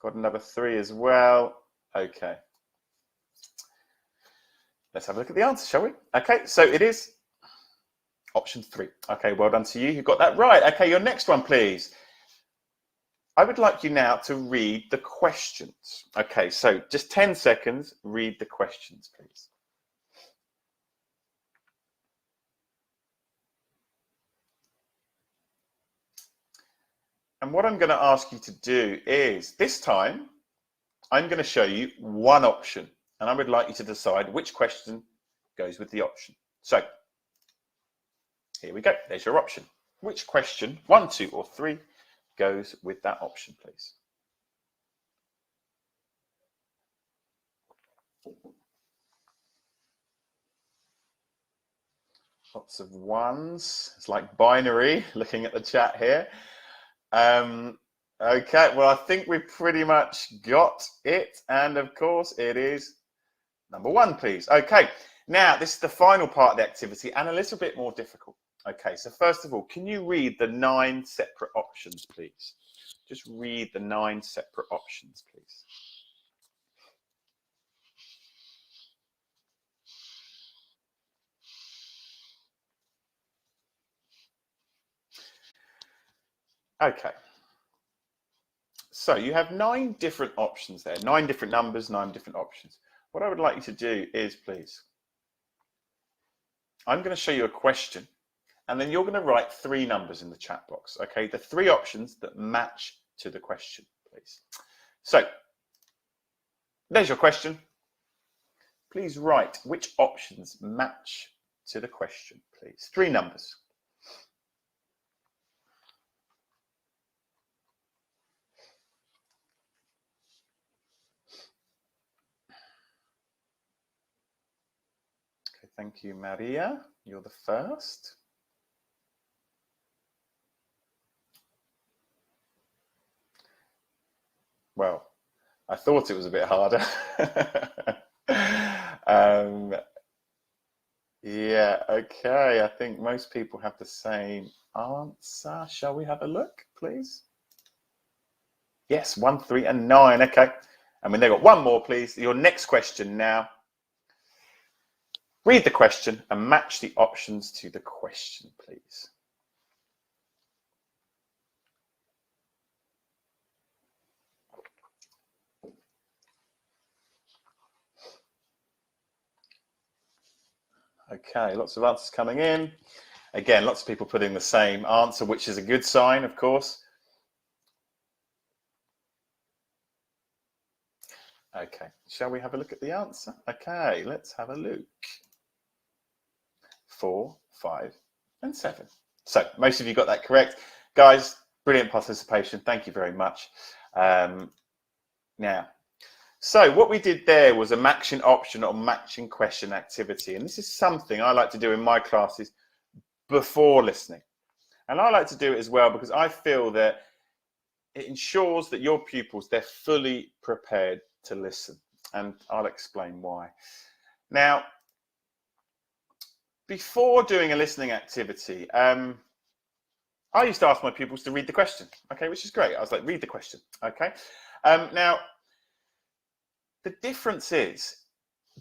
Got another 3 as well. Okay. let's have a look at the answer, shall we? Okay, so it is option 3. Okay, well done to you. You got that right. Okay, your next one, please. I would like you now to read the questions. Okay, so just 10 seconds, read the questions, please. And what I'm going to ask you to do is, this time, I'm going to show you one option, and I would like you to decide which question goes with the option. So, here we go. There's your option. Which question, 1, 2, or 3, goes with that option, please? Lots of ones. It's like binary, looking at the chat here. Okay, well, I think we've pretty much got it. And of course, it is number 1, please. Okay, now this is the final part of the activity and a little bit more difficult. Okay, so first of all, can you read the 9 separate options, please? Just read the 9 separate options, please. Okay. So you have 9 different options there, 9 different numbers, 9 different options. What I would like you to do is, please, I'm going to show you a question, and then you're going to write 3 numbers in the chat box, okay? The 3 options that match to the question, please. So, there's your question. Please write which options match to the question, please. 3 numbers. Okay, thank you, Maria. You're the first. Well, I thought it was a bit harder. Yeah, okay. I think most people have the same answer. Shall we have a look, please? Yes, 1, 3, and 9. Okay. And they've got 1 more, please. Your next question now. Read the question and match the options to the question, please. Okay, lots of answers coming in. Again, lots of people putting the same answer, which is a good sign, of course. Okay, shall we have a look at the answer? Okay, let's have a look. 4, 5, and 7. So most of you got that correct. Guys, brilliant participation. Thank you very much. Now, so what we did there was a matching option or matching question activity. And this is something I like to do in my classes before listening. And I like to do it as well because I feel that it ensures that your pupils, they're fully prepared to listen. And I'll explain why. Now, before doing a listening activity, I used to ask my pupils to read the question, okay, which is great. I was like, read the question, okay? Now, the difference is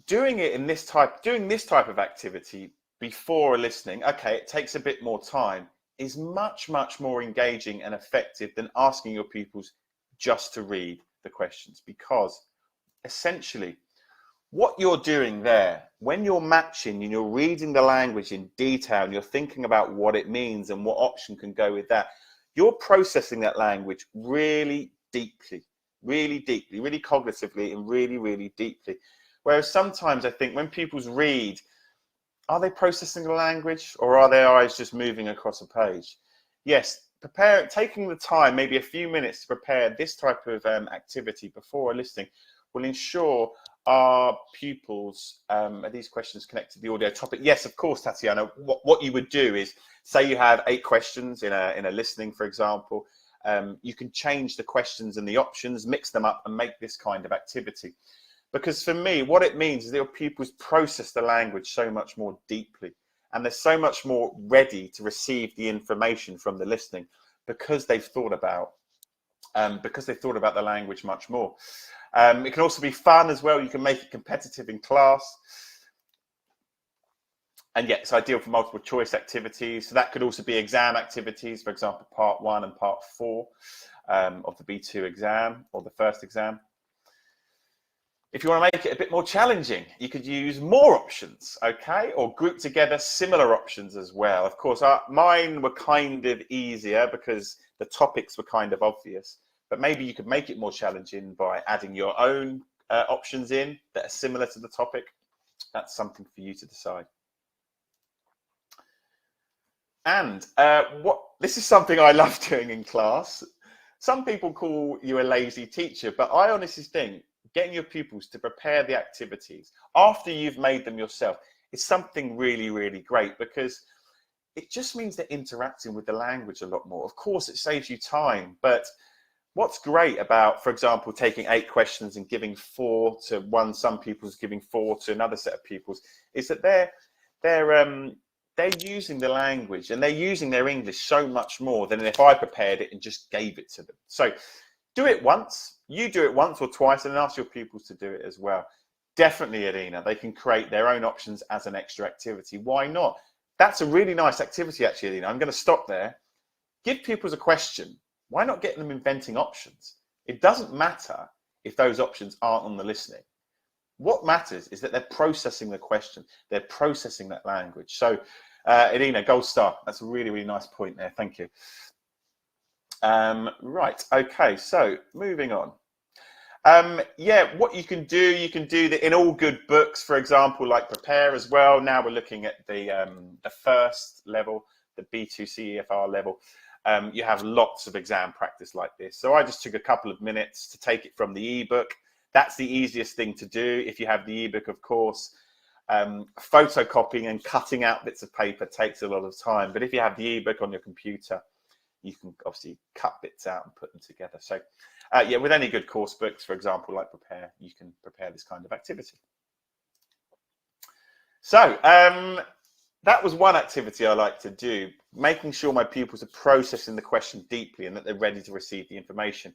doing this type of activity before a listening, okay, it takes a bit more time, is much, much more engaging and effective than asking your pupils just to read the questions, because essentially what you're doing there, when you're matching and you're reading the language in detail and you're thinking about what it means and what option can go with that, you're processing that language really deeply, really cognitively and really deeply. Whereas sometimes I think when pupils read, are they processing the language or are their eyes just moving across a page? Yes, taking the time, maybe a few minutes to prepare this type of activity before listening will ensure our pupils, are these questions connected to the audio topic? Yes, of course, Tatiana. What you would do is, say you have 8 questions in a listening, for example, you can change the questions and the options, mix them up and make this kind of activity. Because for me, what it means is that your pupils process the language so much more deeply and they're so much more ready to receive the information from the listening because they've thought about the language much more. It can also be fun as well. You can make it competitive in class. And yeah, it's ideal for multiple choice activities. So that could also be exam activities, for example, part 1 and part 4 of the B2 exam or the first exam. If you want to make it a bit more challenging, you could use more options, okay? Or group together similar options as well. Of course, mine were kind of easier because the topics were kind of obvious, but maybe you could make it more challenging by adding your own options in that are similar to the topic. That's something for you to decide. And this is something I love doing in class. Some people call you a lazy teacher, but I honestly think getting your pupils to prepare the activities after you've made them yourself is something really, really great, because it just means they're interacting with the language a lot more. Of course, it saves you time, but what's great about, for example, taking 8 questions and giving 4 to one, some pupils giving 4 to another set of pupils, is that they're using the language and they're using their English so much more than if I prepared it and just gave it to them. So do it once. You do it once or twice and then ask your pupils to do it as well. Definitely, Irina, they can create their own options as an extra activity. Why not? That's a really nice activity, actually, Irina. I'm going to stop there. Give pupils a question. Why not get them inventing options? It doesn't matter if those options aren't on the listening. What matters is that they're processing the question. They're processing that language. So, Irina, gold star. That's a really, really nice point there. Thank you. Right. Okay. So, moving on. Yeah, what you can do that in all good books, for example, like Prepare as well. Now we're looking at the first level, the B2 CEFR level. You have lots of exam practice like this. So I just took a couple of minutes to take it from the ebook. That's the easiest thing to do. If you have the ebook, of course, photocopying and cutting out bits of paper takes a lot of time. But if you have the ebook on your computer, you can obviously cut bits out and put them together. So yeah, with any good course books, for example, like Prepare, you can prepare this kind of activity. So that was one activity I like to do, making sure my pupils are processing the question deeply and that they're ready to receive the information.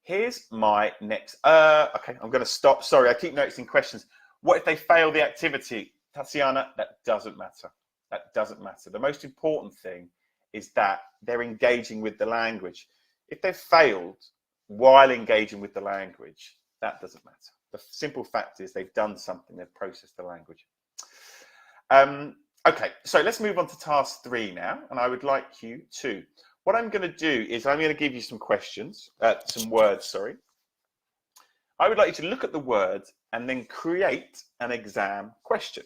Here's my next, okay, I'm going to stop. Sorry, I keep noticing questions. What if they fail the activity? Tatiana, that doesn't matter. That doesn't matter. The most important thing is that they're engaging with the language. If they've failed while engaging with the language, that doesn't matter. The simple fact is they've done something, they've processed the language. Okay, so let's move on to task 3 now, and I would like you to, what I'm going to do is I'm going to give you some questions, some words, sorry. I would like you to look at the words and then create an exam question.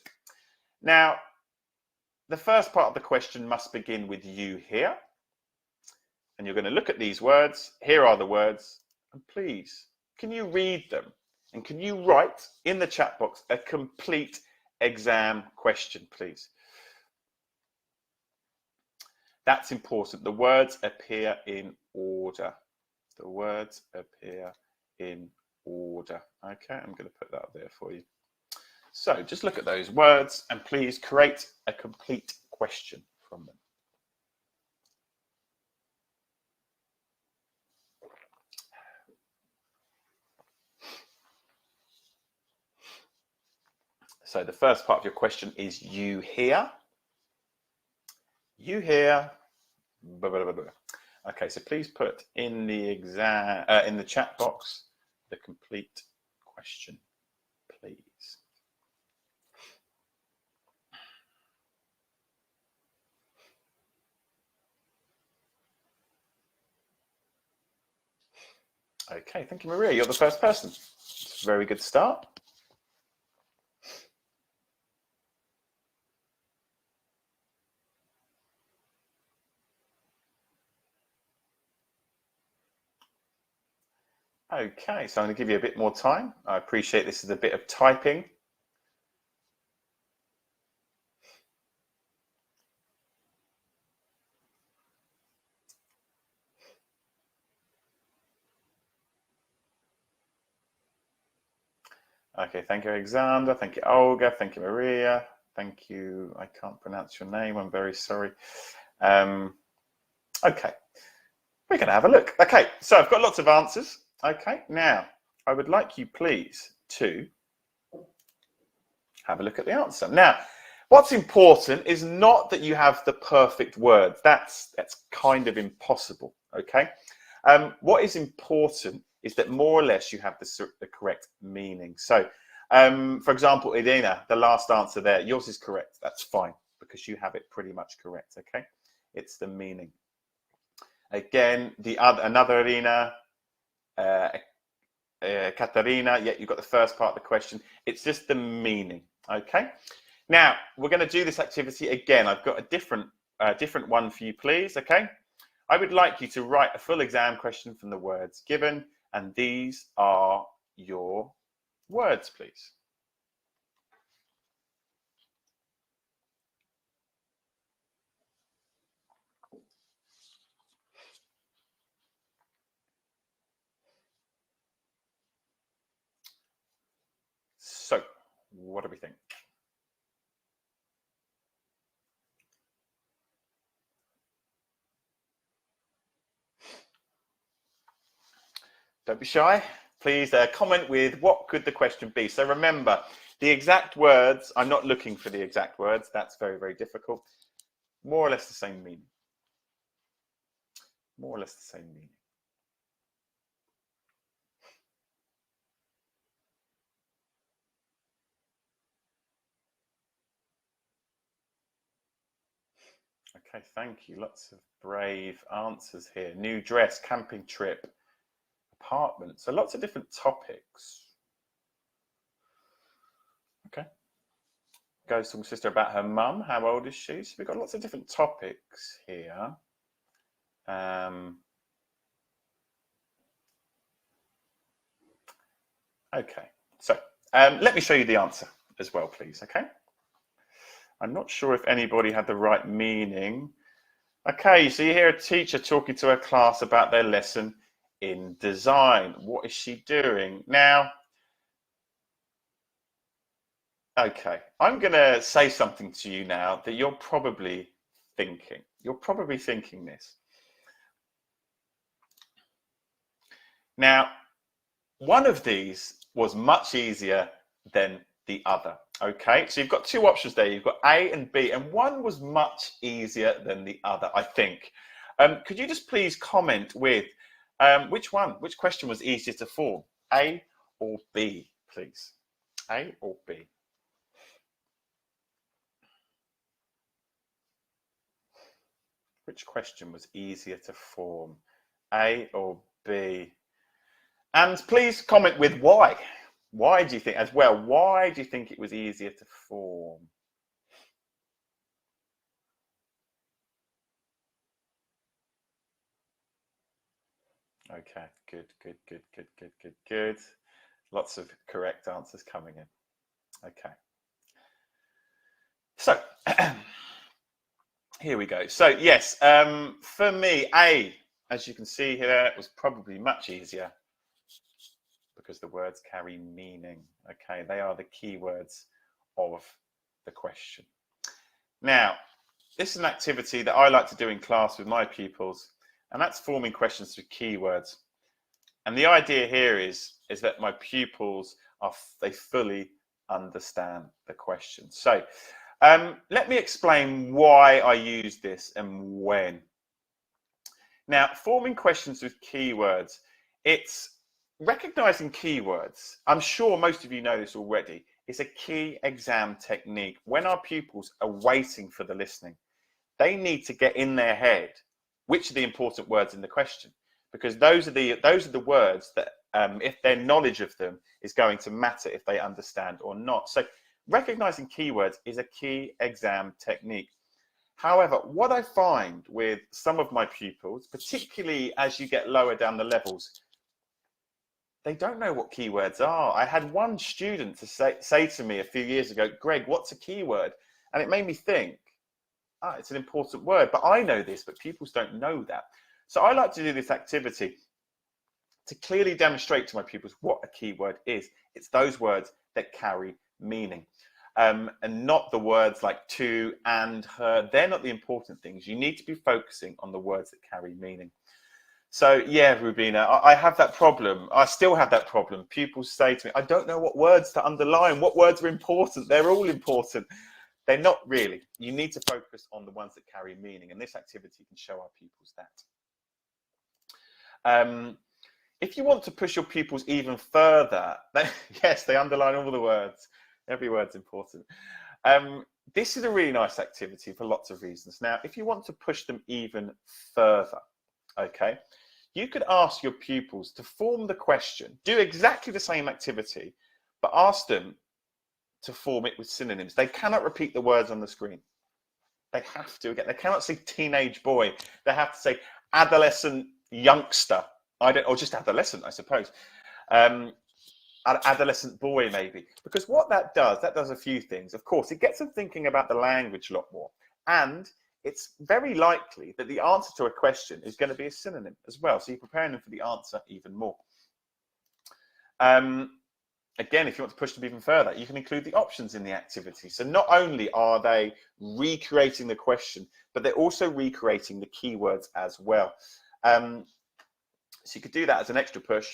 Now, the first part of the question must begin with you here. And you're going to look at these words. Here are the words. And please, can you read them? And can you write in the chat box a complete exam question, please? That's important. The words appear in order. The words appear in order. Okay, I'm going to put that up there for you. So just look at those words and please create a complete question from them. So the first part of your question is you hear. You hear. Blah, blah, blah, blah. Okay, so please put in the exam in the chat box the complete question, please. Okay, thank you, Maria. You're the first person. It's a very good start. Okay, so I'm going to give you a bit more time. I appreciate this is a bit of typing. Okay, thank you, Alexander. Thank you, Olga. Thank you, Maria. Thank you. I can't pronounce your name. I'm very sorry. Okay, we're going to have a look. Okay, so I've got lots of answers. Okay, now I would like you please to have a look at the answer. Now, What's important is not that you have the perfect words. That's kind of impossible, okay? What is important is that more or less you have the correct meaning. So, for example, Irina, the last answer there, yours is correct. That's fine because you have it pretty much correct, okay? It's the meaning. Again, another Irina, Katarina, yeah, you got the first part of the question. It's just the meaning, okay? Now, we're going to do this activity again. I've got a different one for you, please, okay? I would like you to write a full exam question from the words given, and these are your words, please. So, what do we think? Don't be shy. Please comment with what could the question be. So remember, the exact words, I'm not looking for the exact words. That's very, very difficult. More or less the same meaning. More or less the same meaning. Okay, thank you. Lots of brave answers here. New dress, camping trip, apartment. So lots of different topics. Okay. Goes to my sister about her mum. How old is she? So we've got lots of different topics here. Okay, so let me show you the answer as well, please, okay? I'm not sure if anybody had the right meaning. Okay, so you hear a teacher talking to her class about their lesson in design. What is she doing? Now, okay, I'm going to say something to you now that you're probably thinking. You're probably thinking this. Now, one of these was much easier than the other. Okay, so you've got two options there. You've got A and B, and one was much easier than the other, I think. Could you just please comment with which question was easier to form? A or B, please? A or B? Which question was easier to form? A or B? And please comment with why. Why do you think, as well, why do you think it was easier to form? Okay, good. Lots of correct answers coming in. Okay. So, here we go. So, yes, for me, A, as you can see here, was probably much easier because the words carry meaning. Okay, they are the key words of the question. Now, this is an activity that I like to do in class with my pupils, and that's forming questions with keywords. And the idea here is that my pupils they fully understand the question. So let me explain why I use this and when. Now, forming questions with keywords, it's recognizing keywords. I'm sure most of you know this already. It's a key exam technique. When our pupils are waiting for the listening, they need to get in their head which are the important words in the question, because those are the words that if their knowledge of them is going to matter if they understand or not. So recognizing keywords is a key exam technique. However, what I find with some of my pupils, particularly as you get lower down the levels, they don't know what keywords are. I had one student to say to me a few years ago, Greg, what's a keyword? And it made me think, it's an important word, but I know this, but pupils don't know that. So I like to do this activity to clearly demonstrate to my pupils what a keyword is. It's those words that carry meaning. And not the words like to, and, her. They're not the important things. You need to be focusing on the words that carry meaning. So yeah, Rubina, I have that problem. I still have that problem. Pupils say to me, I don't know what words to underline. What words are important? They're all important. They're not really. You need to focus on the ones that carry meaning, and this activity can show our pupils that. If you want to push your pupils even further, yes, they underline all the words. Every word's important. This is a really nice activity for lots of reasons. Now, if you want to push them even further, okay, you could ask your pupils to form the question, do exactly the same activity, but ask them to form it with synonyms. They cannot repeat the words on the screen. They have to, again, they cannot say teenage boy. They have to say adolescent youngster, or just adolescent, I suppose. Adolescent boy, maybe. Because what that does a few things. Of course, it gets them thinking about the language a lot more. And it's very likely that the answer to a question is going to be a synonym as well. So you're preparing them for the answer even more. Again, if you want to push them even further, you can include the options in the activity. So not only are they recreating the question, but they're also recreating the keywords as well. So you could do that as an extra push.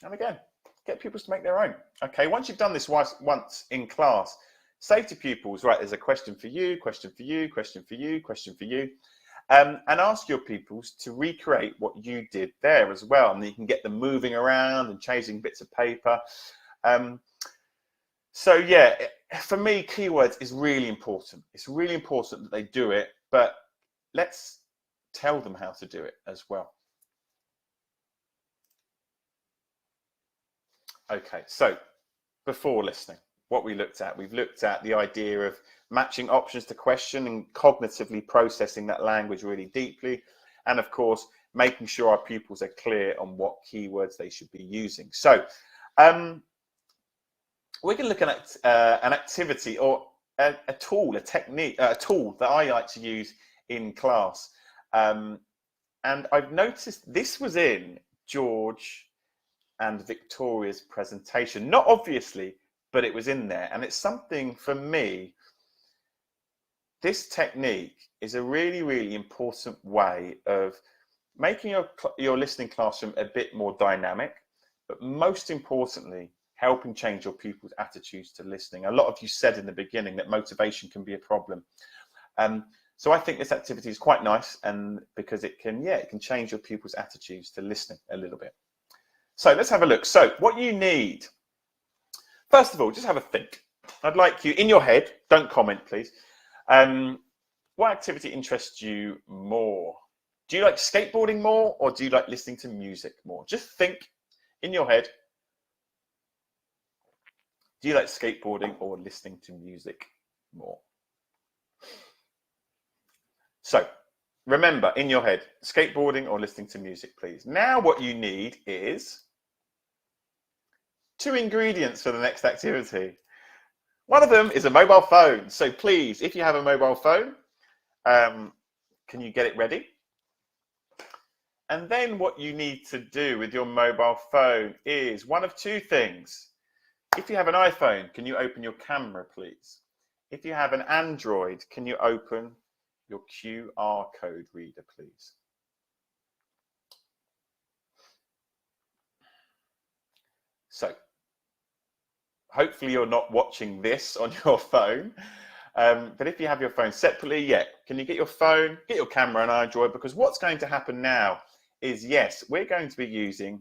And again, get pupils to make their own. Okay, once you've done this once in class, say to pupils, right, there's a question for you, question for you, question for you, question for you. And ask your pupils to recreate what you did there as well. And you can get them moving around and changing bits of paper. So yeah, for me, keywords is really important. It's really important that they do it, but let's tell them how to do it as well. Okay, so before listening, what we've looked at the idea of matching options to question and cognitively processing that language really deeply. And of course, making sure our pupils are clear on what keywords they should be using. So we're going to look at an activity or a tool, a technique, a tool that I like to use in class. And I've noticed this was in George and Victoria's presentation, not obviously, but it was in there. And it's something for me, this technique is a really, really important way of making your listening classroom a bit more dynamic, but most importantly, helping change your pupils' attitudes to listening. A lot of you said in the beginning that motivation can be a problem. So I think this activity is quite nice, and because it can change your pupils' attitudes to listening a little bit. So let's have a look. So what you need, first of all, just have a think. I'd like you, in your head, don't comment, please. What activity interests you more? Do you like skateboarding more, or do you like listening to music more? Just think in your head. Do you like skateboarding or listening to music more? So remember, in your head, skateboarding or listening to music, please. Now what you need is 2 ingredients for the next activity. One of them is a mobile phone. So please, if you have a mobile phone, can you get it ready? And then what you need to do with your mobile phone is one of 2 things. If you have an iPhone, can you open your camera, please? If you have an Android, can you open your QR code reader, please? So hopefully you're not watching this on your phone. But if you have your phone separately, can you get your phone, get your camera and Android? Because what's going to happen now is, yes, we're going to be using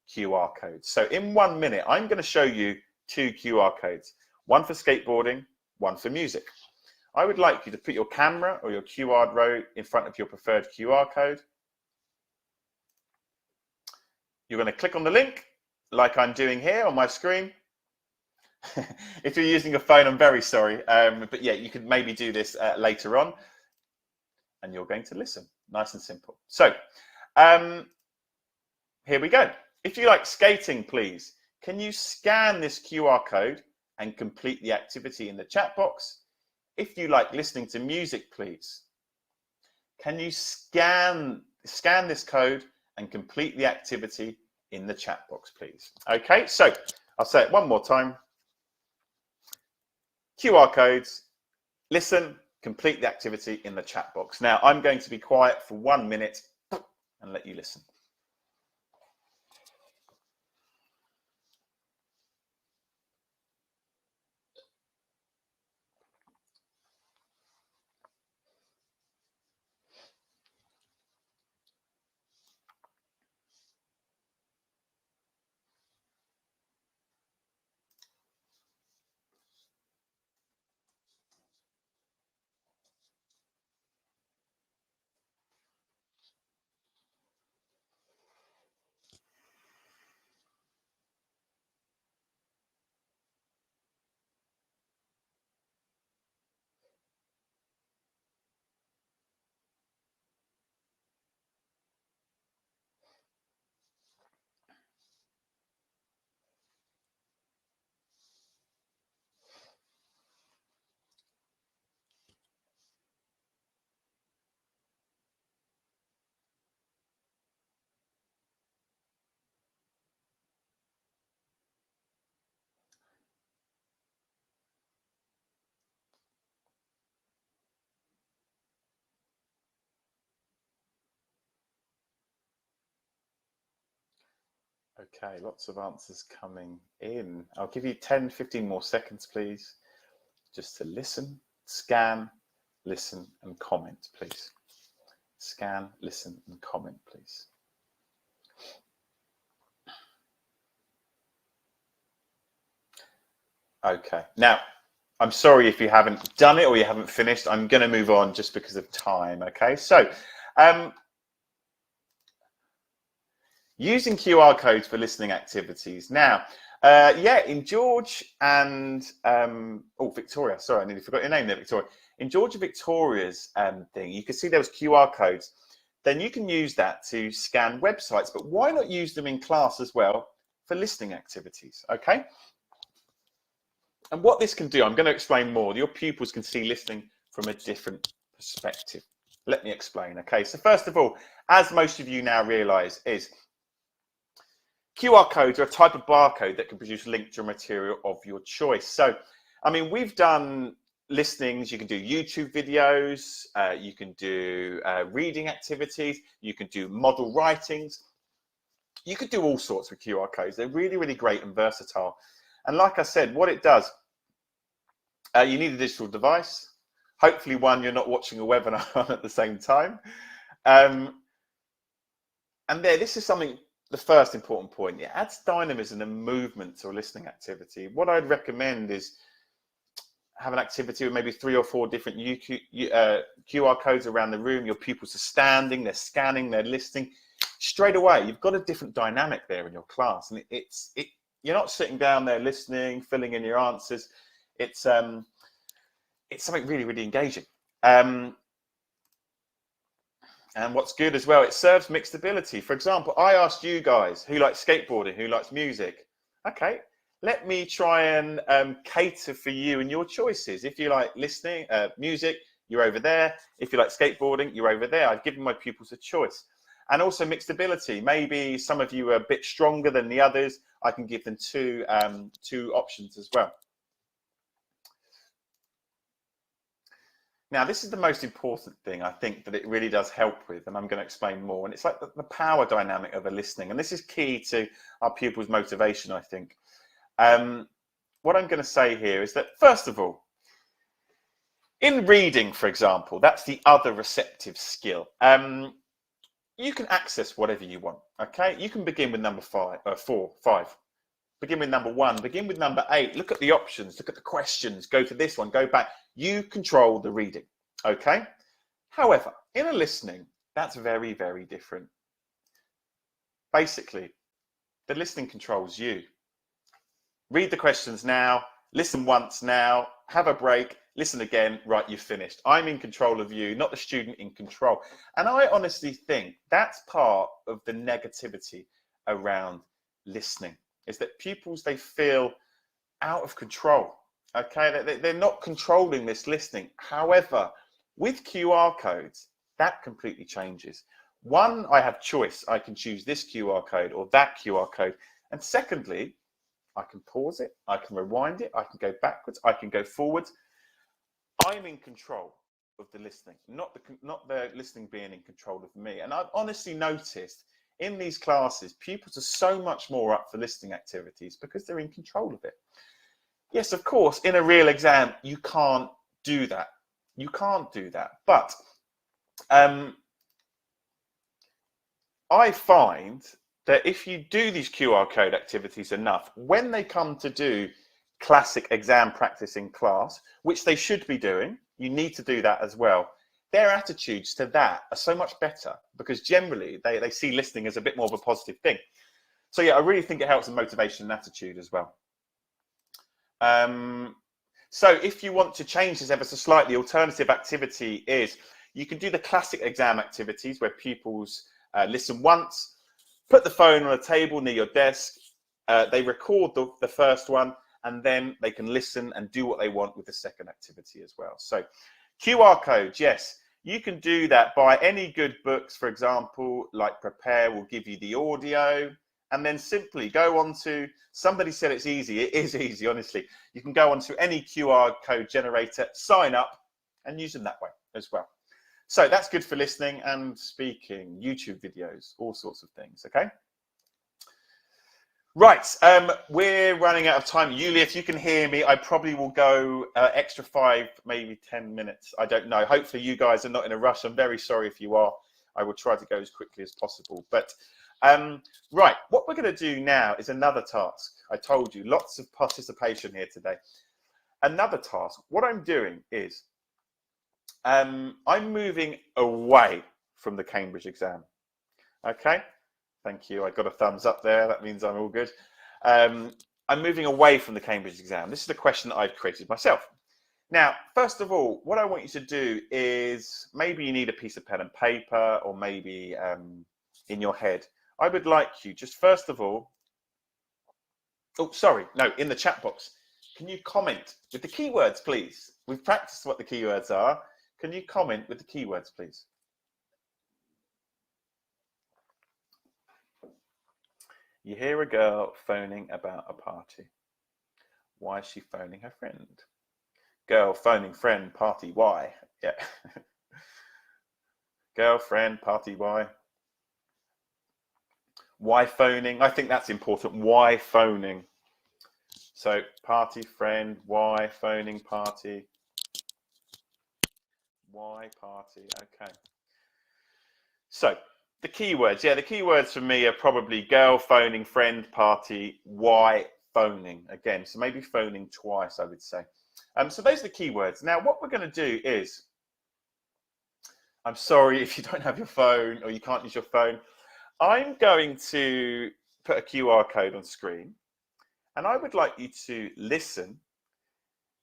QR codes. So in 1 minute, I'm going to show you 2 QR codes, one for skateboarding, one for music. I would like you to put your camera or your QR code in front of your preferred QR code. You're going to click on the link like I'm doing here on my screen. If you're using a phone, I'm very sorry. But yeah, you could maybe do this later on. And you're going to listen. Nice and simple. So here we go. If you like skating, please, can you scan this QR code and complete the activity in the chat box? If you like listening to music, please, can you scan this code and complete the activity in the chat box, please? Okay, so I'll say it one more time. QR codes, listen, complete the activity in the chat box. Now, I'm going to be quiet for 1 minute and let you listen. Okay, lots of answers coming in. I'll give you 10, 15 more seconds, please, just to listen, scan, listen, and comment, please. Scan, listen, and comment, please. Okay, now, I'm sorry if you haven't done it or you haven't finished. I'm going to move on just because of time, okay? So, using QR codes for listening activities. Now, yeah, in George and, oh, Victoria, sorry, I nearly forgot your name there, Victoria. In George and Victoria's thing, you can see there was QR codes. Then you can use that to scan websites, but why not use them in class as well for listening activities, okay? And what this can do, I'm going to explain more. Your pupils can see listening from a different perspective. Let me explain, okay? So first of all, as most of you now realise, is QR codes are a type of barcode that can produce links to material of your choice. So, I mean, we've done listenings, you can do YouTube videos, you can do reading activities, you can do model writings, you could do all sorts with QR codes. They're really, really great and versatile. And like I said, what it does, you need a digital device, hopefully one you're not watching a webinar on at the same time. And there, this is something, the first important point, it adds dynamism and movement to a listening activity. What I'd recommend is have an activity with maybe 3 or 4 different QR codes around the room. Your pupils are standing, they're scanning, they're listening. Straight away, you've got a different dynamic there in your class. And you're not sitting down there listening, filling in your answers. It's something really, really engaging. And what's good as well, it serves mixed ability. For example, I asked you guys who likes skateboarding, who likes music. Okay, let me try and cater for you and your choices. If you like listening, music, you're over there. If you like skateboarding, you're over there. I've given my pupils a choice. And also mixed ability. Maybe some of you are a bit stronger than the others. I can give them two options as well. Now, this is the most important thing, I think, that it really does help with, and I'm going to explain more. And it's like the power dynamic of a listening. And this is key to our pupils' motivation, I think. What I'm going to say here is that, first of all, in reading, for example, that's the other receptive skill. You can access whatever you want, okay? You can begin with number 5. Begin with number 1, begin with number 8. Look at the options, look at the questions, go to this one, go back. You control the reading, okay? However, in a listening, that's very, very different. Basically, the listening controls you. Read the questions now, listen once now, have a break, listen again, right, you've finished. I'm in control of you, not the student in control. And I honestly think that's part of the negativity around listening, is that pupils, they feel out of control, okay? They're not controlling this listening. However, with QR codes, that completely changes. One, I have choice. I can choose this QR code or that QR code. And secondly, I can pause it, I can rewind it, I can go backwards, I can go forwards. I'm in control of the listening, not the listening being in control of me. And I've honestly noticed in these classes, pupils are so much more up for listening activities because they're in control of it. Yes, of course, in a real exam, you can't do that. You can't do that. But I find that if you do these QR code activities enough, when they come to do classic exam practice in class, which they should be doing, you need to do that as well. Their attitudes to that are so much better because generally they see listening as a bit more of a positive thing. So yeah, I really think it helps in motivation and attitude as well. So if you want to change this ever so slightly, alternative activity is you can do the classic exam activities where pupils listen once, put the phone on a table near your desk, they record the first one, and then they can listen and do what they want with the second activity as well. So QR codes, yes, you can do that by any good books, for example, like Prepare will give you the audio, and then simply go on to, somebody said it's easy, it is easy, honestly. You can go on to any QR code generator, sign up, and use them that way as well. So that's good for listening and speaking, YouTube videos, all sorts of things, okay? Right, we're running out of time. Yulia, if you can hear me, I probably will go extra 5, maybe 10 minutes. I don't know. Hopefully you guys are not in a rush. I'm very sorry if you are. I will try to go as quickly as possible. But right, what we're going to do now is another task. I told you, lots of participation here today. Another task. What I'm doing is I'm moving away from the Cambridge exam. Okay? Thank you. I got a thumbs up there. That means I'm all good. I'm moving away from the Cambridge exam. This is the question that I've created myself. Now, first of all, what I want you to do is maybe you need a piece of pen and paper, or maybe in your head. I would like you just first of all, oh, sorry, no, in the chat box. Can you comment with the keywords, please? We've practiced what the keywords are. Can you comment with the keywords, please? You hear a girl phoning about a party. Why is she phoning her friend? Girl phoning friend, party, why? Yeah. Girlfriend, party, why? Why phoning? I think that's important. Why phoning? So party, friend, why phoning, party? Why party? Okay. So the keywords, yeah, the keywords for me are probably girl phoning, friend, party, why phoning. Again, so maybe phoning twice, I would say. So those are the keywords. Now, what we're going to do is, I'm sorry if you don't have your phone or you can't use your phone. I'm going to put a QR code on screen, and I would like you to listen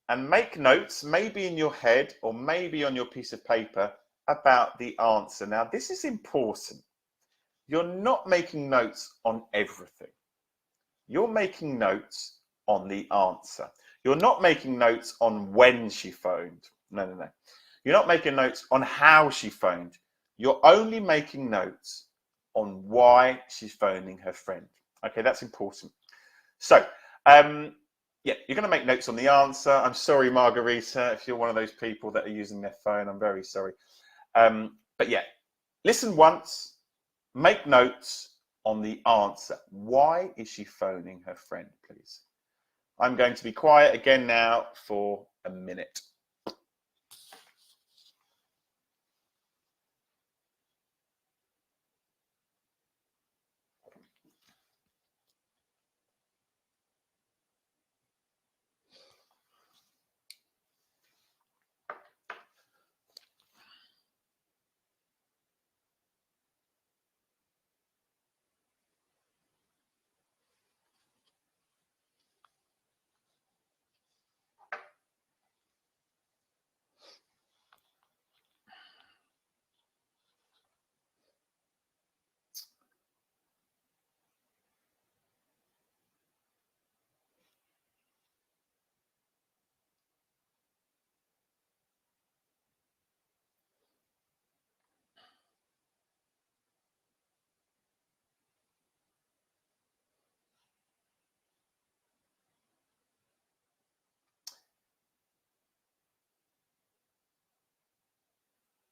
and make notes, maybe in your head or maybe on your piece of paper, about the answer. Now, this is important. You're not making notes on everything. You're making notes on the answer. You're not making notes on when she phoned. No, no, no. You're not making notes on how she phoned. You're only making notes on why she's phoning her friend. Okay, that's important. So, yeah, you're going to make notes on the answer. I'm sorry, Margarita, if you're one of those people that are using their phone. I'm very sorry. But yeah, listen once. Make notes on the answer. Why is she phoning her friend, please? I'm going to be quiet again now for a minute.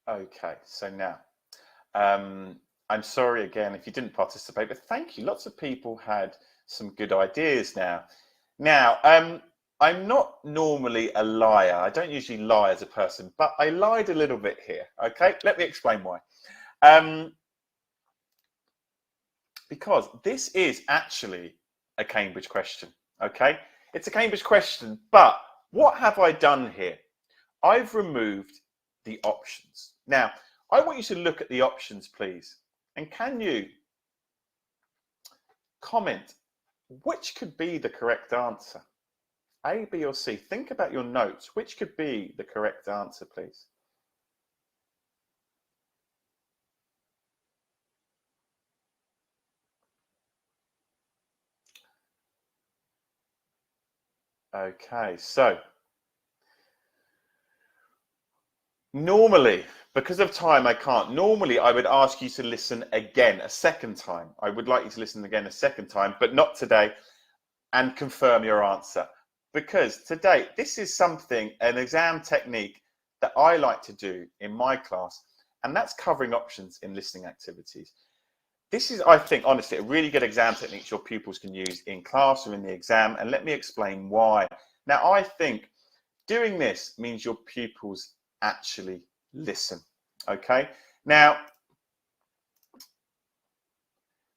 Okay, so now, I'm sorry again if you didn't participate, but thank you. Lots of people had some good ideas now. Now, I'm not normally a liar. I don't usually lie as a person, but I lied a little bit here. Okay, let me explain why. Because this is actually a Cambridge question. Okay, it's a Cambridge question, but what have I done here? I've removed the options. Now, I want you to look at the options, please. And can you comment which could be the correct answer? A, B, or C? Think about your notes. Which could be the correct answer, please? Okay, so normally, because of time, I can't. Normally, I would ask you to listen again a second time. I would like you to listen again a second time, but not today, and confirm your answer. Because today, this is something, an exam technique that I like to do in my class, and that's covering options in listening activities. this is, I think, honestly, a really good exam technique your pupils can use in class or in the exam, and let me explain why. Now, I think doing this means your pupils actually listen, okay? Now,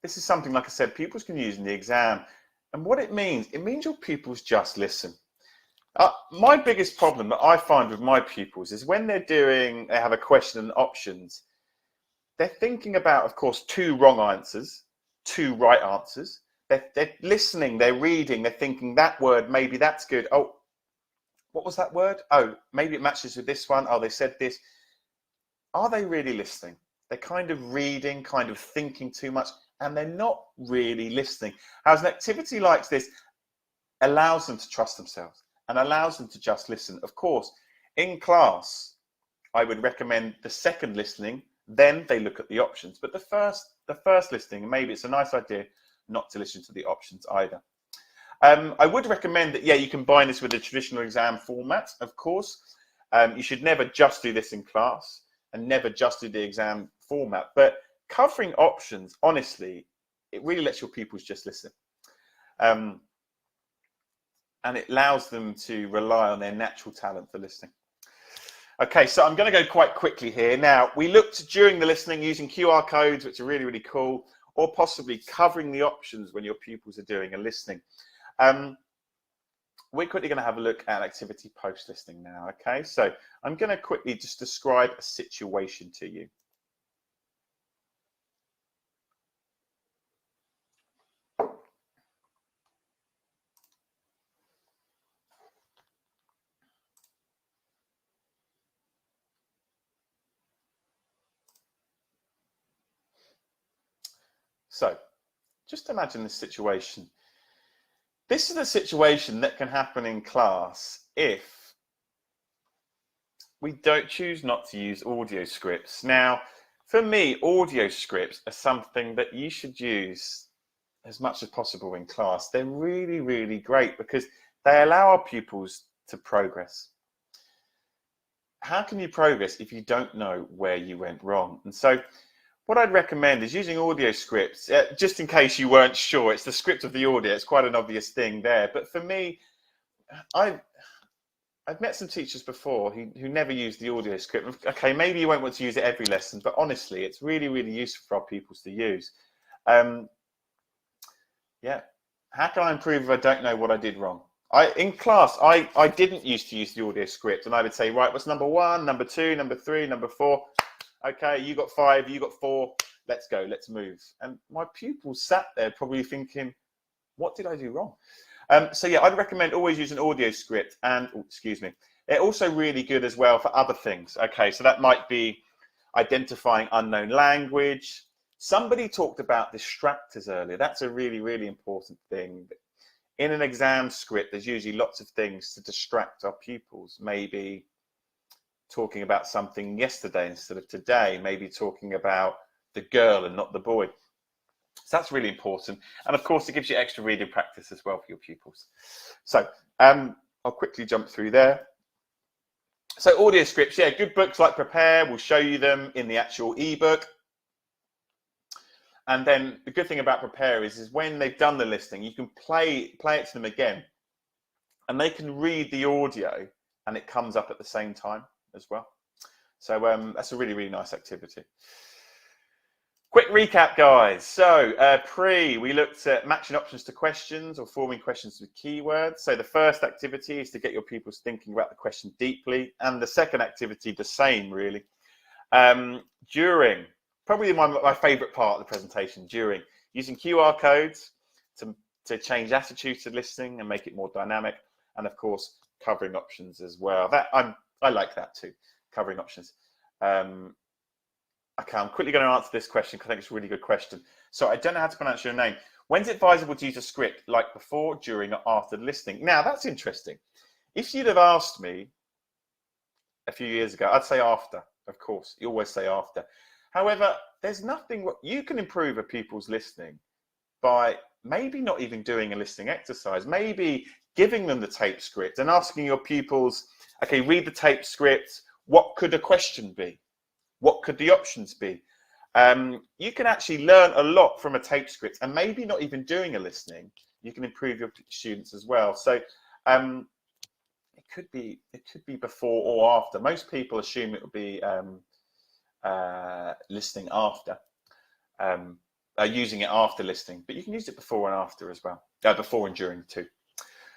this is something, like I said, pupils can use in the exam, and what it means your pupils just listen. My biggest problem that I find with my pupils is when they have a question and options, they're thinking about, of course, 2 wrong answers, 2 right answers. They're listening, they're reading, they're thinking that word, maybe that's good. Oh, what was that word? Oh, maybe it matches with this one. Oh, they said this. Are they really listening? They're kind of reading, kind of thinking too much, and they're not really listening. As an activity like this allows them to trust themselves and allows them to just listen. Of course, in class, I would recommend the second listening, then they look at the options. But the first listening, maybe it's a nice idea not to listen to the options either. I would recommend that, you combine this with the traditional exam format, of course. You should never just do this in class and never just do the exam format. But covering options, honestly, it really lets your pupils just listen. And it allows them to rely on their natural talent for listening. Okay, so I'm going to go quite quickly here. Now, we looked during the listening using QR codes, which are really, really cool, or possibly covering the options when your pupils are doing a listening. We're quickly going to have a look at activity post-listening now, okay? So I'm going to quickly just describe a situation to you. So just imagine this situation. This is a situation that can happen in class if we don't choose not to use audio scripts. Now, for me, audio scripts are something that you should use as much as possible in class. They're really, really great because they allow our pupils to progress. How can you progress if you don't know where you went wrong? And so what I'd recommend is using audio scripts, just in case you weren't sure. It's the script of the audio. It's quite an obvious thing there. But for me, I've met some teachers before who never use the audio script. Okay, maybe you won't want to use it every lesson, but honestly, it's really, really useful for our pupils to use. Yeah, how can I improve if I don't know what I did wrong? In class, I didn't used to use the audio script, and I would say, right, what's number 1, number 2, number 3, number 4? Okay, you got 5, you got 4, let's go, let's move. And my pupils sat there probably thinking, what did I do wrong? So yeah, I'd recommend always use an audio script, and, they're also really good as well for other things. Okay, so that might be identifying unknown language. Somebody talked about distractors earlier. That's a really, really important thing. In an exam script, there's usually lots of things to distract our pupils. Maybe talking about something yesterday instead of today, maybe talking about the girl and not the boy. So that's really important. And of course, it gives you extra reading practice as well for your pupils. So I'll quickly jump through there. So audio scripts, yeah, good books like Prepare will show you them in the actual ebook. And then the good thing about Prepare is when they've done the listening, you can play it to them again. And they can read the audio and it comes up at the same time as well. So that's a really, really nice activity. Quick recap, guys. So we looked at matching options to questions or forming questions with keywords. So the first activity is to get your pupils thinking about the question deeply. And the second activity, the same, really. During, probably my favorite part of the presentation, during, using QR codes to change attitude to listening and make it more dynamic. And of course, covering options as well. I like that too, covering options. Okay, I'm quickly going to answer this question because I think it's a really good question. So I don't know how to pronounce your name. When's it advisable to use a script, like before, during, or after the listening? Now, that's interesting. If you'd have asked me a few years ago, I'd say after, of course. You always say after. However, there's nothing, you can improve a pupil's listening by maybe not even doing a listening exercise, maybe giving them the tape script and asking your pupils, okay, read the tape script. What could a question be? What could the options be? You can actually learn a lot from a tape script, and maybe not even doing a listening, you can improve your students as well. So it could be before or after. Most people assume it would be listening after, using it after listening, but you can use it before and after as well, before and during too.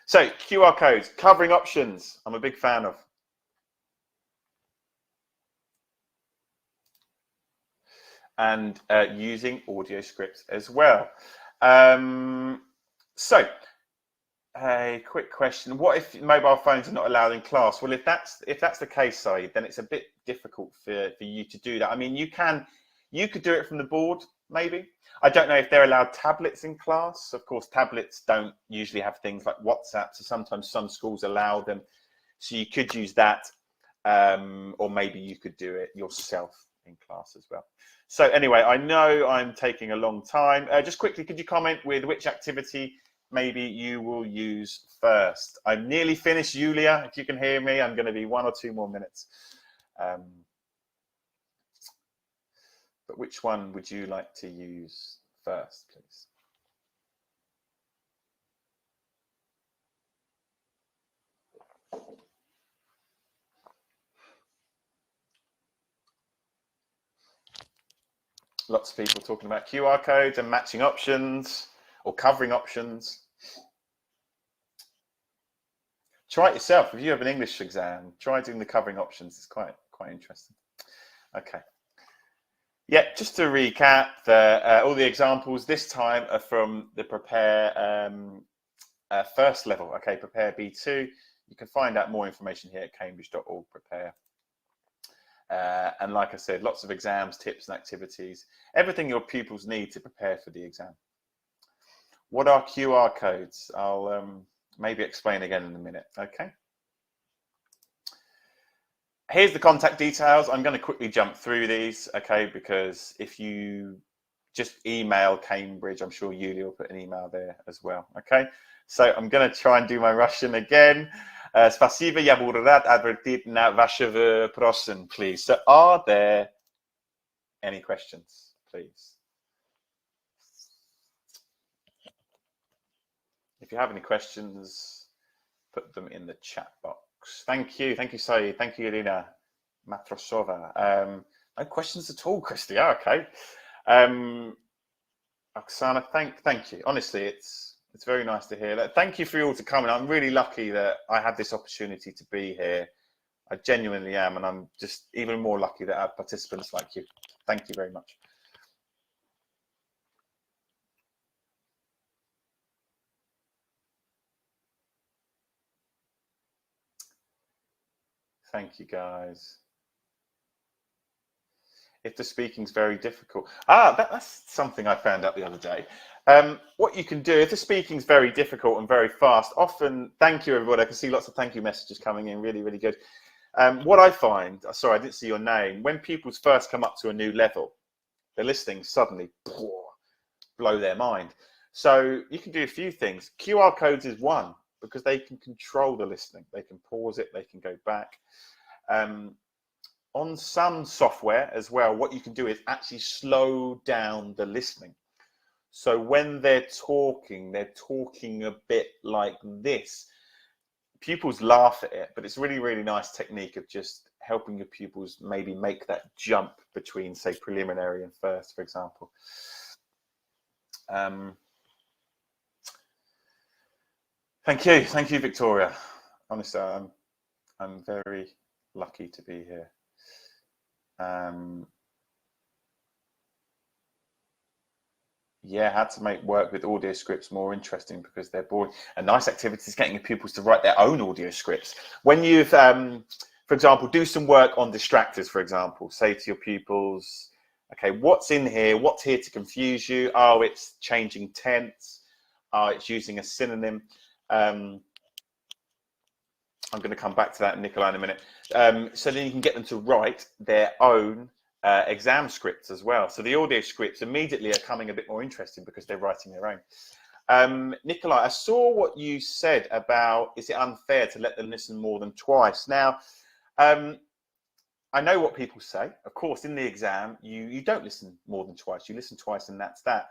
So QR codes, covering options, I'm a big fan of. And using audio scripts as well. So a quick question: what if mobile phones are not allowed in class? Well, if that's the case, Saeed, then it's a bit difficult for you to do that. I mean, you could do it from the board, maybe. I don't know if they're allowed tablets in class. Of course, tablets don't usually have things like WhatsApp, so sometimes some schools allow them. So you could use that, or maybe you could do it yourself in class as well. So anyway, I know I'm taking a long time. Just quickly, could you comment with which activity maybe you will use first? I'm nearly finished, Julia. If you can hear me, I'm going to be 1 or 2 more minutes. But which one would you like to use first, please? Lots of people talking about QR codes and matching options or covering options. Try it yourself. If you have an English exam, try doing the covering options. It's quite interesting. Okay. Yeah, just to recap, all the examples this time are from the Prepare first level. Okay, Prepare B2. You can find out more information here at cambridge.org Prepare. And like I said, lots of exams, tips and activities, everything your pupils need to prepare for the exam. What are QR codes? I'll maybe explain again in a minute. Okay. Here's the contact details. I'm going to quickly jump through these, okay, because if you just email Cambridge, I'm sure Yulia will put an email there as well. Okay, so I'm going to try and do my Russian again. Спасибо, я буду рад ответить на ваши вопросы, please. So are there any questions, please? If you have any questions, put them in the chat box. Thank you, Saeed. Thank you, Irina Matrosova. No questions at all, Christy. Yeah, okay. Oksana, thank you. Honestly, it's very nice to hear that. Thank you for you all to come. And I'm really lucky that I had this opportunity to be here. I genuinely am, and I'm just even more lucky that I have participants like you. Thank you very much. Thank you, guys. If the speaking's very difficult. That's something I found out the other day. What you can do, if the speaking's very difficult and very fast, often, thank you, everybody. I can see lots of thank you messages coming in, really, really good. What I find, sorry, I didn't see your name, when pupils first come up to a new level, the listening suddenly blow their mind. So you can do a few things. QR codes is one, because they can control the listening. They can pause it, they can go back. On some software as well, what you can do is actually slow down the listening. So when they're talking a bit like this. Pupils laugh at it, but it's really, really nice technique of just helping your pupils maybe make that jump between, say, preliminary and first, for example. Thank you, Victoria. Honestly, I'm very lucky to be here. Yeah, how to make work with audio scripts more interesting because they're boring. A nice activity is getting your pupils to write their own audio scripts. When you've, for example, do some work on distractors, for example, say to your pupils, okay, what's in here? What's here to confuse you? Oh, it's changing tense. Oh, it's using a synonym. I'm going to come back to that, Nicola, in a minute. So then you can get them to write their own exam scripts as well. So the audio scripts immediately are coming a bit more interesting because they're writing their own. Nicola, I saw what you said about, is it unfair to let them listen more than twice? Now, I know what people say. Of course, in the exam, you don't listen more than twice. You listen twice and that's that.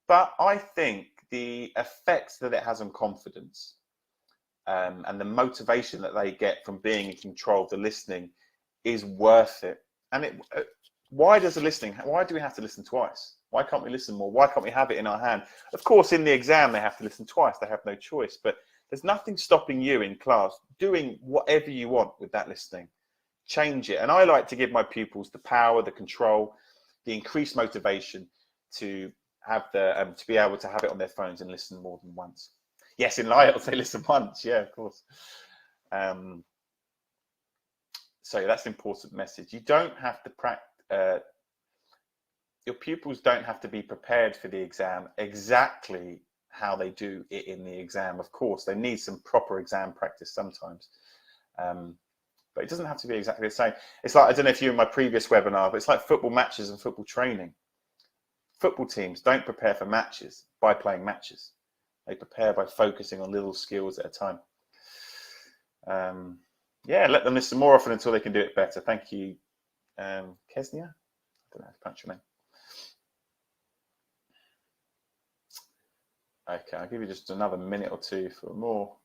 But I think the effects that it has on confidence and the motivation that they get from being in control of the listening is worth it. And why do we have to listen twice? Why can't we listen more? Why can't we have it in our hand? Of course, in the exam, they have to listen twice. They have no choice. But there's nothing stopping you in class doing whatever you want with that listening. Change it. And I like to give my pupils the power, the control, the increased motivation to have to be able to have it on their phones and listen more than once. Yes, in IELTS they listen once. Yeah, of course. So that's an important message. You don't have to practice. Your pupils don't have to be prepared for the exam exactly how they do it in the exam. Of course, they need some proper exam practice sometimes. But it doesn't have to be exactly the same. It's like, I don't know if you were in my previous webinar, but it's like football matches and football training. Football teams don't prepare for matches by playing matches. They prepare by focusing on little skills at a time. Yeah, let them listen more often until they can do it better. Thank you, Kesnia. I don't know how to pronounce your name. Okay, I'll give you just another minute or two for more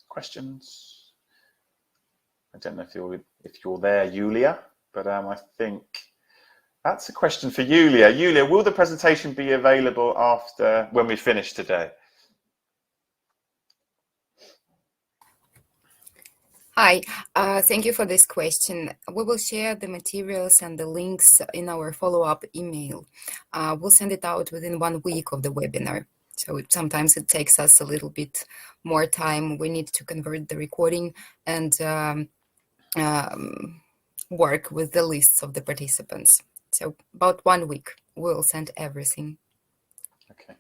questions. I don't know if you're there, Julia, but I think that's a question for Julia. Julia, will the presentation be available after when we finish today? Hi, thank you for this question. We will share the materials and the links in our follow-up email. We'll send it out within 1 week of the webinar. So sometimes it takes us a little bit more time. We need to convert the recording and work with the lists of the participants. So about 1 week, we'll send everything. Okay.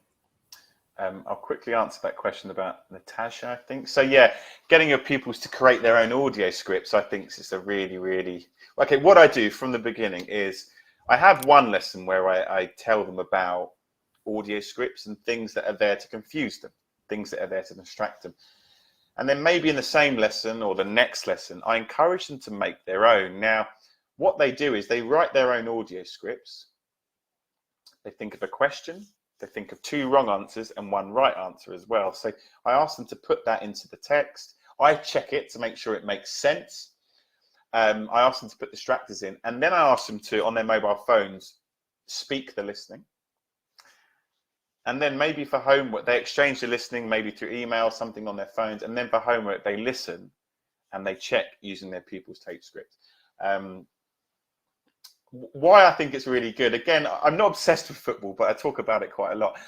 I'll quickly answer that question about Natasha, I think. So yeah, getting your pupils to create their own audio scripts, I think is a really, really... Okay, what I do from the beginning is I have one lesson where I tell them about audio scripts and things that are there to confuse them, things that are there to distract them. And then maybe in the same lesson or the next lesson, I encourage them to make their own. Now, what they do is they write their own audio scripts. They think of a question. They think of 2 wrong answers and 1 right answer as well. So I ask them to put that into the text. I check it to make sure it makes sense. I ask them to put distractors in, and then I ask them to, on their mobile phones, speak the listening. And then maybe for homework, they exchange the listening, maybe through email, something on their phones. And then for homework, they listen and they check using their pupils' tape script. Why I think it's really good. Again, I'm not obsessed with football, but I talk about it quite a lot.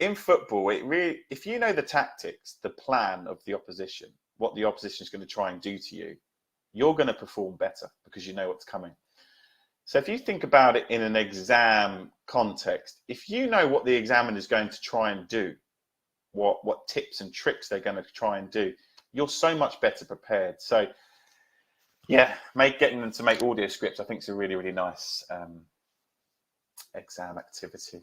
In football, if you know the tactics, the plan of the opposition, what the opposition is going to try and do to you, you're going to perform better because you know what's coming. So if you think about it in an exam context, if you know what the examiner is going to try and do, what tips and tricks they're going to try and do, you're so much better prepared. So yeah, getting them to make audio scripts, I think, is a really, really nice exam activity.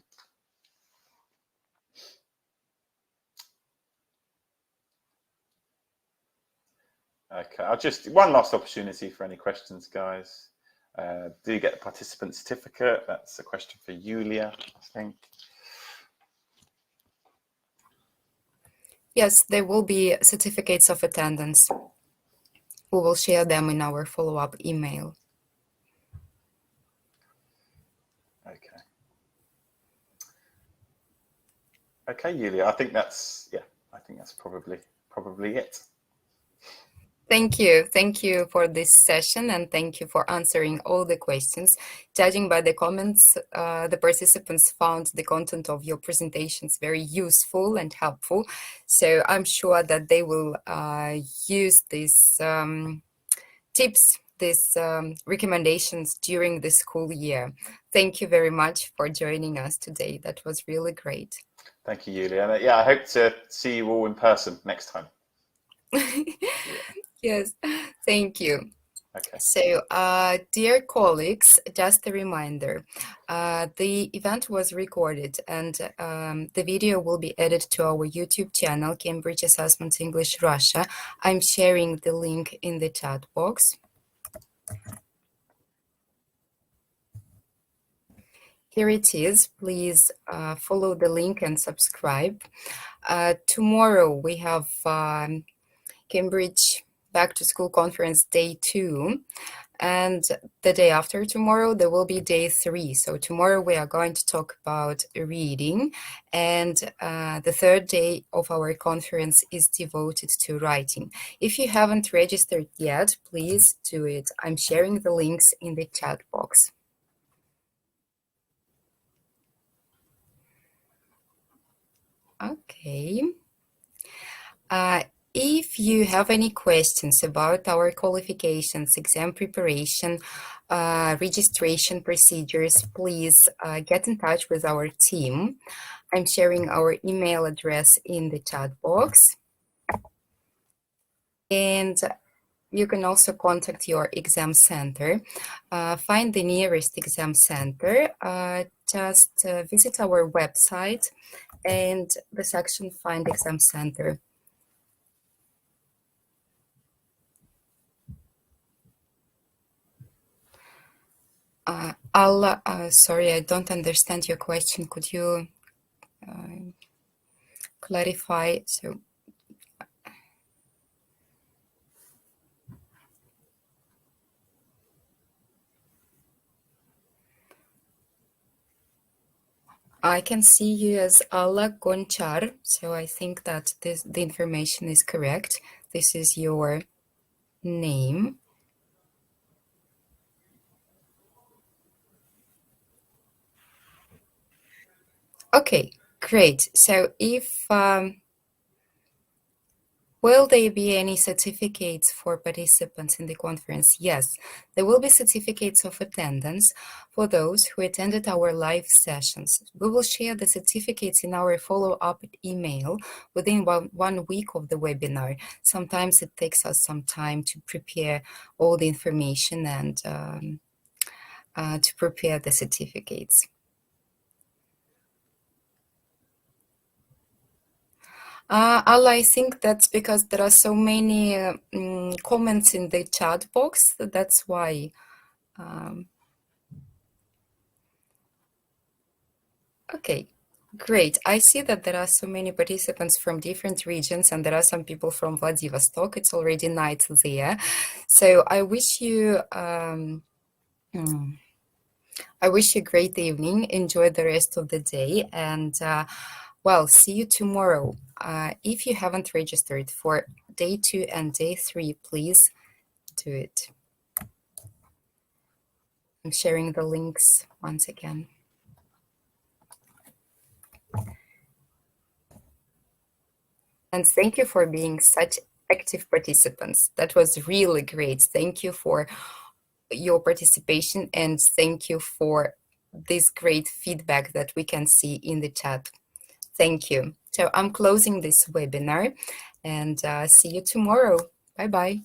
Okay, I'll just one last opportunity for any questions, guys. Do you get the participant certificate? That's a question for Julia, I think. Yes, there will be certificates of attendance. We will share them in our follow-up email. Okay. Okay, Julia, I think that's probably it. Thank you for this session, and thank you for answering all the questions. Judging by the comments, the participants found the content of your presentations very useful and helpful. So I'm sure that they will use these tips, these recommendations during the school year. Thank you very much for joining us today. That was really great. Thank you, Julia. And yeah, I hope to see you all in person next time. Yes, thank you. Okay. So, dear colleagues, just a reminder, the event was recorded and the video will be added to our YouTube channel, Cambridge Assessment English Russia. I'm sharing the link in the chat box. Here it is. Please follow the link and subscribe. Tomorrow we have Cambridge Back to School Conference Day 2, and the day after tomorrow there will be Day 3. So tomorrow we are going to talk about reading, and the third day of our conference is devoted to writing. If you haven't registered yet, please do it. I'm sharing the links in the chat box. Okay. If you have any questions about our qualifications, exam preparation, registration procedures, please get in touch with our team. I'm sharing our email address in the chat box. And you can also contact your exam center. Find the nearest exam center. Just visit our website and the section Find Exam Center. Allah, sorry, I don't understand your question. Could you clarify? So, I can see you as Allah Gonchar, so I think that the information is correct. This is your name. Okay, great. So if will there be any certificates for participants in the conference? Yes, there will be certificates of attendance for those who attended our live sessions. We will share the certificates in our follow-up email within one week of the webinar. Sometimes it takes us some time to prepare all the information and to prepare the certificates. Allah, I think that's because there are so many comments in the chat box. That's why. Okay, great. I see that there are so many participants from different regions, and there are some people from Vladivostok. It's already night there. So I wish you a great evening. Enjoy the rest of the day, and well, see you tomorrow. If you haven't registered for Day 2 and Day 3, please do it. I'm sharing the links once again. And thank you for being such active participants. That was really great. Thank you for your participation, and thank you for this great feedback that we can see in the chat. Thank you. So I'm closing this webinar, and see you tomorrow. Bye-bye.